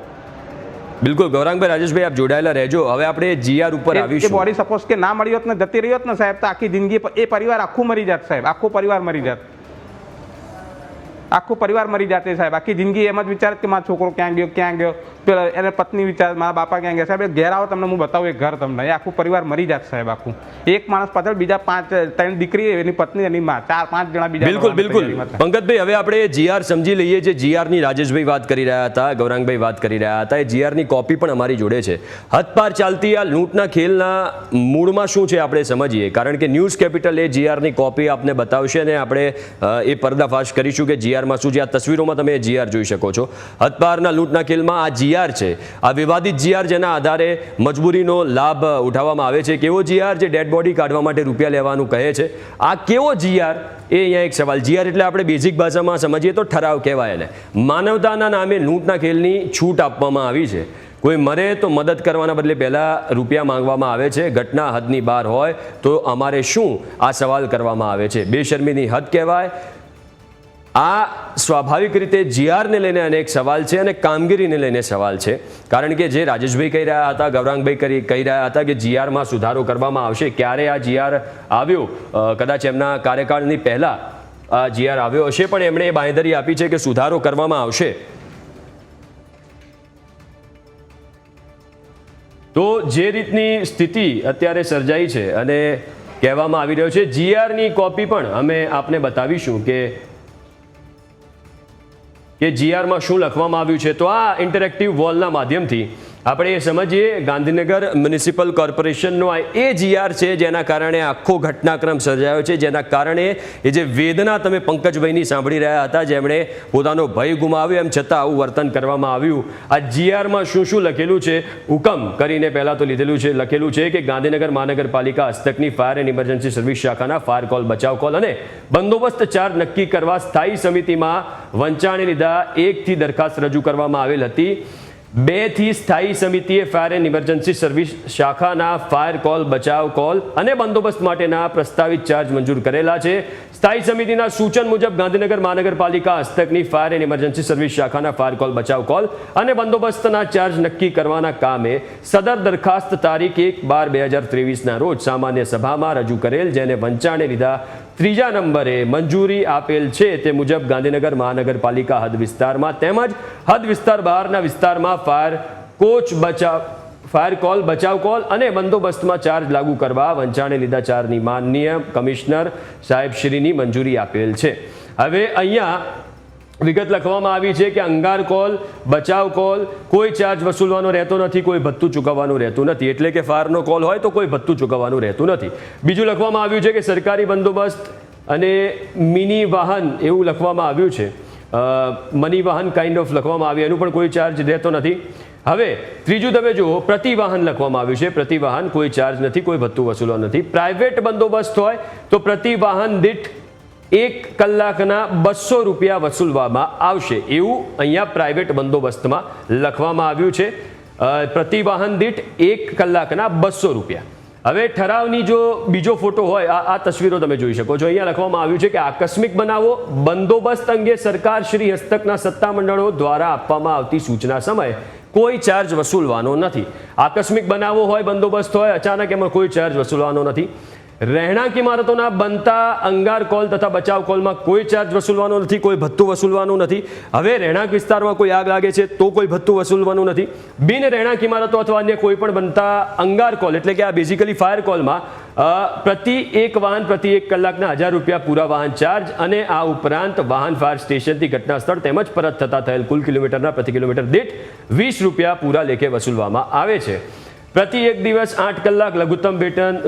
બિલકુલ ગૌરાંગભાઈ, રાજેશભાઈ આપ જોડાયેલા રહેજો. હવે આપણે GR ઉપર આવીશું. એ બોડી સપોઝ કે ના મળી હોત ને જતી રહી હોત ને સાહેબ તો આખી જિંદગી એ પરિવાર આખું મરી જાત સાહેબ, આખો પરિવાર મરી જાત. આખો પરિવાર મરી જાતે સાહેબ, આખી જિંદગી એમ જ વિચારે કે મારો છોકરો ક્યાં ગયો, પેલા એને પત્ની વિચાર મારા બાપા ક્યાં ગયા. સાહેબ ઘેર આવો તમને હું બતાવું એક ઘર તમને, એ આખું પરિવાર મરી જાત સાહેબ. આખું એક માણસ પાછળ બીજા 3 દીકરી, એની પત્ની, એની માં, 4-5 જણા બીજા. બિલકુલ બિલકુલ પંકજભાઈ, હવે આપણે જીઆર સમજી લઈએ. જે જીઆરની રાજેશભાઈ વાત કરી રહ્યા હતા, ગૌરાંગભાઈ વાત કરી રહ્યા હતા, એ જીઆરની કોપી પણ અમારી જોડે છે. હદપાર ચાલતી આ લૂંટના ખેલના મૂળમાં શું છે આપણે સમજીએ, કારણ કે ન્યૂઝ કેપિટલ એ જીઆરની કોપી આપને બતાવશે અને આપણે એ પર્દાફાશ કરીશું કે જીઆરમાં શું છે. આ તસવીરોમાં તમે જીઆર જોઈ શકો છો. હદપારના લૂંટના ખેલમાં આ જીઆર છે, આ વિવાદિત જીઆર જેના આધારે મજબૂરીનો લાભ ઉઠાવવામાં આવે છે. કેવો જીઆર જે ડેડ બોડી કાઢવા માટે રૂપિયા લેવાનું કહે છે, આ કેવો જીઆર એ અહીંયા એક સવાલ. જીઆર એટલે આપણે બેઝિક ભાષામાં સમજીએ તો ઠરાવ કહેવાય એને. માનવતાના નામે લૂંટના ખેલની છૂટ આપવામાં આવી છે. કોઈ મરે તો મદદ કરવાના બદલે પહેલાં રૂપિયા માંગવામાં આવે છે. ઘટના હદની બહાર હોય તો અમારે શું, આ સવાલ કરવામાં આવે છે. બેશરમીની હદ કહેવાય. આ સ્વાભાવિક રીતે જીઆરને લઈને અનેક સવાલ છે અને કામગીરીને લઈને સવાલ છે. કારણ કે જે રાજેશભાઈ કહી રહ્યા હતા, ગૌરાંગભાઈ કહી રહ્યા હતા કે જીઆરમાં સુધારો કરવામાં આવશે. ક્યારે આ જીઆર આવ્યો? કદાચ એમના કાર્યકાળની પહેલાં આ જીઆર આવ્યો હશે, પણ એમણે એ બાંયધરી આપી છે કે સુધારો કરવામાં આવશે. તો જે રીતની સ્થિતિ અત્યારે સર્જાઈ છે અને કહેવામાં આવી રહ્યો છે, જીઆરની કોપી પણ અમે આપને બતાવીશું કે જીઆરમાં શું લખવામાં આવ્યું છે. તો આ ઇન્ટરેક્ટિવ વોલના માધ્યમથી આપણે એ સમજીએ. ગાંધીનગર મ્યુનિસિપલ કોર્પોરેશનનો આ એ જીઆર છે જેના કારણે આખો ઘટનાક્રમ સર્જાયો છે, જેના કારણે એ જે વેદના તમે પંકજભાઈની સાંભળી રહ્યા હતા, જેમણે પોતાનો ભય ગુમાવ્યો, એમ છતાં આવું વર્તન કરવામાં આવ્યું. આ જીઆરમાં શું શું લખેલું છે, હુકમ કરીને પહેલાં તો લખેલું છે કે ગાંધીનગર મહાનગરપાલિકા હસ્તકની ફાયર એન્ડ ઇમરજન્સી સર્વિસ શાખાના ફાયર કોલ, બચાવ કોલ અને બંદોબસ્ત ચાર્જ નક્કી કરવા સ્થાયી સમિતિમાં વંચાણે લીધા 1થી દરખાસ્ત રજૂ કરવામાં આવેલ હતી. 2થી સ્થાયી સમિતિએ ફાયર એન્ડ ઇમરજન્સી સર્વિસ શાખાના ફાયર કોલ, બચાવ કોલ અને બંદોબસ્ત માટેના પ્રસ્તાવિત ચાર્જ મંજૂર કરેલા છે. સ્થાયી સમિતિના સૂચન મુજબ ગાંધીનગર મહાનગરપાલિકા હસ્તકની ફાયર એન્ડ ઇમરજન્સી સર્વિસ શાખાના ફાયર કોલ, બચાવ કોલ અને બંદોબસ્તના ચાર્જ નક્કી કરવાના કામે સદર દરખાસ્ત તારીખ 1/12/2023ના રોજ સામાન્ય સભામાં રજૂ કરેલ, જેને વંચાણે લીધા 3જા નંબરે મંજૂરી આપેલ છે. તે મુજબ ગાંધીનગર મહાનગરપાલિકા હદ વિસ્તારમાં તેમજ હદ વિસ્તાર બહારના વિસ્તારમાં ફાયર કોલ, બચાવ કોલ અને બંદોબસ્તમાં ચાર્જ લાગુ કરવા વંચાણે લીધા 4ની માનનીય કમિશનર સાહેબશ્રીની મંજૂરી આપેલ છે. હવે અહીંયા વિગત લખવામાં આવી છે કે અંગાર કોલ, બચાવ કોલ કોઈ ચાર્જ વસૂલવાનો રહેતો નથી, કોઈ ભથ્થું ચૂકવવાનું રહેતું નથી. એટલે કે ફાયરનો કોલ હોય તો કોઈ ભથ્થું ચૂકવવાનું રહેતું નથી. બીજું લખવામાં આવ્યું છે કે સરકારી બંદોબસ્ત અને મિની વાહન એવું લખવામાં આવ્યું છે. મની વાહન કાઇન્ડ ઓફ લખવામાં આવ્યું, એનું પણ કોઈ ચાર્જ રહેતો નથી. હવે ત્રીજું તમે જુઓ, પ્રતિવાહન લખવામાં આવ્યું છે. પ્રતિવાહન કોઈ ચાર્જ નથી, કોઈ ભથ્થું વસૂલવાનું નથી. પ્રાઇવેટ બંદોબસ્ત હોય તો પ્રતિવાહન દીઠ 1 કલાકના 200 રૂપિયા વસૂલવામાં આવશે, એવું અહીંયા પ્રાઇવેટ બંદોબસ્તમાં લખવામાં આવ્યું છે. પ્રતિવાહન દીઠ 1 કલાકના 200 રૂપિયા. હવે ઠરાવની જો બીજો ફોટો હોય, આ તસવીરો તમે જોઈ શકો છો. અહીંયા લખવામાં આવ્યું છે કે આકસ્મિક બનાવો બંદોબસ્ત અંગે સરકાર શ્રી હસ્તકના સત્તામંડળો દ્વારા આપવામાં આવતી સૂચના સમયે કોઈ ચાર્જ વસૂલવાનો નથી. આકસ્મિક બનાવો હોય, બંદોબસ્ત હોય, અચાનક એમાં કોઈ ચાર્જ વસૂલવાનો નથી. રહેણાંક ઇમારતોના બનતા અંગાર કોલ તથા બચાવ કોલમાં કોઈ ચાર્જ વસૂલવાનો નથી, કોઈ ભથ્થું વસૂલવાનું નથી. હવે રહેણાંક વિસ્તારમાં કોઈ આગ લાગે છે તો કોઈ ભથ્થું વસૂલવાનું નથી. બિન રહેણાંક ઇમારતો અથવા અન્ય કોઈ પણ બનતા અંગાર કોલ, એટલે કે આ બેઝિકલી ફાયર કોલમાં પ્રતિ એક વાહન પ્રતિ 1 કલાકના 1000 રૂપિયા પૂરા વાહન ચાર્જ અને આ ઉપરાંત વાહન ફાયર સ્ટેશનથી ઘટના સ્થળ તેમજ પરત થતા થયેલ કુલ કિલોમીટરના પ્રતિ કિલોમીટર દીઠ 20 રૂપિયા પૂરા લેખે વસૂલવામાં આવે છે. પ્રતિ 1 દિવસ 8 કલાક લઘુત્તમ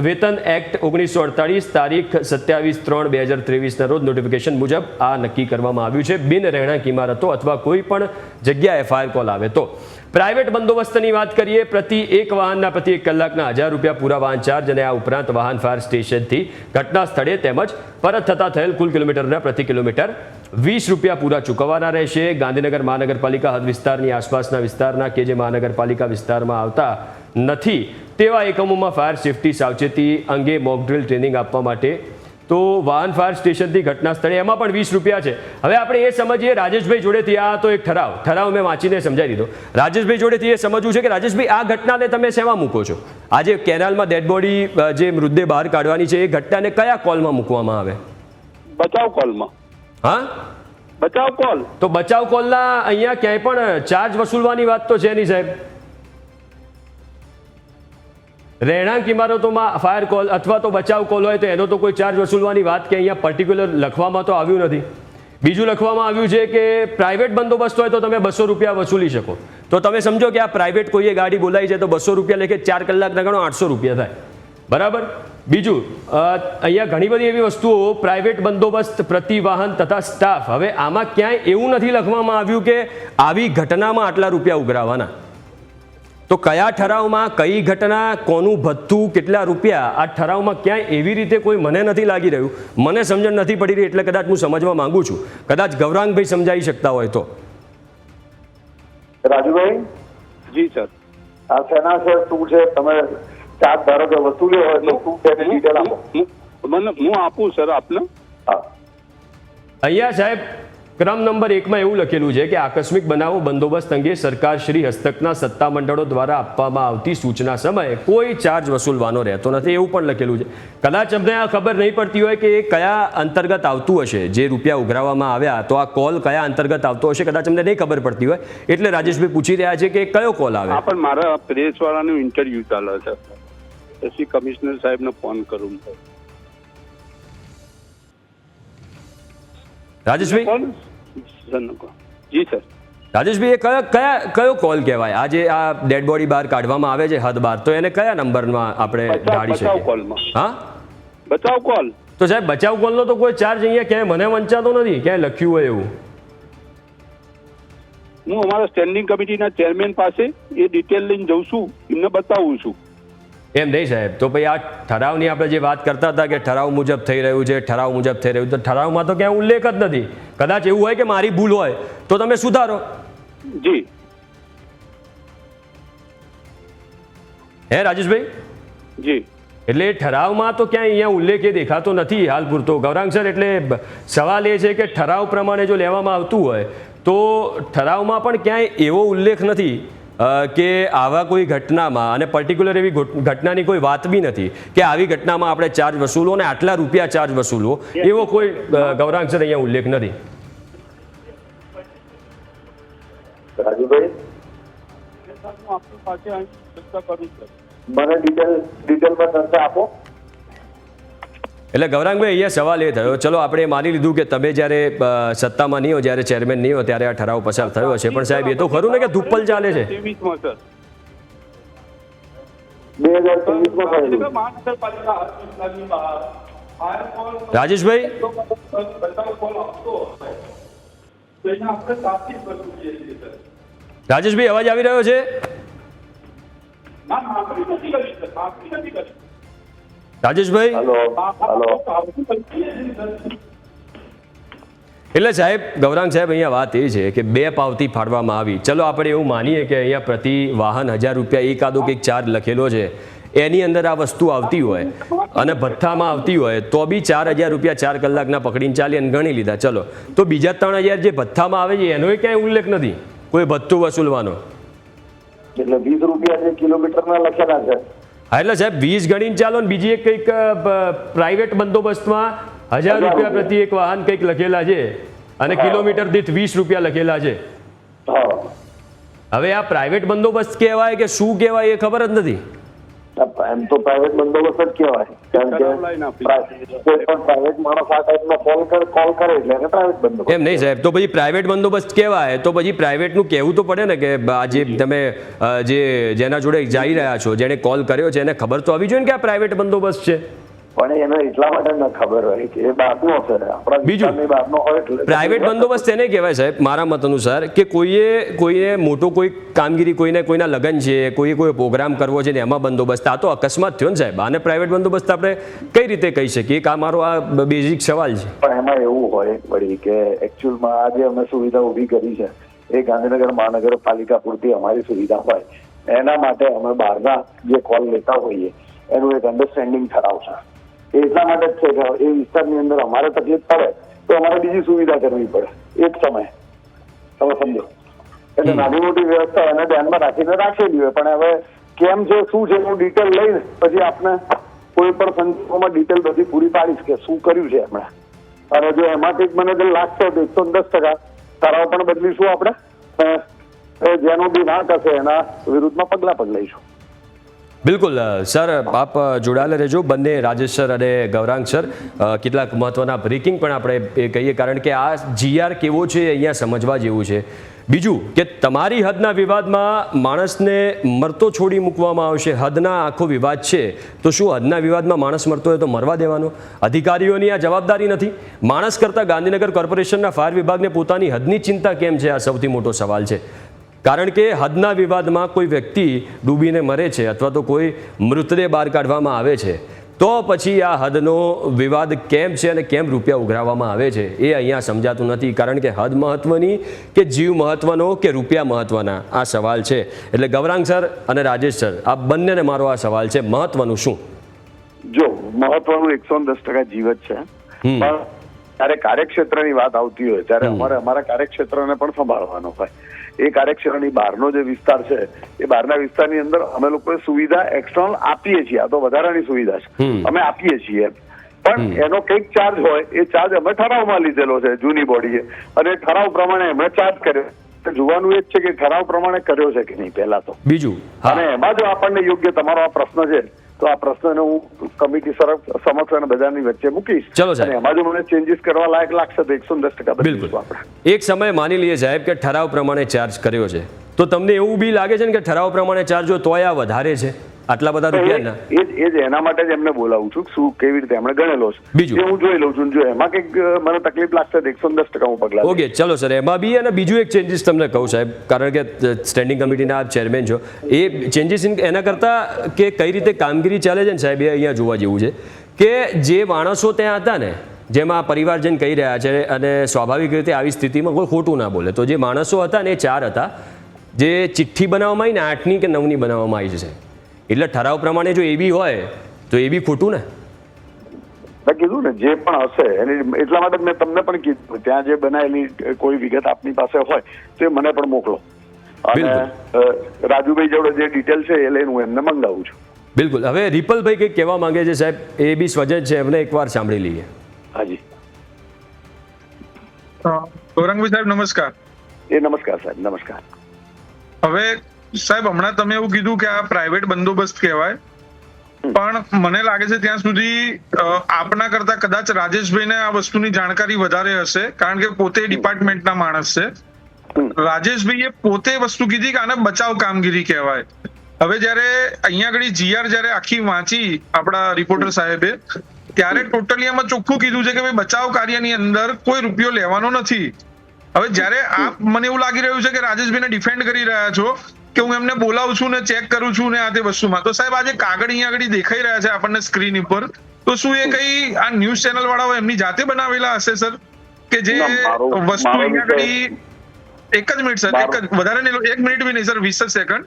વેતન એક્ટ 1948 તારીખ 27/3/2023ના રોજ નોટિફિકેશન મુજબ આ નક્કી કરવામાં આવ્યું છે. બિન રહેણાંક ઇમારતો અથવા કોઈ પણ જગ્યાએ ફાયર કોલ આવે તો. પ્રાઇવેટ બંદોબસ્તની વાત કરીએ, પ્રતિ 1 વાહનના પ્રતિ 1 કલાકના 1000 રૂપિયા પૂરા વાહન ચાર્જ અને આ ઉપરાંત વાહન ફાયર સ્ટેશનથી ઘટના સ્થળે તેમજ પરત થતા થયેલ કુલ કિલોમીટરના પ્રતિ કિલોમીટર 20 રૂપિયા પૂરા ચૂકવવાના રહેશે. ગાંધીનગર મહાનગરપાલિકા હદ વિસ્તારની આસપાસના વિસ્તારના કે જે મહાનગરપાલિકા વિસ્તારમાં આવતા નથી તેવા એકમોમાં ફાયર સેફટી સાવચેતી અંગે મોક ડ્રિલ ટ્રેનિંગ આપવા માટે તો વાહન ફાયર સ્ટેશનથી ઘટના સ્થળે એમાં પણ 20 રૂપિયા છે. હવે આપણે એ સમજીએ રાજેશભાઈ જોડેથી. આ તો એક ઠરાવ મેં વાંચીને સમજાવી દીધો. રાજેશભાઈ જોડેથી એ સમજવું છે કે રાજેશભાઈ આ ઘટનાને તમે શેમાં મૂકો છો? આજે કેનાલમાં ડેડ બોડી જે મૃતદેહ બહાર કાઢવાની છે એ ઘટનાને કયા કોલમાં મૂકવામાં આવે? બચાવ કોલમાં. હા, બચાવ કોલ. તો બચાવ કોલના અહીંયા ક્યાંય પણ ચાર્જ વસૂલવાની વાત તો છે નહીં સાહેબ. રહેણાંક ઇમારતોમાં ફાયર કોલ અથવા તો બચાવ કોલ હોય તો એનો તો કોઈ ચાર્જ વસૂલવાની વાત કે અહીંયા પર્ટિક્યુલર લખવામાં તો આવ્યું નથી. બીજું લખવામાં આવ્યું છે કે પ્રાઇવેટ બંદોબસ્ત હોય તો તમે 200 રૂપિયા વસૂલી શકો. તો તમે સમજો કે આ પ્રાઇવેટ કોઈએ ગાડી બોલાવી છે તો 200 રૂપિયા લેખે 4 કલાકના ગણો 800 રૂપિયા થાય. બરાબર. બીજું અહીંયા ઘણી બધી એવી વસ્તુઓ પ્રાઇવેટ બંદોબસ્ત પ્રતિ વાહન તથા સ્ટાફ. હવે આમાં ક્યાંય એવું નથી લખવામાં આવ્યું કે આવી ઘટનામાં આટલા રૂપિયા ઉઘરાવવાના. તો કયા ઠરાવમાં કઈ ઘટના કોનું ભથ્થું કેટલા રૂપિયા આ ઠરાવમાં ક્યાંય એવી રીતે કોઈ મને નથી લાગી રહ્યું, મને સમજણ નથી પડી રહી, એટલે કદાચ હું સમજવા માંગુ છું. કદાચ ગૌરાંગભાઈ સમજાવી શકતા હોય તો. રાજુભાઈ. જી સર. આ સેના છે શું છે, તમે ચાર્જ ધારો કે વસૂલ્યો હોય તો શું છે ડિટેલ આપો. હું આપું સર આપને. અહીંયા સાહેબ ક્રમ નંબર 1માં એવું લખેલું છે કે આકસ્મિક બનાવો બંદોબસ્ત અંગે સરકાર શ્રી હસ્તકના સત્તામંડળો દ્વારા આપવામાં આવતી સૂચના સમયે કોઈ ચાર્જ વસૂલવાનો રહેતો નથી, એવું પણ લખેલું છે. કદાચ અમને આ ખબર નહીં પડતી હોય કે એ કયા અંતર્ગત આવતું હશે, જે રૂપિયા ઉઘરાવવામાં આવ્યા તો આ કોલ કયા અંતર્ગત આવતો હશે, કદાચ અમને નહીં ખબર પડતી હોય. એટલે રાજેશભાઈ પૂછી રહ્યા છે કે કયો કોલ આવે. પણ મારા પ્રેસવાળાનું ઇન્ટરવ્યુ ચાલે છે, પછી કમિશનર સાહેબને ફોન કરું. રાજેશભાઈ. જી સર. રાજેશભાઈ એ કયો કોલ કહેવાય? આજે આ ડેડ બોડી બહાર કાઢવામાં આવે છે હદ બહાર, તો એને કયા નંબરમાં આપણે ઢાળી શકીએ? કોલમાં. હા, બચાવ કોલ. તો સાહેબ બચાવ કોલનો તો કોઈ ચાર્જ અહીંયા ક્યાંય મને વંચાતો નથી, ક્યાંય લખ્યું હોય એવું. હું અમારા સ્ટેન્ડિંગ કમિટીના ચેરમેન પાસે એ ડિટેલ લઈને જઉં છું, એમને બતાવું છું. એમ નહીં સાહેબ, તો ભાઈ આ ઠરાવની આપણે જે વાત કરતા હતા કે ઠરાવ મુજબ થઈ રહ્યું છે, ઠરાવ મુજબ થઈ રહ્યું, તો ઠરાવમાં તો ક્યાંય ઉલ્લેખ જ નથી. કદાચ એવું હોય કે મારી ભૂલ હોય તો તમે સુધારો. જી. હે રાજેશભાઈ? જી. એટલે ઠરાવમાં તો ક્યાંય અહીંયા ઉલ્લેખ એ દેખાતો નથી હાલ પૂરતો. ગૌરાંગ સર, એટલે સવાલ એ છે કે ઠરાવ પ્રમાણે જો લેવામાં આવતું હોય તો ઠરાવમાં પણ ક્યાંય એવો ઉલ્લેખ નથી કે આવા કોઈ ઘટનામાં, અને પર્ટિક્યુલર એવી ઘટનાની કોઈ વાત બી નથી કે આવી ઘટનામાં આપણે ચાર્જ વસૂલો અને આટલા રૂપિયા ચાર્જ વસૂલવો, એવો કોઈ ગૌરાંગ સર અહીંયા ઉલ્લેખ નથી. રાજુભાઈ, મને ડિટેલમાં ચર્ચા આપો. એટલે ગૌરાંગભાઈ અહીંયા સવાલ એ થયો, ચલો આપણે માની લીધું કે તમે જ્યારે સત્તામાં નહીં હો, જ્યારે ચેરમેન નહીં હો ત્યારે આ ઠરાવ પસાર થયો હશે, પણ સાહેબ એ તો ખરું ને કે ધુપ્પલ ચાલે છે. 2023માં રાજેશભાઈ, રાજેશભાઈ અવાજ આવી રહ્યો છે? રાજેશભાઈ, એટલે સાહેબ ગૌરાંગ સાહેબ અહીંયા વાત એ છે કે 2 પાવતી ફાળવામાં આવી. ચલો આપણે એવું માનીએ કે અહીંયા પ્રતિ વાહન 1000 રૂપિયા એકાદો કંઈક ચાર્જ લખેલો છે, એની અંદર આ વસ્તુ આવતી હોય અને ભથ્થામાં આવતી હોય તો બી 4000 રૂપિયા 4 કલાકના પકડીને ચાલી અને ગણી લીધા. ચલો, તો બીજા 3000 જે ભથ્થામાં આવે છે એનો ક્યાંય ઉલ્લેખ નથી કોઈ ભથ્થું વસૂલવાનો. એટલે 20 રૂપિયા જે કિલોમીટરના લખેલા છે. હા, એટલે સાહેબ 20 ગણીને ચાલો ને બીજી એક કંઈક પ્રાઇવેટ બંદોબસ્તમાં 1000 રૂપિયા પ્રતિ એક વાહન કંઈક લખેલા છે અને કિલોમીટર દીઠ 20 રૂપિયા લખેલા છે. હવે આ પ્રાઇવેટ બંદોબસ્ત કહેવાય કે શું કહેવાય એ ખબર જ નથી. એમ તો પ્રાઇવેટ બંદોબસ્ત જ કહેવાય, કારણ કે પ્રાઇવેટ માણસ આ ટાઈપનો કોલ કરે એટલે એને પ્રાઇવેટ બંદોબસ્ત. એમ નહીં સાહેબ, તો પછી પ્રાઇવેટ બંદોબસ્ત કહેવાય તો પછી પ્રાઇવેટનું કહેવું તો પડે ને કે આ જે તમે જેના જોડે જઈ રહ્યા છો, જેને કોલ કર્યો છે એને ખબર તો આવી જોઈએ ને કે આ પ્રાઇવેટ બંદોબસ્ત છે. પણ એને એટલા માટે ન ખબર હોય કે એ બહારનો છે, આપણા વિસ્તારની બહારનો હોય. એટલે પ્રાઇવેટ બંદોબસ્ત એને કહેવાય સાહેબ મારા મત અનુસાર કે કોઈને મોટો કોઈ કામગીરી, કોઈના લગ્ન છે, કોઈ પ્રોગ્રામ કરવો છે ને એમાં બંદોબસ્ત. આ તો અકસ્માત થયો ને સાહેબ, આને પ્રાઇવેટ બંદોબસ્ત આપણે કઈ રીતે કહી શકીએ? કે આ મારો આ બેઝિક સવાલ છે. પણ એમાં એવું હોય વળી કે એકચ્યુઅલમાં આજે અમે સુવિધા ઊભી કરી છે એ ગાંધીનગર મહાનગરપાલિકા પૂરતી અમારી સુવિધા હોય, એના માટે અમે બહારના જે કોલ લેતા હોઈએ એનું એક અન્ડરસ્ટેન્ડિંગ ઠરાવ છે. એટલા માટે જ છે કે એ વિસ્તારની અંદર અમારે તકલીફ પડે તો અમારે બીજી સુવિધા કરવી પડે એક સમય. તમે સમજો, એટલે નાની મોટી વ્યવસ્થા એને ધ્યાનમાં રાખીને રાખેલી હોય. પણ હવે કેમ છે શું છે હું ડિટેલ લઈને પછી આપને કોઈ પણ સંજોગોમાં ડિટેલ બધી પૂરી પાડીશ કે શું કર્યું છે એમણે. અને જો એમાંથી મને જો લાગશે તો 110% ઠરાવ પણ બદલીશું આપણે, જેનો બી વાંક હશે એના વિરુદ્ધમાં પગલાં પણ લઈશું. બિલકુલ સર, આપ જોડાયેલા રહેજો બંને, રાજેશ સર અને ગૌરાંગ સર. કેટલાક મહત્વના બ્રેકિંગ પણ આપણે એ કહીએ, કારણ કે આ જીઆર કેવો છે અહીંયા સમજવા જેવું છે. બીજું કે તમારી હદના વિવાદમાં માણસને મરતો છોડી મૂકવામાં આવશે. હદના આખો વિવાદ છે તો શું હદના વિવાદમાં માણસ મરતો હોય તો મરવા દેવાનો? અધિકારીઓની આ જવાબદારી નથી? માણસ કરતાં ગાંધીનગર કોર્પોરેશનના ફાયર વિભાગને પોતાની હદની ચિંતા કેમ છે? આ સૌથી મોટો સવાલ છે. કારણ કે હદના વિવાદમાં કોઈ વ્યક્તિ ડૂબીને મરે છે અથવા તો કોઈ મૃતદેહ બહાર કાઢવામાં આવે છે તો પછી આ હદનો વિવાદ કેમ છે અને કેમ રૂપિયા ઉઘરાવવામાં આવે છે એ અહીંયા સમજાતું નથી. કારણ કે હદ મહત્વની કે જીવ મહત્વનો કે રૂપિયા મહત્વના, આ સવાલ છે. એટલે ગૌરાંગ સર અને રાજેશ સર, આ બંનેને મારો આ સવાલ છે, મહત્વનું શું? જો મહત્વનું 110% જીવ જ છે, પણ ત્યારે કાર્યક્ષેત્રની વાત આવતી હોય ત્યારે અમારે અમારા કાર્યક્ષેત્રને પણ સંભાળવાનો હોય. એ કાર્યક્ષેત્રની બહારનો જે વિસ્તાર છે એ બહારના વિસ્તારની અંદર અમે લોકો સુવિધા એક્સટર્નલ આપીએ છીએ. આ તો વધારાની સુવિધા છે, અમે આપીએ છીએ, પણ એનો કંઈક ચાર્જ હોય, એ ચાર્જ અમે ઠરાવમાં લીધેલો છે જૂની બોડીએ, અને ઠરાવ પ્રમાણે અમે ચાર્જ કર્યો. જોવાનું એ જ છે કે ઠરાવ પ્રમાણે કર્યો છે કે નહીં પહેલા તો. બીજું, અને એમાં જો આપણને યોગ્ય તમારો આ પ્રશ્ન છે તો આ પ્રશ્નને હું કમિટી સમક્ષ અને બધાની વચ્ચે મૂકીશ. ચલો સાહેબ, અને એમાં જો મને ચેન્જીસ કરવા લાયક લાગશે તો 110% બદલીશું આપણે. એક સમય માની લઈએ સાહેબ કે ઠરાવ પ્રમાણે ચાર્જ કર્યો છે, તો તમને એવું બી લાગે છે ને કે ઠરાવ પ્રમાણે ચાર્જ જો તોય આ વધારે છે આટલા બધા રૂપિયાના? એ જ એના માટે જ એમને બોલાવું છું, શું કેવી રીતે એમણે ગણેલો છે બીજું હું જોઈ લઉં છું. જો એમાં કંઈક મને તકલીફ લાગશે તો 110% હું પગલાં. ઓકે, ચલો સર, એમાં બી. અને બીજું એક ચેન્જીસ તમને કહું સાહેબ, કારણ કે સ્ટેન્ડિંગ કમિટીના આપ ચેરમેન છો, એ ચેન્જીસ એના કરતાં કે કઈ રીતે કામગીરી ચાલે છે ને સાહેબ, એ અહીંયા જોવા જેવું છે કે જે માણસો ત્યાં હતા ને, જેમાં પરિવારજન કહી રહ્યા છે, અને સ્વાભાવિક રીતે આવી સ્થિતિમાં કોઈ ખોટું ના બોલે, તો જે માણસો હતા ને એ 4 હતા, જે ચિઠ્ઠી બનાવવામાં આવી ને 8ની કે 9ની બનાવવામાં આવી છે. એટલે ઠરાવ પ્રમાણે જો એ બી હોય તો એ બી ખોટું ને? મેં કીધું ને જે પણ હશે એની, એટલા માટે મેં તમને પણ કીધું ત્યાં જે બનાવેલી કોઈ વિગત આપની પાસે હોય તો એ મને પણ મોકલો, અને રાજુભાઈ જોડે જે ડિટેલ છે એ લઈને હું એમને મંગાવું છું. બિલકુલ. હવે રિપલભાઈ કંઈક કહેવા માંગે છે સાહેબ, એ બી સ્વજન છે, એમને એકવાર સાંભળી લઈએ. હાજી ગૌરાંગભાઈ સાહેબ નમસ્કાર. નમસ્કાર સાહેબ, નમસ્કાર. હવે સાહેબ, હમણાં તમે એવું કીધું કે આ પ્રાઇવેટ બંદોબસ્ત કહેવાય, પણ મને લાગે છે ત્યાં સુધી આપના કરતા કદાચ રાજેશભાઈને આ વસ્તુની જાણકારી વધારે હશે, કારણ કે પોતે ડિપાર્ટમેન્ટના માણસ છે. રાજેશભાઈએ પોતે વસ્તુ કીધી કે આને બચાવ કામગીરી કહેવાય. હવે જ્યારે અહીંયા આગળ જીઆર જ્યારે આખી વાંચી આપણા રિપોર્ટર સાહેબે, ત્યારે ટોટલી એમાં ચોખ્ખું કીધું છે કે ભાઈ બચાવ કાર્યની અંદર કોઈ રૂપિયો લેવાનો નથી. હવે જ્યારે આપ, મને એવું લાગી રહ્યું છે કે રાજેશભાઈને ડિફેન્ડ કરી રહ્યા છો કે હું એમને બોલાવું છું ને ચેક કરું છું ને આ તે વસ્તુમાં, તો સાહેબ આજે કાગળ અહીંયા આગળ દેખાઈ રહ્યા છે આપણને સ્ક્રીન ઉપર, તો શું એ કઈ આ ન્યૂઝ ચેનલ વાળાઓ એમની જાતે બનાવેલા હશે સર, કે જે વસ્તુ અહીંયા આગળ? એક જ મિનિટ સર, એક જ, વધારે નહીં, 1 મિનિટ બી નહીં સર, 20 સેકન્ડ,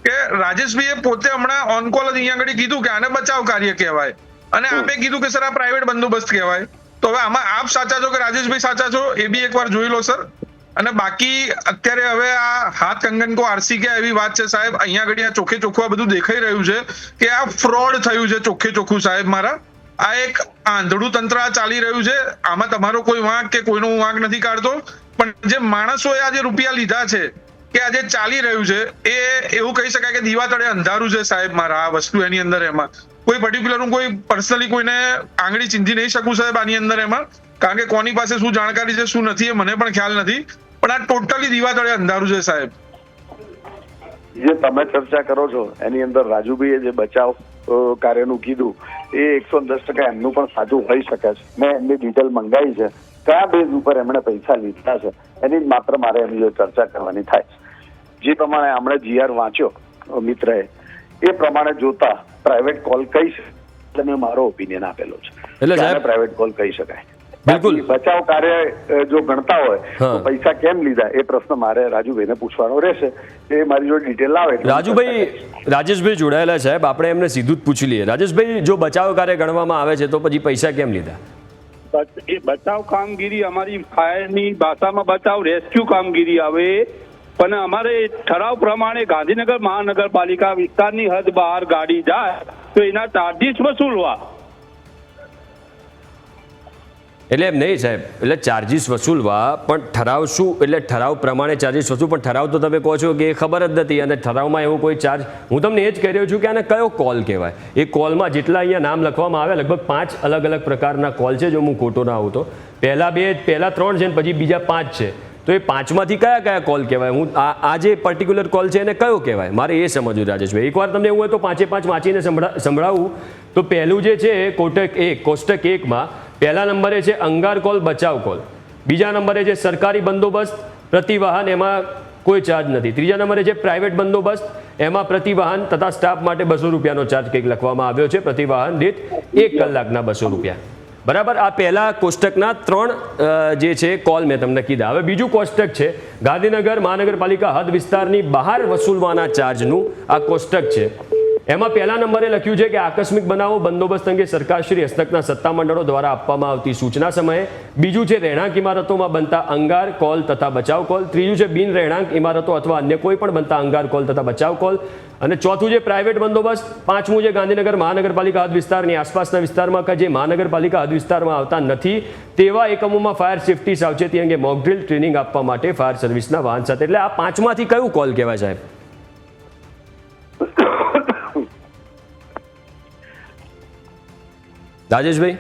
કે રાજેશભાઈએ પોતે હમણાં ઓન કોલ જ અહીંયા આગળ કીધું કે આને બચાવ કાર્ય કહેવાય, અને આપે કીધું કે સર આ પ્રાઇવેટ બંદોબસ્ત કહેવાય. તો હવે આમાં આપ સાચા છો કે રાજેશભાઈ સાચા છો એ બી એકવાર જોઈ લો સર. અને બાકી અત્યારે હવે આ હાથ કંગન કો આરસી કે એવી વાત છે સાહેબ, અહીંયા આગળ આ ચોખ્ખે ચોખ્ખું આ બધું દેખાઈ રહ્યું છે કે આ ફ્રોડ થયું છે ચોખ્ખે ચોખ્ખું સાહેબ. મારા આ એક આંધળું તંત્ર આ ચાલી રહ્યું છે, આમાં તમારો કોઈ વાંક કે કોઈનો વાંક નથી કાઢતો, પણ જે માણસોએ આજે રૂપિયા લીધા છે કે આજે ચાલી રહ્યું છે એ એવું કહી શકાય કે દીવા તળે અંધારું છે સાહેબ મારા આ વસ્તુ. એની અંદર એમાં કોઈ પર્ટિક્યુલર હું કોઈ પર્સનલી કોઈને આંગળી ચીંધી નહીં શકું સાહેબ આની અંદર એમાં, કારણ કે કોની પાસે શું જાણકારી છે શું નથી એ મને પણ ખ્યાલ નથી, પણ આ ટોટલી દીવા તળે અંધારું છે સાહેબ. જે તમે ચર્ચા કરો છો એની અંદર રાજુભાઈએ જે બચાવ કાર્યનું કીધું એ 110% એમનું પણ સાચું હોઈ શકે છે. મેં એમની ડિટેલ મંગાવી છે, કયા બેઝ ઉપર એમણે પૈસા લીધા છે એની જ માત્ર મારે એની જો ચર્ચા કરવાની થાય. જે પ્રમાણે હમણાં જીઆર વાંચ્યો મિત્રએ, એ પ્રમાણે જોતા પ્રાઇવેટ કોલ કહી શકે, એટલે મેં મારો ઓપિનિયન આપેલો છે, એટલે પ્રાઇવેટ કોલ કહી શકાય. બિલકુલ. બચાવ કાર્ય જો ગણતા હોય તો પૈસા કેમ લીધા એ પ્રશ્ન મારે રાજુભાઈને પૂછવાનો રહેશે, એ મારી જો ડિટેલ લાવે. રાજેશભાઈ જોડાયેલા સાહેબ, આપણે એમને સીધું જ પૂછી લઈએ. રાજેશભાઈ, જો બચાવ કાર્ય ગણવામાં આવે છે તો પછી પૈસા કેમ લીધા? એ બચાવ કામગીરી અમારી ફાયરની ભાષામાં બચાવ રેસ્ક્યુ કામગીરી આવે, પણ અમારે ઠરાવ પ્રમાણે ગાંધીનગર મહાનગરપાલિકા વિસ્તારની હદ બહાર ગાડી જાય તો એના ચાર્જીસ વસૂલવા. એટલે એમ નહીં સાહેબ, એટલે ચાર્જિસ વસૂલવા પણ ઠરાવ શું, એટલે ઠરાવ પ્રમાણે ચાર્જિસ વસૂલ, પણ ઠરાવ તો તમે કહો છો કે એ ખબર જ નથી અને ઠરાવમાં એવો કોઈ ચાર્જ, હું તમને એ જ કહી રહ્યો છું કે આને કયો કોલ કહેવાય. એ કોલમાં જેટલા અહીંયા નામ લખવામાં આવે લગભગ 5 અલગ અલગ પ્રકારના કોલ છે, જો હું ખોટો ના હોઉં તો. પહેલા 3 છે ને પછી બીજા 5 છે, તો એ 5માંથી કયા કયા કોલ કહેવાય, હું આ જે પર્ટિક્યુલર કોલ છે એને કયો કહેવાય મારે એ સમજવું રાજેશભાઈ. એકવાર તમને એવું હોય તો 5 વાંચીને સંભળાવું. તો પહેલું જે છે કોષ્ટક 1માં પહેલા નંબરે છે અંગાર કોલ બચાવ કોલ, બીજા નંબરે છે સરકારી બંદોબસ્ત પ્રતિવાહન, એમાં કોઈ ચાર્જ નથી. ત્રીજા નંબરે છે પ્રાઇવેટ બંદોબસ્ત, એમાં પ્રતિવાહન તથા સ્ટાફ માટે 200 રૂપિયાનો ચાર્જ કંઈક લખવામાં આવ્યો છે, પ્રતિવાહન દીઠ 1 કલાકના 200 રૂપિયા. બરાબર. આ પહેલા કોષ્ટકના 3 જે છે કોલ મેં તમને કીધા. હવે બીજું કોષ્ટક છે ગાંધીનગર મહાનગરપાલિકા હદ વિસ્તારની બહાર વસૂલવાના ચાર્જનું આ કોષ્ટક છે. એમાં પહેલા નંબરે લખ્યું છે કે આકસ્મિક બનાવો બંદોબસ્ત અંગે સરકારશ્રી હસ્તકના સત્તામંડળો દ્વારા આપવામાં આવતી સૂચના સમયે. બીજું છે રહેણાંક ઇમારતોમાં બનતા અંગાર કોલ તથા બચાવ કોલ. ત્રીજું છે બિન રહેણાંક ઇમારતો અથવા અન્ય કોઈ પણ બનતા અંગાર કોલ તથા બચાવ કોલ. અને ચોથું છે પ્રાઇવેટ બંદોબસ્ત. પાંચમું છે ગાંધીનગર મહાનગરપાલિકા હદ વિસ્તારની આસપાસના વિસ્તારમાં કે જે મહાનગરપાલિકા હદ વિસ્તારમાં આવતા નથી તેવા એકમોમાં ફાયર સેફટી સાવચેતી અંગે મોક ડ્રીલ ટ્રેનિંગ આપવા માટે ફાયર સર્વિસના વાહન સાથે. એટલે આ 5માંથી કયું કોલ કહેવાય સાહેબ? રાજેશભાઈ?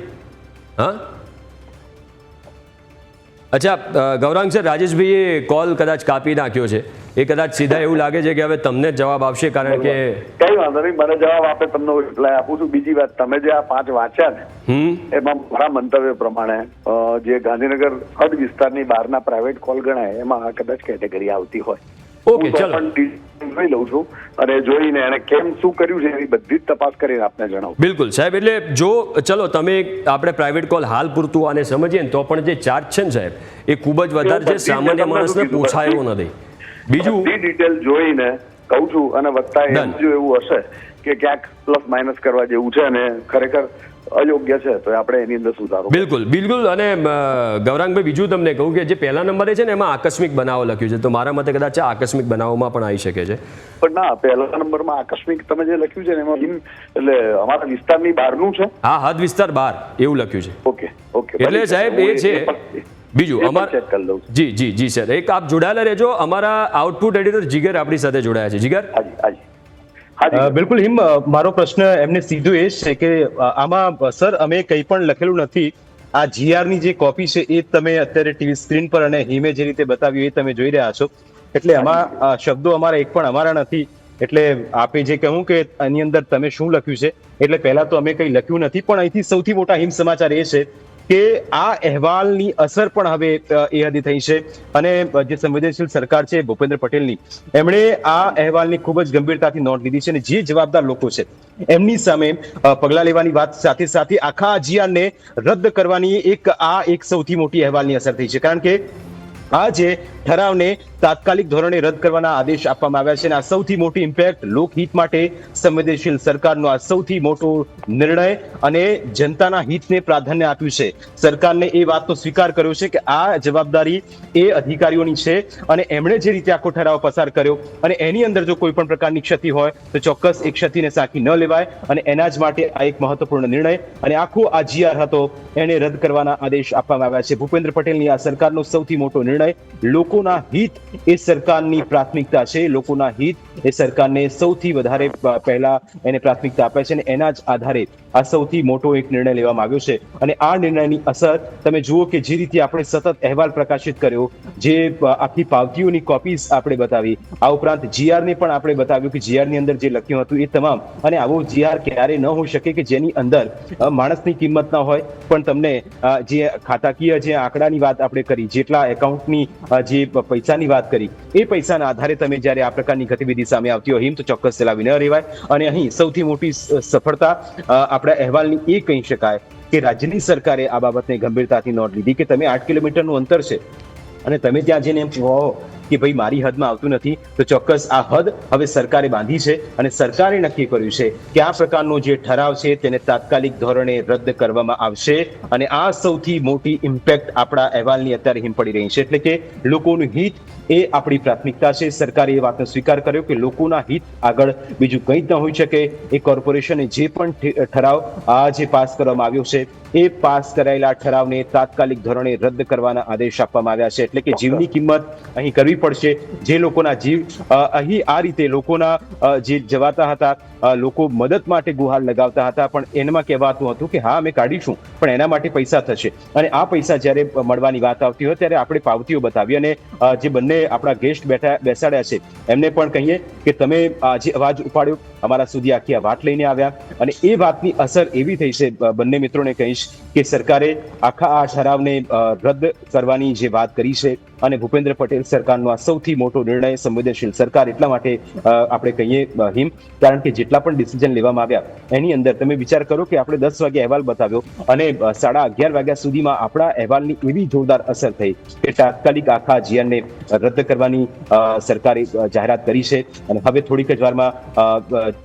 હા, અચ્છા ગૌરાંગ સર, રાજેશભાઈએ કોલ કદાચ કાપી નાખ્યો છે. એ કદાચ સીધા એવું લાગે છે કે હવે તમને જવાબ આપશે, કારણ કે કઈ વાંધો નહીં, મને જવાબ આપે તમને રિપ્લાય આપું છું. બીજી વાત, તમે જે આ 5 વાંચ્યા ને એમાં મારા મંતવ્ય પ્રમાણે જે ગાંધીનગર હદ વિસ્તારની બહારના પ્રાઇવેટ કોલ ગણાય એમાં આ કદાચ કેટેગરી આવતી હોય. ઓકે, ચલો જોઈ લઉં છું અને જોઈને એને કેમ શું કર્યું છે એની બધી જ તપાસ કરીને આપને જણાવું. બિલકુલ સાહેબ. એટલે જો ચલો તમે આપણે પ્રાઇવેટ કોલ હાલ પૂરતું આને સમજીએ ને તો પણ જે ચાર્જ છે ને સાહેબ એ ખૂબ જ વધારે છે, સામાન્ય માણસને પૂછાય એવો નથી. બીજું ડિટેલ જોઈને કહું છું અને વત્તા જો એવું હશે કે ક્યાંક પ્લસ માઇનસ કરવા જેવું છે અને ખરેખર અયોગ્ય છે તો આપણે એની અંદર સુધારો. બિલકુલ બિલકુલ. અને ગૌરાંગભાઈ બીજું તમને કહું કે જે પહેલા નંબરે છે ને એમાં આકસ્મિક બનાવો લખ્યું છે, તો મારા મતે કદાચ આકસ્મિક બનાવોમાં પણ આવી શકે છે. પણ ના, પહેલા નંબરમાં આકસ્મિક તમે જે લખ્યું છે ને એમાં એટલે અમારા વિસ્તારની બહારનું છે. હા, હદ વિસ્તાર બહાર એવું લખ્યું છે. Okay okay. એટલે સાહેબ એ છે. બીજું જી જી જી સર, એક આપ જોડાયેલા રહેજો. અમારા આઉટપુટ એડિટર જીગર આપણી સાથે જોડાયા છે. જીગર? બિલકુલ હિમ, મારો પ્રશ્ન એમને સીધો એ છે કે આમાં સર અમે કંઈ પણ લખેલું નથી. આ GR ની જે કોપી છે એ તમે અત્યારે ટીવી સ્ક્રીન પર અને હિમે જે રીતે બતાવ્યું એ તમે જોઈ રહ્યા છો. એટલે આમાં શબ્દો અમારા એક પણ અમારા નથી. એટલે આપે જે કહ્યું કે આની અંદર તમે શું લખ્યું છે, એટલે પહેલા તો અમે કંઈ લખ્યું નથી. પણ અહીંથી સૌથી મોટા હિમ સમાચાર એ છે કે આ અહેવાલની અસર પણ હવે એ હદે થઈ છે અને જે સંવેદનશીલ સરકાર છે ભૂપેન્દ્ર પટેલની, એમણે આ અહેવાલની ખૂબ જ ગંભીરતાથી નોંધ લીધી છે અને જે જવાબદાર લોકો છે એમની સામે પગલાં લેવાની વાત સાથે સાથે આખા GR ને રદ કરવાની એક સૌથી મોટી અહેવાલની અસર થઈ છે. કારણ કે આ જે ઠરાવને તાત્કાલિક ધોરણે રદ કરવાના આદેશ આપવામાં આવ્યા છે અને આ સૌથી મોટી ઇમ્પેક્ટ લોકહિત માટે સંવેદનશીલ સરકારનો આ સૌથી મોટો નિર્ણય અને જનતાના હિતને પ્રાધાન્ય આપ્યું છે. સરકારને એ વાતનો સ્વીકાર કર્યો છે કે આ જવાબદારી એ અધિકારીઓની છે અને એમણે જે રીતે આખો ઠરાવ પસાર કર્યો અને એની અંદર જો કોઈ પણ પ્રકારની ક્ષતિ હોય તો ચોક્કસ એ ક્ષતિને સાંકી ન લેવાય અને એના જ માટે આ એક મહત્વપૂર્ણ નિર્ણય અને આખો આ GR હતો એને રદ કરવાના આદેશ આપવામાં આવ્યા છે. ભૂપેન્દ્ર પટેલની આ સરકારનો સૌથી મોટો નિર્ણય. લોકોના હિત એ સરકારની પ્રાથમિકતા છે. લોકોના હિત એ સરકારને સૌથી વધારે પહેલા એને પ્રાથમિકતા આપે છે અને એના જ આધારે આ સૌથી મોટો એક નિર્ણય લેવામાં આવ્યો છે. અને આ નિર્ણયની અસર તમે જુઓ કે જે રીતે આપણે સતત અહેવાલ પ્રકાશિત કર્યો, જે આખી પાવતીઓની કોપીઝ આપણે બતાવી, આ ઉપરાંત GR ને પણ આપણે બતાવ્યું કે GR ની અંદર જે લખ્યું હતું એ તમામ. અને આવો GR ક્યારે ન હોઈ શકે કે જેની અંદર માણસની કિંમત ના હોય પણ તમને જે ખાતાકીય જે આંકડાની વાત આપણે કરી, જેટલા એકાઉન્ટની જે પૈસાની વાત કરી, એ પૈસાના આધારે તમે જ્યારે આ પ્રકારની ગતિવિધિ સામે આવતી હોય હિમ તો ચોક્કસ ચલાવી ન રહેવાય. અને અહીં સૌથી મોટી સફળતા આપણા અહેવાલની એ કહી શકાય કે રાજ્યની સરકારે આ બાબતને ગંભીરતાથી નોંધ લીધી કે તમે 8 કિલોમીટરનું અંતર છે અને તમે ત્યાં જઈને એમ કહો કે ભાઈ મારી હદમાં આવતું નથી, તો ચોક્કસ આ હદ હવે સરકારે બાંધી છે અને સરકારે નક્કી કર્યું છે કે આ પ્રકારનો જે ઠરાવ છે તેને તાત્કાલિક ધોરણે રદ કરવામાં આવશે. અને આ સૌથી મોટી ઇમ્પેક્ટ આપણા અહેવાલની અત્યારે હિમ પડી રહી છે. એટલે કે લોકોનું હિત એ આપણી પ્રાથમિકતા છે. સરકારે એ વાતનો સ્વીકાર કર્યો કે લોકોના હિત આગળ બીજું કંઈ જ ન હોઈ શકે. એ કોર્પોરેશને જે પણ ઠરાવ જે પાસ કરવામાં આવ્યો છે એ પાસ કરાયેલા ઠરાવને તાત્કાલિક ધોરણે રદ કરવાના આદેશ આપવામાં આવ્યા છે. એટલે કે જીવની કિંમત અહીં કરવી પડશે. જે લોકોના જીવ અહીં આ રીતે લોકોના જે જવાતા હતા, લોકો મદદ માટે ગુહાર લગાવતા હતા, પણ એમાં કહેવાતું હતું કે હા અમે કાઢીશું પણ એના માટે પૈસા થશે. અને આ પૈસા જ્યારે મળવાની વાત આવતી હોય ત્યારે આપણે પાવતીઓ બતાવી અને જે બંને આપણા ગેસ્ટ બેસાડ્યા છે એમને પણ કહીએ કે તમે જે અવાજ ઉપાડ્યો અમારા સુધી આખી આ વાત લઈને આવ્યા. અને એ વાતની અસર એવી થઈ છે, બંને મિત્રોને કહીશ કે સરકારે આખા આ ઠરાવને રદ કરવાની જે વાત કરી છે અને ભૂપેન્દ્ર પટેલ સરકારનો આ સૌથી મોટો નિર્ણય, સંવેદનશીલ સરકાર એટલા માટે આપણે કહીએ હિમ, કારણ કે જેટલા પણ ડિસિઝન લેવામાં આવ્યા એની અંદર તમે વિચાર કરો કે આપણે 10 વાગે અહેવાલ બતાવ્યો અને 11:30 વાગ્યા સુધીમાં આપણા અહેવાલની એવી જોરદાર અસર થઈ કે તાત્કાલિક આખા જીઆરને રદ કરવાની સરકારે જાહેરાત કરી છે. અને હવે થોડીક જ વારમાં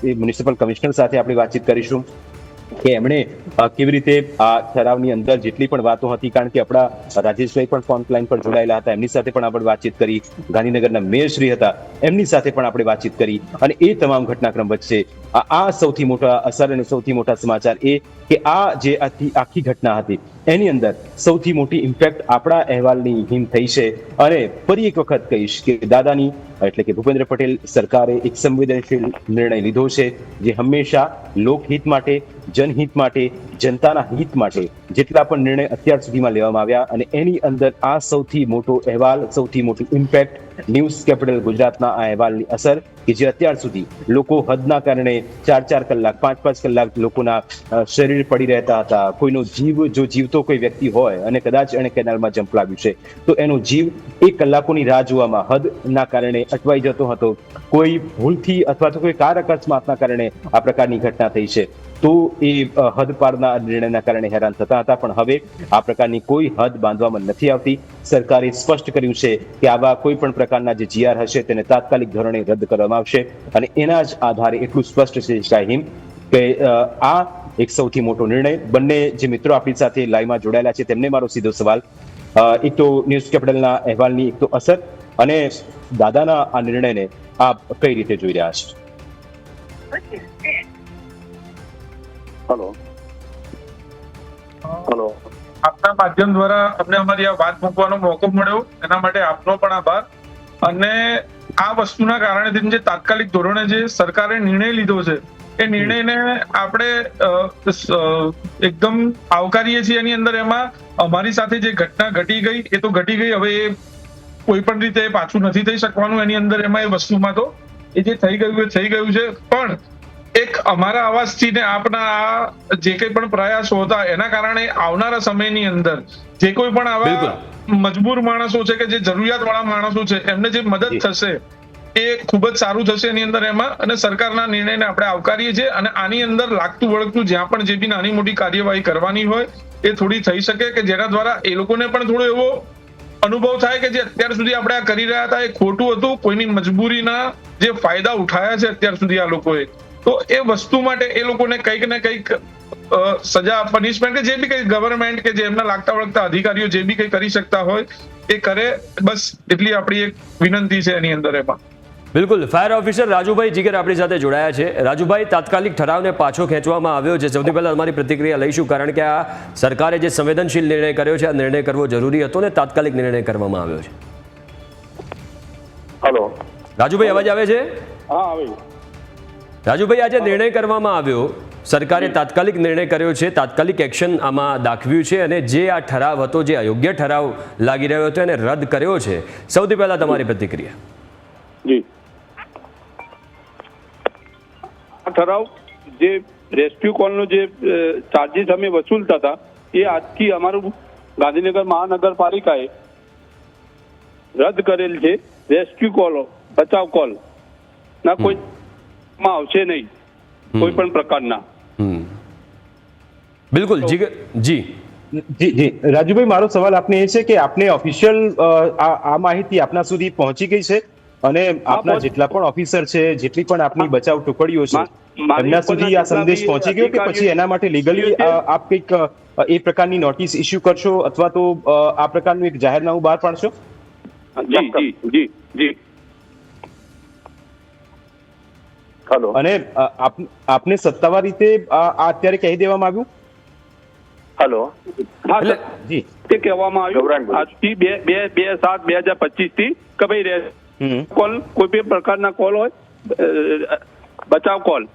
મ્યુનિસિપલ કમિશનર સાથે આપણે વાતચીત કરીશું કે એમણે કેવી રીતે આ ઠરાવની અંદર જેટલી પણ વાતો હતી, કારણ કે આપણા રાજેશભાઈ પણ ફોન લાઈન પર જોડાયેલા હતા, એમની સાથે પણ આપણે વાતચીત કરી. ગાંધીનગરના મેયરશ્રી હતા એમની સાથે પણ આપણે વાતચીત કરી. અને એ તમામ ઘટનાક્રમ વચ્ચે આ સૌથી મોટા અસર અને સૌથી મોટા સમાચાર એ કે આ જે આખી ઘટના હતી એની અંદર સૌથી મોટી ઇમ્પેક્ટ આપણા અહેવાલની હિમ થઈ છે. અને ફરી એક વખત કહીશ કે દાદાની એટલે કે ભૂપેન્દ્ર પટેલ સરકારે એક સંવેદનશીલ નિર્ણય લીધો છે, જે હંમેશા લોકહિત માટે, જનહિત માટે, જનતાના હિત માટે જેટલા પણ નિર્ણય અત્યાર સુધીમાં લેવામાં આવ્યા અને એની અંદર આ સૌથી મોટો અહેવાલ, સૌથી મોટી ઇમ્પેક્ટ ન્યૂઝ કેપિટલ ગુજરાતના આ અહેવાલની અસર કે જે અત્યાર સુધી લોકો હદના કારણે 4-4 કલાક, 5-5 કલાક લોકોના શરીર પડી રહેતા હતા. કોઈનો જીવ, જો જીવતો કોઈ વ્યક્તિ હોય અને કદાચ એને કેનાલમાં જમ્પ લાગ્યું છે તો એનો જીવ 1 કલાકોની રાહ જોવામાં હદના કારણે અટવાઈ જતો હતો. કોઈ ભૂલથી અથવા તો કોઈ કાર અકસ્માતના કારણે આ પ્રકારની ઘટના થઈ છે તો એ હદ પારના નિર્ણયના કારણે હેરાન થતા હતા. પણ હવે આ પ્રકારની કોઈ હદ બાંધવામાં નથી આવતી. સરકારે સ્પષ્ટ કર્યું છે કે આવા કોઈ પણ પ્રકારના જે જીઆર હશે તેને તાત્કાલિક ધોરણે રદ કરવામાં આવશે. અને એના જ આધારે એટલું સ્પષ્ટ છે શાહીન કે આ એક સૌથી મોટો નિર્ણય. બંને જે મિત્રો આપણી સાથે લાઈવમાં જોડાયેલા છે તેમને મારો સીધો સવાલ, એક તો ન્યૂઝ કેપિટલના અહેવાલની એક તો અસર અને દાદાના આ નિર્ણયને આપ કઈ રીતે જોઈ રહ્યા છો? હેલો, આપના માધ્યમ દ્વારા અમને અમારી આ વાત મૂકવાનો મોકો મળ્યો એના માટે આપનો પણ આભાર. અને આ વસ્તુના કારણે જે તાત્કાલિક ધોરણે જે સરકારે નિર્ણય લીધો છે એ નિર્ણયને આપણે એકદમ આવકારીએ છીએ. એની અંદર એમાં અમારી સાથે જે ઘટના ઘટી ગઈ એ તો ઘટી ગઈ, હવે એ કોઈ પણ રીતે પાછું નથી થઈ શકવાનું. એની અંદર એમાં એ વસ્તુમાં તો એ જે થઈ ગયું એ થઈ ગયું છે. પણ એક અમારા અવાજથી ને આપના આ જે કંઈ પણ પ્રયાસો હતા એના કારણે આવનારા સમયની અંદર જે કોઈ પણ આવા મજબૂર માણસો છે કે જે જરૂરિયાત વાળા માણસો છે એમને જે મદદ થશે એ ખૂબ જ સારું થશે એની અંદર એમાં. અને સરકારના નિર્ણયને આપણે આવકારીએ છીએ અને આની અંદર લાગતું વળગતું જ્યાં પણ જે બી નાની મોટી કાર્યવાહી કરવાની હોય એ થોડી થઈ શકે કે જેના દ્વારા એ લોકોને પણ થોડો એવો અનુભવ થાય કે જે અત્યાર સુધી આપણે આ કરી રહ્યા હતા એ ખોટું હતું. કોઈની મજબૂરીના જે ફાયદા ઉઠાયા છે અત્યાર સુધી આ લોકોએ, તો એ વસ્તુ માટે એ લોકોને કંઈક ને કંઈક સજા, પનિશમેન્ટ કે જે બી કંઈ ગવર્મેન્ટ કે જે એમના લાગતા વળગતા અધિકારીઓ જે બી કંઈ કરી શકતા હોય એ કરે. બસ એટલી આપણી એક વિનંતી છે એની અંદર એમાં. બિલકુલ. ફાયર ઓફિસર રાજુભાઈ જીગર આપણી સાથે જોડાયા છે. રાજુભાઈ, તાત્કાલિક ઠરાવને પાછો ખેંચવામાં આવ્યો છે. સૌથી પહેલા તમારી પ્રતિક્રિયા લઈશું, કારણ કે આ સરકારે જે સંવેદનશીલ નિર્ણય કર્યો છે આ નિર્ણય કરવો જરૂરી હતો ને તાત્કાલિક નિર્ણય કરવામાં આવ્યો છે. હેલો રાજુભાઈ, અવાજ આવે છે? હા આવે. રાજુભાઈ, આજે નિર્ણય કરવામાં આવ્યો, સરકારે તાત્કાલિક નિર્ણય કર્યો છે, તાત્કાલિક એક્શન આમાં દાખવ્યું છે અને જે આ ઠરાવ હતો, જે અયોગ્ય ઠરાવ લાગી રહ્યો હતો એને રદ કર્યો છે. સૌથી પહેલા તમારી પ્રતિક્રિયા. જી, આ ઠરાવ જે રેસ્ક્યુ કોલનો જે ચાર્જીસ અમે વસૂલતા હતા એ આજથી અમારું ગાંધીનગર મહાનગરપાલિકાએ રદ કરેલ છે. રેસ્ક્યુ કોલ, બચાવ કોલ ના કોઈ આવશે નહીં કોઈ પણ પ્રકારના. બિલકુલ જીગર જી. જી જી રાજુભાઈ, મારો સવાલ આપને એ છે કે આપને ઓફિશિયલ આ માહિતી આપના સુધી પહોંચી ગઈ છે અને આપના જેટલા પણ ઓફિસર છે, જેટલી પણ આપની બચાવ ટુકડીઓ છે, એમના સુધી આ સંદેશ પહોંચી ગયો કે પછી એના માટે લીગલી આપ કંઈક એ પ્રકારની નોટિસ ઇસ્યુ કરશો અથવા તો આ પ્રકારનું એક જાહેરનામું બહાર પાડશો? જી જી જી જી. હલો. અને આપને સત્તાવાર રીતે આ અત્યારે કહી દેવામાં આવ્યું? હલો. હા સર, જી, તે કહેવામાં આવ્યું આજથી 2/7/2025 થી કે ભાઈ કોલ, કોઈ બી પ્રકારના કોલ હોય બચાવ કોલ,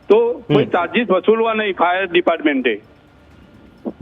તો કોઈ ચાર્જીસ વસૂલવા નહીં ફાયર ડિપાર્ટમેન્ટે.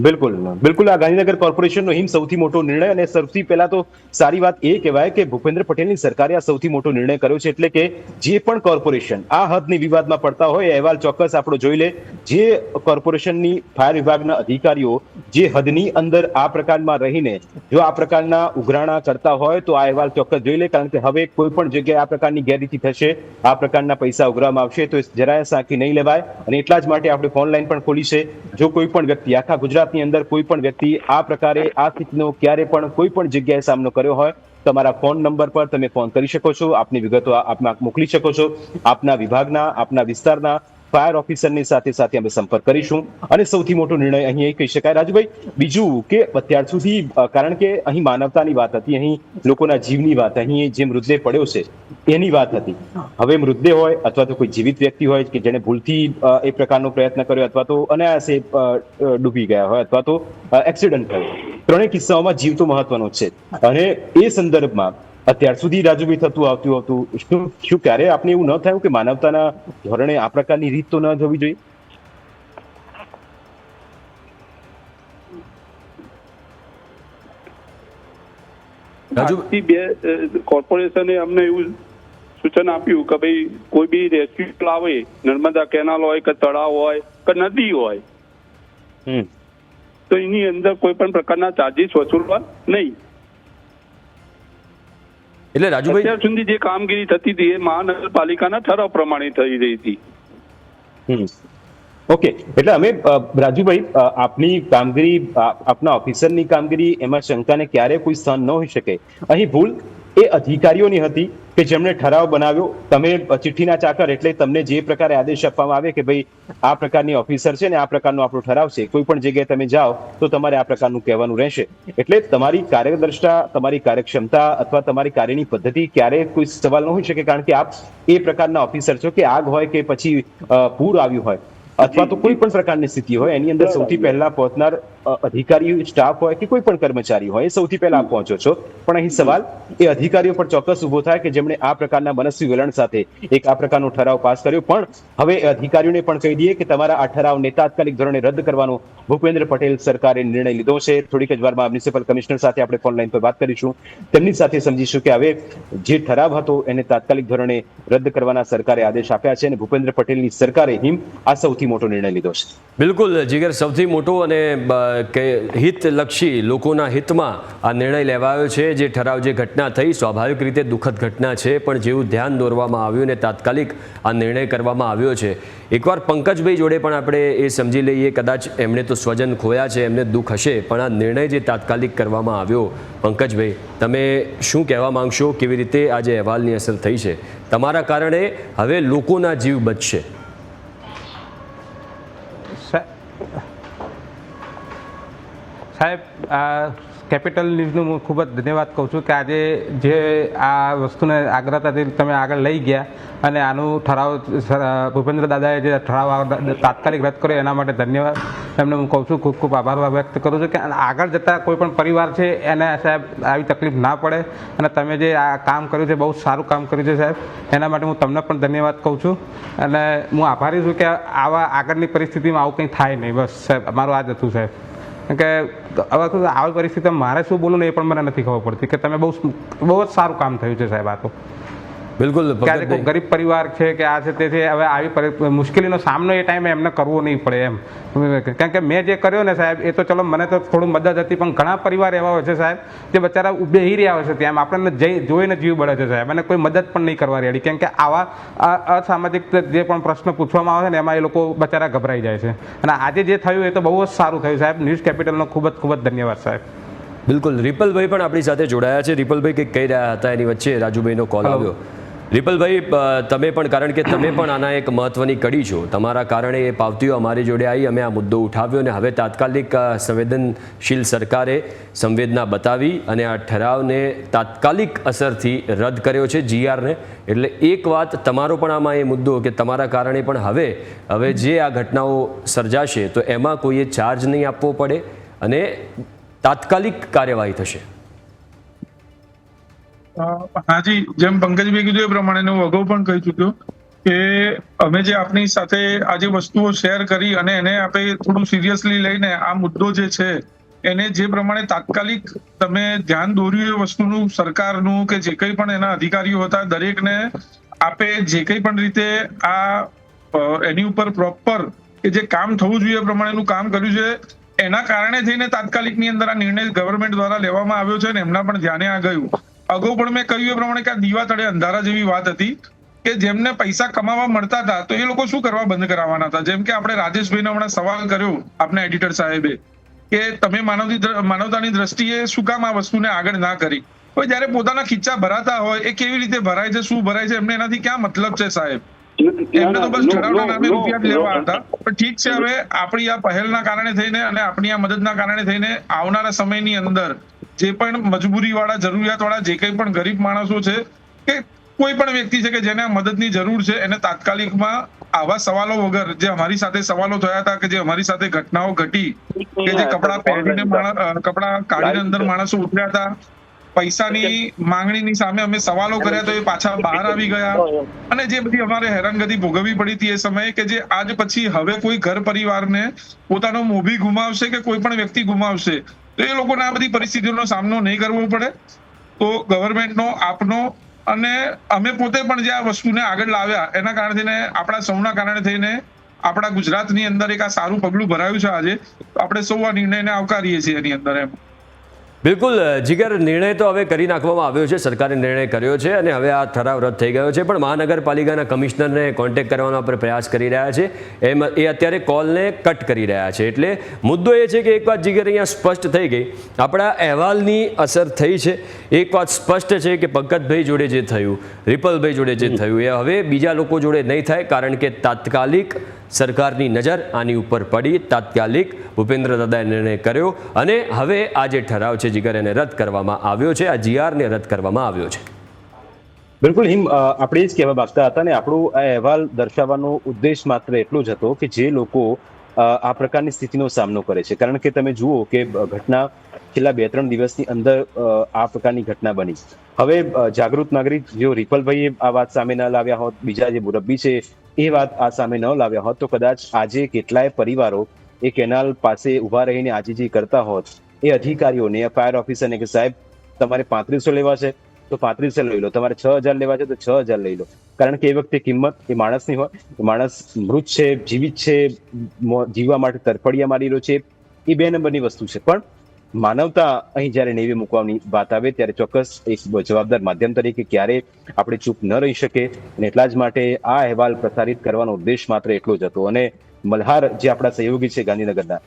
બિલકુલ બિલકુલ. આ ગાંધીનગર કોર્પોરેશનનો હિમ સૌથી મોટો નિર્ણય, અને સૌથી પહેલા તો સારી વાત એ કહેવાય કે ભૂપેન્દ્ર પટેલની સરકારે આ સૌથી મોટો નિર્ણય કર્યો છે. એટલે કે જે પણ કોર્પોરેશન આ હદની વિવાદમાં પડતા હોય, અહેવાલ ચોક્કસ આપણો જોઈ લે. જે કોર્પોરેશનની ફાયર વિભાગના અધિકારીઓ જે હદની અંદર આ પ્રકારમાં રહીને જો આ પ્રકારના ઉઘરાણા કરતા હોય તો આ અહેવાલ ચોક્કસ જોઈ લે. કારણ કે હવે કોઈ પણ જગ્યાએ આ પ્રકારની ગેરરીતિ થશે, આ પ્રકારના પૈસા ઉઘરાવવામાં આવશે તો જરાય સાંકી નહીં લેવાય. અને એટલા જ માટે આપણે ફોન લાઈન પણ ખોલી છે. જો કોઈ પણ વ્યક્તિ આખા ગુજરાતની અંદર કોઈ પણ વ્યક્તિ આ પ્રકારે આ સ્થિતિનો ક્યારે પણ કોઈ પણ જગ્યાએ સામનો કર્યો હોય, તમારા ફોન નંબર પર તમે ફોન કરી શકો છો, આપની વિગતો આપમાં મોકલી શકો છો. આપના વિભાગના, આપના વિસ્તારના ફાયર ઓફિસરની સાથે અમે સંપર્ક કરીશું. અને સૌથી મોટો નિર્ણય અહીં એ કહી શકાય રાજુભાઈ બીજું કે અત્યાર સુધી, કારણ કે અહીં માનવતાની વાત હતી, અહીં લોકોના જીવની વાત, અહીં જે મૃતદેહ પડ્યો છે એની વાત હતી. હવે મૃતદેહ હોય અથવા તો કોઈ જીવિત વ્યક્તિ હોય કે જેને ભૂલથી એ પ્રકારનો પ્રયત્ન કર્યો અથવા તો અનાયાસે ડૂબી ગયા હોય અથવા તો એક્સિડન્ટ થયો, ત્રણેય કિસ્સાઓમાં જીવ તો મહત્વનો છે. અને એ સંદર્ભમાં અત્યાર સુધી રાજુભાઈ થતું આવતું હતું, શું ક્યારે આપને એવું ન થયું કે માનવતાના ધોરણે આ પ્રકારની રીત તો ન થવી જોઈએ? આજથી કોર્પોરેશને અમને એવું સૂચન આપ્યું કે ભાઈ કોઈ બી રેસ્ક્યુ આવે, નર્મદા કેનાલ હોય કે તળાવ હોય કે નદી હોય, તો એની અંદર કોઈ પણ પ્રકારના ચાર્જીસ વસૂલવા નહીં. એટલે રાજુભાઈ, અત્યાર સુધી જે કામગીરી થતી હતી એ મહાનગરપાલિકાના ઠરાવ પ્રમાણે થઈ રહી હતી. ઓકે, એટલે અમે રાજુભાઈ આપની કામગીરી, આપના ઓફિસરની કામગીરી, એમાં શંકાને ક્યારે કોઈ સ્થાન ન હોઈ શકે. અહીં ભૂલ એ અધિકારીઓની હતી કે જેમણે ઠરાવ બનાવ્યો. તમે ચિઠ્ઠીના ચાકર, એટલે તમને જે પ્રકારે આદેશ આપવામાં આવે કે ભાઈ આ પ્રકારની ઓફિસર છે ને આ પ્રકારનો આપણો ઠરાવ છે, કોઈ પણ જગ્યાએ તમે જાઓ તો તમારે આ પ્રકારનું કહેવાનું રહેશે. એટલે તમારી કાર્યદર્શતા, તમારી કાર્યક્ષમતા અથવા તમારી કાર્યની પદ્ધતિ ક્યારે કોઈ સવાલ ન હોઈ શકે. કારણ કે આપ એ પ્રકારના ઓફિસર છો કે આગ હોય કે પછી પૂર આવ્યું હોય અથવા તો કોઈ પણ પ્રકારની સ્થિતિ હોય, એની અંદર સૌથી પહેલા પહોંચનાર અધિકારી, સ્ટાફ હોય કે કોઈ પણ કર્મચારી હોય, એ સૌથી પહેલા આપ પહોંચો છો. પણ અહીં સવાલ એ અધિકારીઓ પર ચોક્કસ ઉભો થાય કે જેમણે આ પ્રકારના મનસ્વી વલણ સાથે એક આ પ્રકારનો ઠરાવ પાસ કર્યો. પણ હવે અધિકારીઓને પણ કહી દઈએ કે તમારા આ ઠરાવને તાત્કાલિક ધોરણે રદ કરવાનો ભૂપેન્દ્ર પટેલ સરકારે નિર્ણય લીધો છે. થોડીક જ વારમાં મ્યુનિસિપલ કમિશનર સાથે આપણે ફોન લાઈન પર વાત કરીશું, તેમની સાથે સમજીશું કે હવે જે ઠરાવ હતો એને તાત્કાલિક ધોરણે રદ કરવાના સરકારે આદેશ આપ્યા છે અને ભૂપેન્દ્ર પટેલની સરકારે આ સૌથી મોટો નિર્ણય લીધો છે. બિલકુલ જીગર, સૌથી મોટો અને હિતલક્ષી, લોકોના હિતમાં આ નિર્ણય લેવાયો છે. જે ઠરાવ, જે ઘટના થઈ, સ્વાભાવિક રીતે દુઃખદ ઘટના છે, પણ જેવું ધ્યાન દોરવામાં આવ્યું ને તાત્કાલિક આ નિર્ણય કરવામાં આવ્યો છે. એકવાર પંકજભાઈ જોડે પણ આપણે એ સમજી લઈએ, કદાચ એમણે તો સ્વજન ખોયા છે, એમને દુઃખ હશે, પણ આ નિર્ણય જે તાત્કાલિક કરવામાં આવ્યો, પંકજભાઈ તમે શું કહેવા માંગશો? કેવી રીતે આ જે અહેવાલની અસર થઈ છે, તમારા કારણે હવે લોકોના જીવ બચશે? સાહેબ, આ કેપિટલ ન્યૂઝનું હું ખૂબ જ ધન્યવાદ કહું છું કે આજે જે આ વસ્તુને આગ્રતાથી તમે આગળ લઈ ગયા અને આનું ઠરાવ, ભૂપેન્દ્ર દાદાએ જે ઠરાવ તાત્કાલિક રદ કર્યો એના માટે ધન્યવાદ એમને હું કહું છું. ખૂબ ખૂબ આભાર વ્યક્ત કરું છું કે આગળ જતાં કોઈ પણ પરિવાર છે એને સાહેબ આવી તકલીફ ના પડે. અને તમે જે આ કામ કર્યું છે, બહુ સારું કામ કર્યું છે સાહેબ, એના માટે હું તમને પણ ધન્યવાદ કહું છું. અને હું આભારી છું કે આવા આગળની પરિસ્થિતિમાં આવું કંઈ થાય નહીં. બસ સાહેબ, મારું આ જ હતું સાહેબ. કે હવે આવી પરિસ્થિતિમાં મારે શું બોલવું ને એ પણ મને નથી ખબર પડતી કે તમે બહુ જ સારું કામ થયું છે સાહેબ. આ તો બિલકુલ કે આજે કોઈ ભગતભાઈ. ગરીબ પરિવાર છે કે આ છે તે છે, હવે આવી મુશ્કેલીનો સામનો એ ટાઈમે એમને કરવો નહીં પડે એમ. કારણ કે મેં જે કર્યો ને સાહેબ, એ તો ચલો મને તો થોડું મદદ હતી, પણ ઘણા પરિવાર એવા હોય છે સાહેબ જે બચારા બેહી રહ્યા હોય છે ત્યાં, આપણને જોઈને જીવ બળે છે સાહેબ, અને કોઈ મદદ પણ નહીં કરવા રેડી. કેમ કે આવા અસામાજિક જે પણ પ્રશ્ન પૂછવામાં આવે છે ને એમાં એ લોકો બચારા ગભરાઈ જાય છે. અને આજે જે થયું એ તો બહુ જ સારું થયું સાહેબ. ન્યૂઝ કેપિટલનો ખૂબ જ ધન્યવાદ સાહેબ. બિલકુલ. રિપલભાઈ પણ આપણી સાથે જોડાયા છે. રિપલભાઈ કંઈક કહી રહ્યા હતા, એની વચ્ચે રાજુભાઈનો કોલ આવ્યો. રિપલભાઈ, તમે પણ, કારણ કે તમે પણ આના એક મહત્વની કડી છો, તમારા કારણે એ પાવતીઓ અમારી જોડે આવી, અમે આ મુદ્દો ઉઠાવ્યો અને હવે તાત્કાલિક સંવેદનશીલ સરકારે સંવેદના બતાવી અને આ ઠરાવને તાત્કાલિક અસરથી રદ કર્યો છે, જીઆરને. એટલે એક વાત તમારો પણ આમાં એ મુદ્દો કે તમારા કારણે પણ હવે જે આ ઘટનાઓ સર્જાશે તો એમાં કોઈએ ચાર્જ નહીં આપવો પડે અને તાત્કાલિક કાર્યવાહી થશે. હાજી, જેમ પંકજભાઈ કીધું એ પ્રમાણે હું અગાઉ પણ કહી ચુક્યો કે અમે જે આપની સાથે આ જે વસ્તુઓ શેર કરી અને એને આપણે થોડું સિરિયસલી લઈને આ મુદ્દો જે છે એને જે પ્રમાણે તાત્કાલિક તમે ધ્યાન દોર્યું એ વસ્તુનું સરકારનું કે જે કંઈ પણ એના અધિકારીઓ હતા દરેકને આપે જે કંઈ પણ રીતે આ એની ઉપર પ્રોપર કે જે કામ થવું જોઈએ એ પ્રમાણેનું કામ કર્યું છે, એના કારણે થઈને તાત્કાલિકની અંદર આ નિર્ણય ગવર્મેન્ટ દ્વારા લેવામાં આવ્યો છે અને એમના પણ ધ્યાને આ ગયું. અગાઉ પણ મેં કહ્યું એ પ્રમાણે કે આ દીવા તળે અંધારા જેવી વાત હતી કે જેમને પૈસા કમાવા મળતા હતા તો એ લોકો શું કરવા બંધ કરાવવાના હતા. જેમ કે આપણે રાજેશભાઈને હમણાં સવાલ કર્યો આપના એડિટર સાહેબે કે તમે માનવતાની દ્રષ્ટિએ શું કામ આ વસ્તુને આગળ ના કરી. હવે જયારે પોતાના ખીચા ભરાતા હોય એ કેવી રીતે ભરાય છે, શું ભરાય છે, એમને એનાથી ક્યાં મતલબ છે સાહેબ? એમને તો બસ ઠરાવના નામે રૂપિયા જ લેવા હતા. પણ ઠીક છે, હવે આપણી આ પહેલના કારણે થઈને અને આપણી આ મદદના કારણે થઈને આવનારા સમયની અંદર જે પણ મજબૂરી વાળા, જરૂરિયાત વાળા જે કંઈ પણ ગરીબ માણસો છે કે કોઈ પણ વ્યક્તિ છે કે જેને આ મદદની જરૂર છે એને તાત્કાલિકમાં આવા સવાલો વગર જે અમારી સાથે સવાલો થયા હતા કે જે અમારી સાથે ઘટનાઓ ઘટી કે જે કપડાં પહેરીને કપડાં કાઢીને અંદર માણસો ઉતર્યા હતા, પૈસાની માંગણીની સામે અમે સવાલો કર્યા તો એ પાછા બહાર આવી ગયા અને જે બધી અમારે હેરાનગતિ ભોગવવી પડી હતી એ સમયે કે જે આજ પછી હવે કોઈ ઘર પરિવારને પોતાનો મોભી ગુમાવશે કે કોઈ પણ વ્યક્તિ ગુમાવશે તો એ લોકોને આ બધી પરિસ્થિતિઓનો સામનો નહીં કરવો પડે. તો ગવર્મેન્ટનો, આપનો અને અમે પોતે પણ જે આ વસ્તુને આગળ લાવ્યા એના કારણે થઈને આપણા સૌના કારણે થઈને આપણા ગુજરાતની અંદર એક આ સારું પગલું ભરાયું છે. આજે આપણે સૌ આ નિર્ણયને આવકારીએ છીએ એની અંદર એમ. બિલકુલ જીગર, નિર્ણય તો હવે કરી નાખવામાં આવ્યો છે, સરકારે નિર્ણય કર્યો છે અને હવે આ ઠરાવ રદ થઈ ગયો છે. પણ મહાનગરપાલિકાના કમિશનરને કોન્ટેક્ટ કરવાનો આપણે પ્રયાસ કરી રહ્યા છે, એ અત્યારે કોલને કટ કરી રહ્યા છે. એટલે મુદ્દો એ છે કે એક વાત જીગર અહીંયા સ્પષ્ટ થઈ ગઈ, આપણા અહેવાલની અસર થઈ છે. એક વાત સ્પષ્ટ છે કે પંકજભાઈ જોડે જે થયું, રિપલભાઈ જોડે જે થયું એ હવે બીજા લોકો જોડે નહીં થાય, કારણ કે તાત્કાલિક સરકારની નજર આની ઉપર પડી, તાત્કાલિક ભૂપેન્દ્ર દાદાએ નિર્ણય કર્યો અને હવે આ જે ઠરાવ છે જીગર એને રદ કરવામાં આવ્યો છે, આ જીઆરને રદ કરવામાં આવ્યો છે. બિલકુલ હિમ, આપણે જ કહેવા માંગતા હતા ને આપણો આ અહેવાલ દર્શાવવાનો ઉદ્દેશ માત્ર એટલો જ હતો કે જે લોકો આ પ્રકારની સ્થિતિનો સામનો કરે છે. કારણ કે તમે જુઓ કે ઘટના છેલ્લા 2-3 દિવસની અંદર આ પ્રકારની ઘટના બની. હવે જાગૃત નાગરિક જો રિપલભાઈએ આ વાત સામે ન લાવ્યા હોત, બીજા જે મુરબ્બી છે એ વાત આ સામે ન લાવ્યા હોત તો કદાચ આજે કેટલાય પરિવારો એ કેનાલ પાસે ઉભા રહીને આજે જે કરતા હોત, એ અધિકારીઓને, ફાયર ઓફિસરને કે સાહેબ તમારે 3500 લેવા છે તો 3500 લઈ લો, તમારે 6000 લેવા છે તો 6000 લઈ લો. કારણ કે એ વખતે કિંમત એ માણસની હોય, માણસ મૃત છે, જીવિત છે, જીવવા માટે તરફડિયા મારી રહ્યો છે, એ 2 નંબરની વસ્તુ છે. પણ માનવતા અહીં જ્યારે નેવે મૂકવાની વાત આવે ત્યારે ચોક્કસ એક જવાબદાર માધ્યમ તરીકે ક્યારે આપણે ચૂપ ન રહી શકે અને એટલા જ માટે આ અહેવાલ પ્રસારિત કરવાનો ઉદ્દેશ માત્ર એટલો જ હતો. અને મલ્હાર જે આપણા સહયોગી છે ગાંધીનગરના,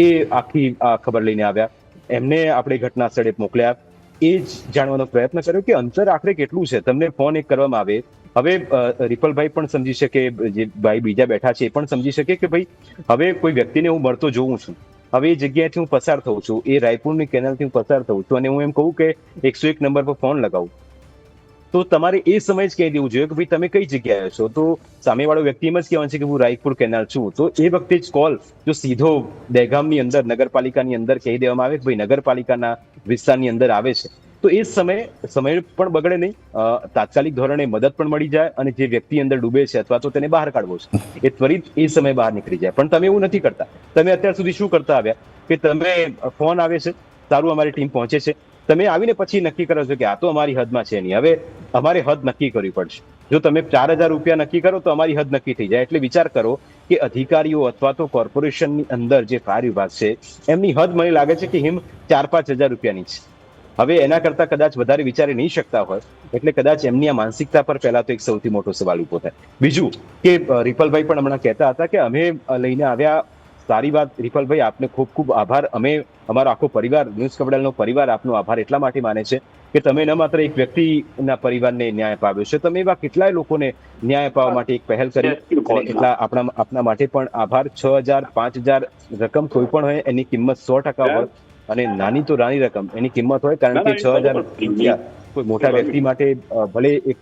એ આખી આ ખબર લઈને આવ્યા, એમને આપણે ઘટના સ્થળે મોકલ્યા, એ જ જાણવાનો પ્રયત્ન કર્યો કે અંતર આખરે કેટલું છે. તમને ફોન એક કરવામાં આવે, હવે રિપલભાઈ પણ સમજી શકે, જે ભાઈ બીજા બેઠા છે એ પણ સમજી શકે કે ભાઈ હવે કોઈ વ્યક્તિને હું મળતો જોઉં છું, હવે એ જગ્યાએથી હું પસાર થઉં છું, એ રાયપુરની કેનાલથી હું પસાર થઉં છું અને હું એમ કહું કે 101 નંબર પર ફોન લગાવું, તો તમારે એ સમય જ કહી દેવું જોઈએ કે ભાઈ તમે કઈ જગ્યાએ છો. તો સામેવાળો વ્યક્તિ એમ જ કહેવાનું છે કે હું રાયપુર કેનાલ છું, તો એ વખતે જ કોલ જો સીધો દહેગામની અંદર, નગરપાલિકાની અંદર કહી દેવામાં આવે કે ભાઈ નગરપાલિકાના વિસ્તારની અંદર આવે છે, તો એ સમય પણ બગડે નહીં, તાત્કાલિક ધોરણે મદદ પણ મળી જાય અને જે વ્યક્તિ અંદર ડૂબે છે અથવા તો તેને બહાર કાઢવો છે એ ત્વરિત એ સમય બહાર નીકળી જાય. પણ તમે એવું નથી કરતા. તમે અત્યાર સુધી શું કરતા આવ્યા કે તમે ફોન આવે છે, સારું અમારી ટીમ પહોંચે છે. તમે આવીને પછી નક્કી કરો છો કે આ તો અમારી હદમાં છે નહીં, હવે અમારે હદ નક્કી કરવી પડશે. જો તમે 4,000 રૂપિયા નક્કી કરો તો અમારી હદ નક્કી થઈ જાય. એટલે વિચાર કરો કે અધિકારીઓ અથવા તો કોર્પોરેશનની અંદર જે ફાયર વિભાગ છે એમની હદ મને લાગે છે કે 4-5 હજાર રૂપિયાની છે. હવે એના કરતા કદાચ વધારે વિચારી નહીં શકતા હોય, એટલે કદાચ એમની આ માનસિકતા પર પહેલા તો એક સૌથી મોટો સવાલ ઉભો થાય. બીજું કે રિપલભાઈ પણ હમણાં કહેતા હતા કે અમે લઈને આવ્યા. સારી વાત રિપલભાઈ, આપને ખૂબ ખૂબ આભાર. અમે અમારો આખો પરિવાર, ન્યૂઝ કપડાનો પરિવાર આપનો આભાર એટલા માટે માને છે કે તમે ન માત્ર એક વ્યક્તિના પરિવારને ન્યાય અપાવ્યો છે, તમે એવા કેટલાય લોકોને ન્યાય અપાવવા માટે એક પહેલ કરી. એટલા આપના માટે પણ આભાર. 6,000 5,000 રકમ કોઈ પણ હોય એની કિંમત 100% હોય, અને નાની તો નાની રકમ એની કિંમત હોય, કારણ કે 6,000 રૂપિયા કોઈ મોટા વ્યક્તિ માટે ભલે એક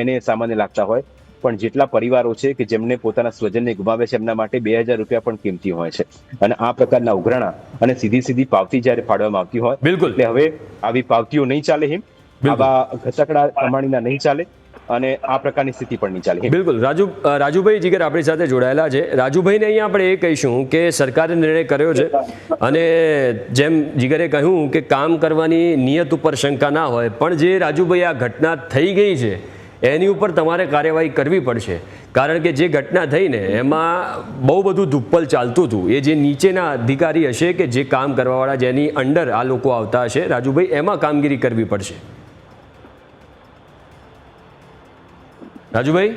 એને સામાન્ય લાગતા હોય, પણ જેટલા પરિવારો છે કે જેમને પોતાના સ્વજનને ગુમાવે છે એમના માટે 2,000 રૂપિયા પણ કિંમતી હોય છે. અને આ પ્રકારના ઉઘરાણા અને સીધી પાવતી જ્યારે ફાળવવામાં આવતી હોય, બિલકુલ, એટલે હવે આવી પાવતીઓ નહીં ચાલે, આવા ઘસકડા કમાણીના નહીં ચાલે, અને આ પ્રકારની સ્થિતિ પણ નહીં ચાલે. બિલકુલ. રાજુભાઈ જીગર આપણી સાથે જોડાયેલા છે. રાજુભાઈને અહીંયા આપણે એ કહીશું કે સરકારે નિર્ણય કર્યો છે, અને જેમ જીગરે કહ્યું કે કામ કરવાની નિયત ઉપર શંકા ના હોય, પણ જે રાજુભાઈ આ ઘટના થઈ ગઈ છે એની ઉપર તમારે કાર્યવાહી કરવી પડશે. કારણ કે જે ઘટના થઈને એમાં બહુ બધું ધુપ્પલ ચાલતું હતું. એ જે નીચેના અધિકારી હશે કે જે કામ કરવાવાળા, જેની અંડર આ લોકો આવતા હશે, રાજુભાઈ, એમાં કામગીરી કરવી પડશે. રાજુભાઈ?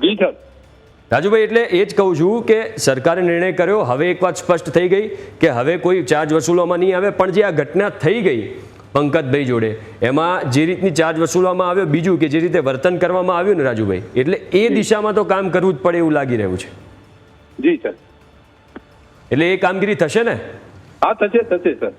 જી સર. રાજુભાઈ, એટલે એ જ કહું છું કે સરકારે નિર્ણય કર્યો, હવે એક વાત સ્પષ્ટ થઈ ગઈ કે હવે કોઈ ચાર્જ વસૂલવામાં નહીં આવે. પણ જે આ ઘટના થઈ ગઈ પંકજભાઈ જોડે, એમાં જે રીતની ચાર્જ વસૂલવામાં આવ્યો, બીજું કે જે રીતે વર્તન કરવામાં આવ્યું ને રાજુભાઈ, એટલે એ દિશામાં તો કામ કરવું જ પડે એવું લાગી રહ્યું છે. જી સર. એટલે એ કામગીરી થશે ને? હા, થશે સર.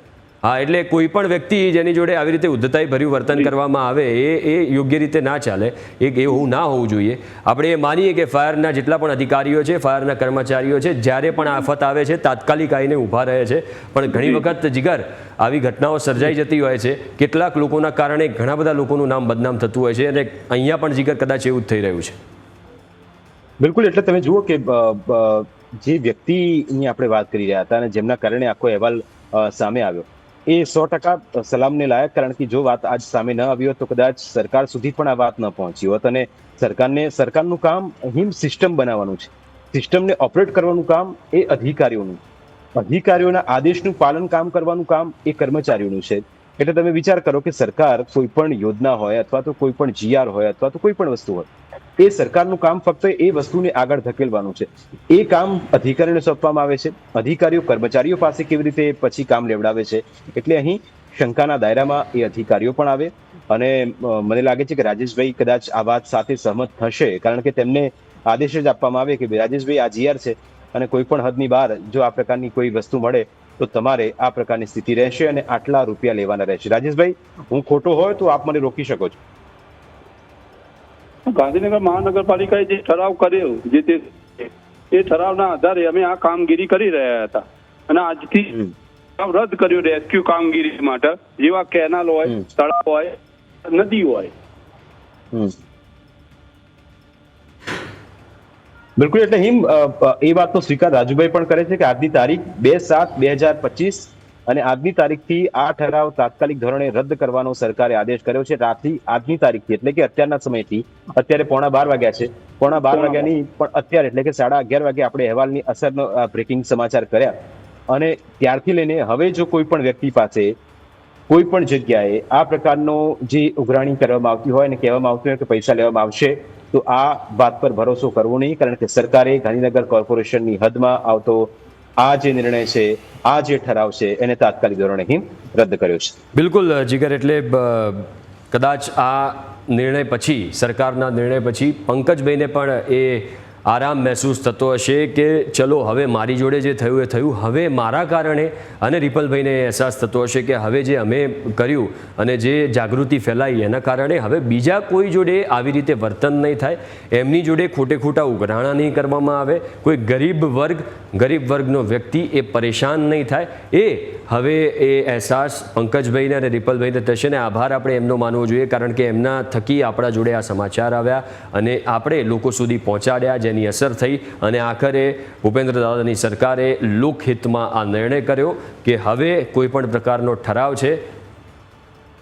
હા, એટલે કોઈ પણ વ્યક્તિ જેની જોડે આવી રીતે ઉદ્ધતાઈ ભર્યું વર્તન કરવામાં આવે એ યોગ્ય રીતે ના ચાલે. એવું ના હોવું જોઈએ. આપણે એ માનીએ કે ફાયરના જેટલા પણ અધિકારીઓ છે, ફાયરના કર્મચારીઓ છે, જ્યારે પણ આફત આવે છે તાત્કાલિક આવીને ઊભા રહે છે. પણ ઘણી વખત જીગર આવી ઘટનાઓ સર્જાઈ જતી હોય છે. કેટલાક લોકોના કારણે ઘણા બધા લોકોનું નામ બદનામ થતું હોય છે, અને અહીંયા પણ જીગર કદાચ એવું જ થઈ રહ્યું છે. બિલકુલ. એટલે તમે જુઓ કે જે વ્યક્તિની આપણે વાત કરી રહ્યા હતા અને જેમના કારણે આખો અહેવાલ સામે આવ્યો, એ 100% સલામને લાયક. કારણ કે જો વાત આજ સામે ન આવી હોત તો કદાચ સરકાર સુધી પણ આ વાત ન પહોંચી હોત. અને સરકારનું કામ સિસ્ટમ બનાવવાનું છે, સિસ્ટમને ઓપરેટ કરવાનું કામ એ અધિકારીઓનું, અધિકારીઓના આદેશનું પાલન કામ કરવાનું કામ એ કર્મચારીઓનું છે. એટલે તમે વિચાર કરો કે સરકાર કોઈ પણ યોજના હોય, અથવા તો કોઈ પણ GR હોય, અથવા તો કોઈ પણ વસ્તુ હોય, એ સરકારનું કામ ફક્ત એ વસ્તુને આગળ ધકેલવાનું છે. એ કામ અધિકારીઓને સોંપવામાં આવે છે. અધિકારીઓ કર્મચારીઓ પાસે કેવી રીતે પછી કામ લેવડાવે છે, એટલે અહીં શંકાના દાયરામાં એ અધિકારીઓ પણ આવે. અને મને લાગે છે કે રાજેશભાઈ કદાચ આ વાત સાથે સહમત થશે, કારણ કે તેમને આદેશ જ આપવામાં આવે કે રાજેશભાઈ, આ GR છે અને કોઈ પણ હદની બહાર જો આ પ્રકારની કોઈ વસ્તુ મળે તો તમારે આ પ્રકારની સ્થિતિ રહેશે અને આટલા રૂપિયા લેવાના રહેશે. રાજેશભાઈ, હું ખોટો હોય તો આપ મને રોકી શકો છો. ગાંધીનગર મહાનગરપાલિકાએ જે ઠરાવ કર્યો, જે એ ઠરાવના આધારે અમે આ કામગીરી કરી રહ્યા હતા, અને આજથી રદ કર્યો રેસ્ક્યુ કામગીરી માટે, જેવા કેનાલ હોય, તળાવ હોય, નદી હોય. બિલકુલ. એટલે એ વાતનો સ્વીકાર રાજુભાઈ પણ કરે છે કે આજની તારીખ 2/7/2025 અને આજની તારીખથી આ ઠરાવ તાત્કાલિક ધોરણે રદ કરવાનો સરકારે આદેશ કર્યો છે. આજની તારીખથી એટલે કે અત્યારના સમયથી, અત્યારે 11:15 વાગ્યા છે, 11:15 વાગ્યાની પણ અત્યારે એટલે કે 11:30 વાગે આપણે અહેવાલની અસરનો બ્રેકિંગ સમાચાર કર્યા. અને ત્યારથી લઈને હવે જો કોઈ પણ વ્યક્તિ પાસે કોઈ પણ જગ્યાએ આ પ્રકારનો જે ઉઘરાણી કરવામાં આવતી હોય અને કહેવામાં આવતું હોય કે પૈસા લેવામાં આવશે, તો આ વાત પર ભરોસો કરવો નહીં. કારણ કે સરકારે ગાંધીનગર કોર્પોરેશનની હદમાં આવતો આ જે નિર્ણય છે, આ જે ઠરાવ છે, એને તાત્કાલિક ધોરણે રદ કર્યો છે. બિલકુલ જીગર. એટલે કદાચ આ નિર્ણય પછી, સરકારના નિર્ણય પછી પંકજભાઈને પણ એ આરામ મહેસૂસ થતો હશે કે ચલો હવે મારી જોડે જે થયું એ થયું, હવે મારા કારણે, અને રિપલભાઈને અહેસાસ થતો હશે કે હવે જે અમે કર્યું અને જે જાગૃતિ ફેલાઈ એના કારણે હવે બીજા કોઈ જોડે આવી રીતે વર્તન નહીં થાય, એમની જોડે ખોટે ખોટા ઉઘરાણા નહીં કરવામાં આવે, કોઈ ગરીબ વર્ગનો વ્યક્તિ એ પરેશાન નહીં થાય. એ હવે એ અહેસાસ પંકજભાઈને અને રિપલભાઈને થશે ને આભાર આપણે એમનો માનવો જોઈએ, કારણ કે એમના થકી આપણા જોડે આ સમાચાર આવ્યા અને આપણે લોકો સુધી પહોંચાડ્યા, જેની અસર થઈ અને આખરે ભૂપેન્દ્ર દાદાની સરકારે લોકહિતમાં આ નિર્ણય કર્યો કે હવે કોઈ પણ પ્રકારનો ઠરાવ છે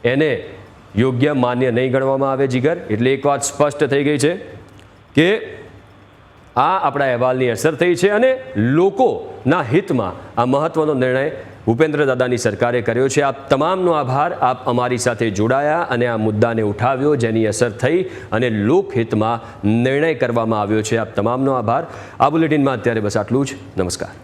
એને યોગ્ય માન્ય નહીં ગણવામાં આવે જીગર. એટલે એક વાત સ્પષ્ટ થઈ ગઈ છે કે આ આપણા અહેવાલની અસર થઈ છે અને લોકોના હિતમાં આ મહત્વનો નિર્ણય ભૂપેન્દ્ર દાદાની સરકારે કર્યો છે. આપ તમામનો આભાર, આપ અમારી સાથે જોડાયા અને આ મુદ્દાને ઉઠાવ્યો, જેની અસર થઈ અને લોકહિતમાં નિર્ણય કરવામાં આવ્યો છે. આપ તમામનો આભાર. આ બુલેટિનમાં અત્યારે બસ આટલું જ. નમસ્કાર.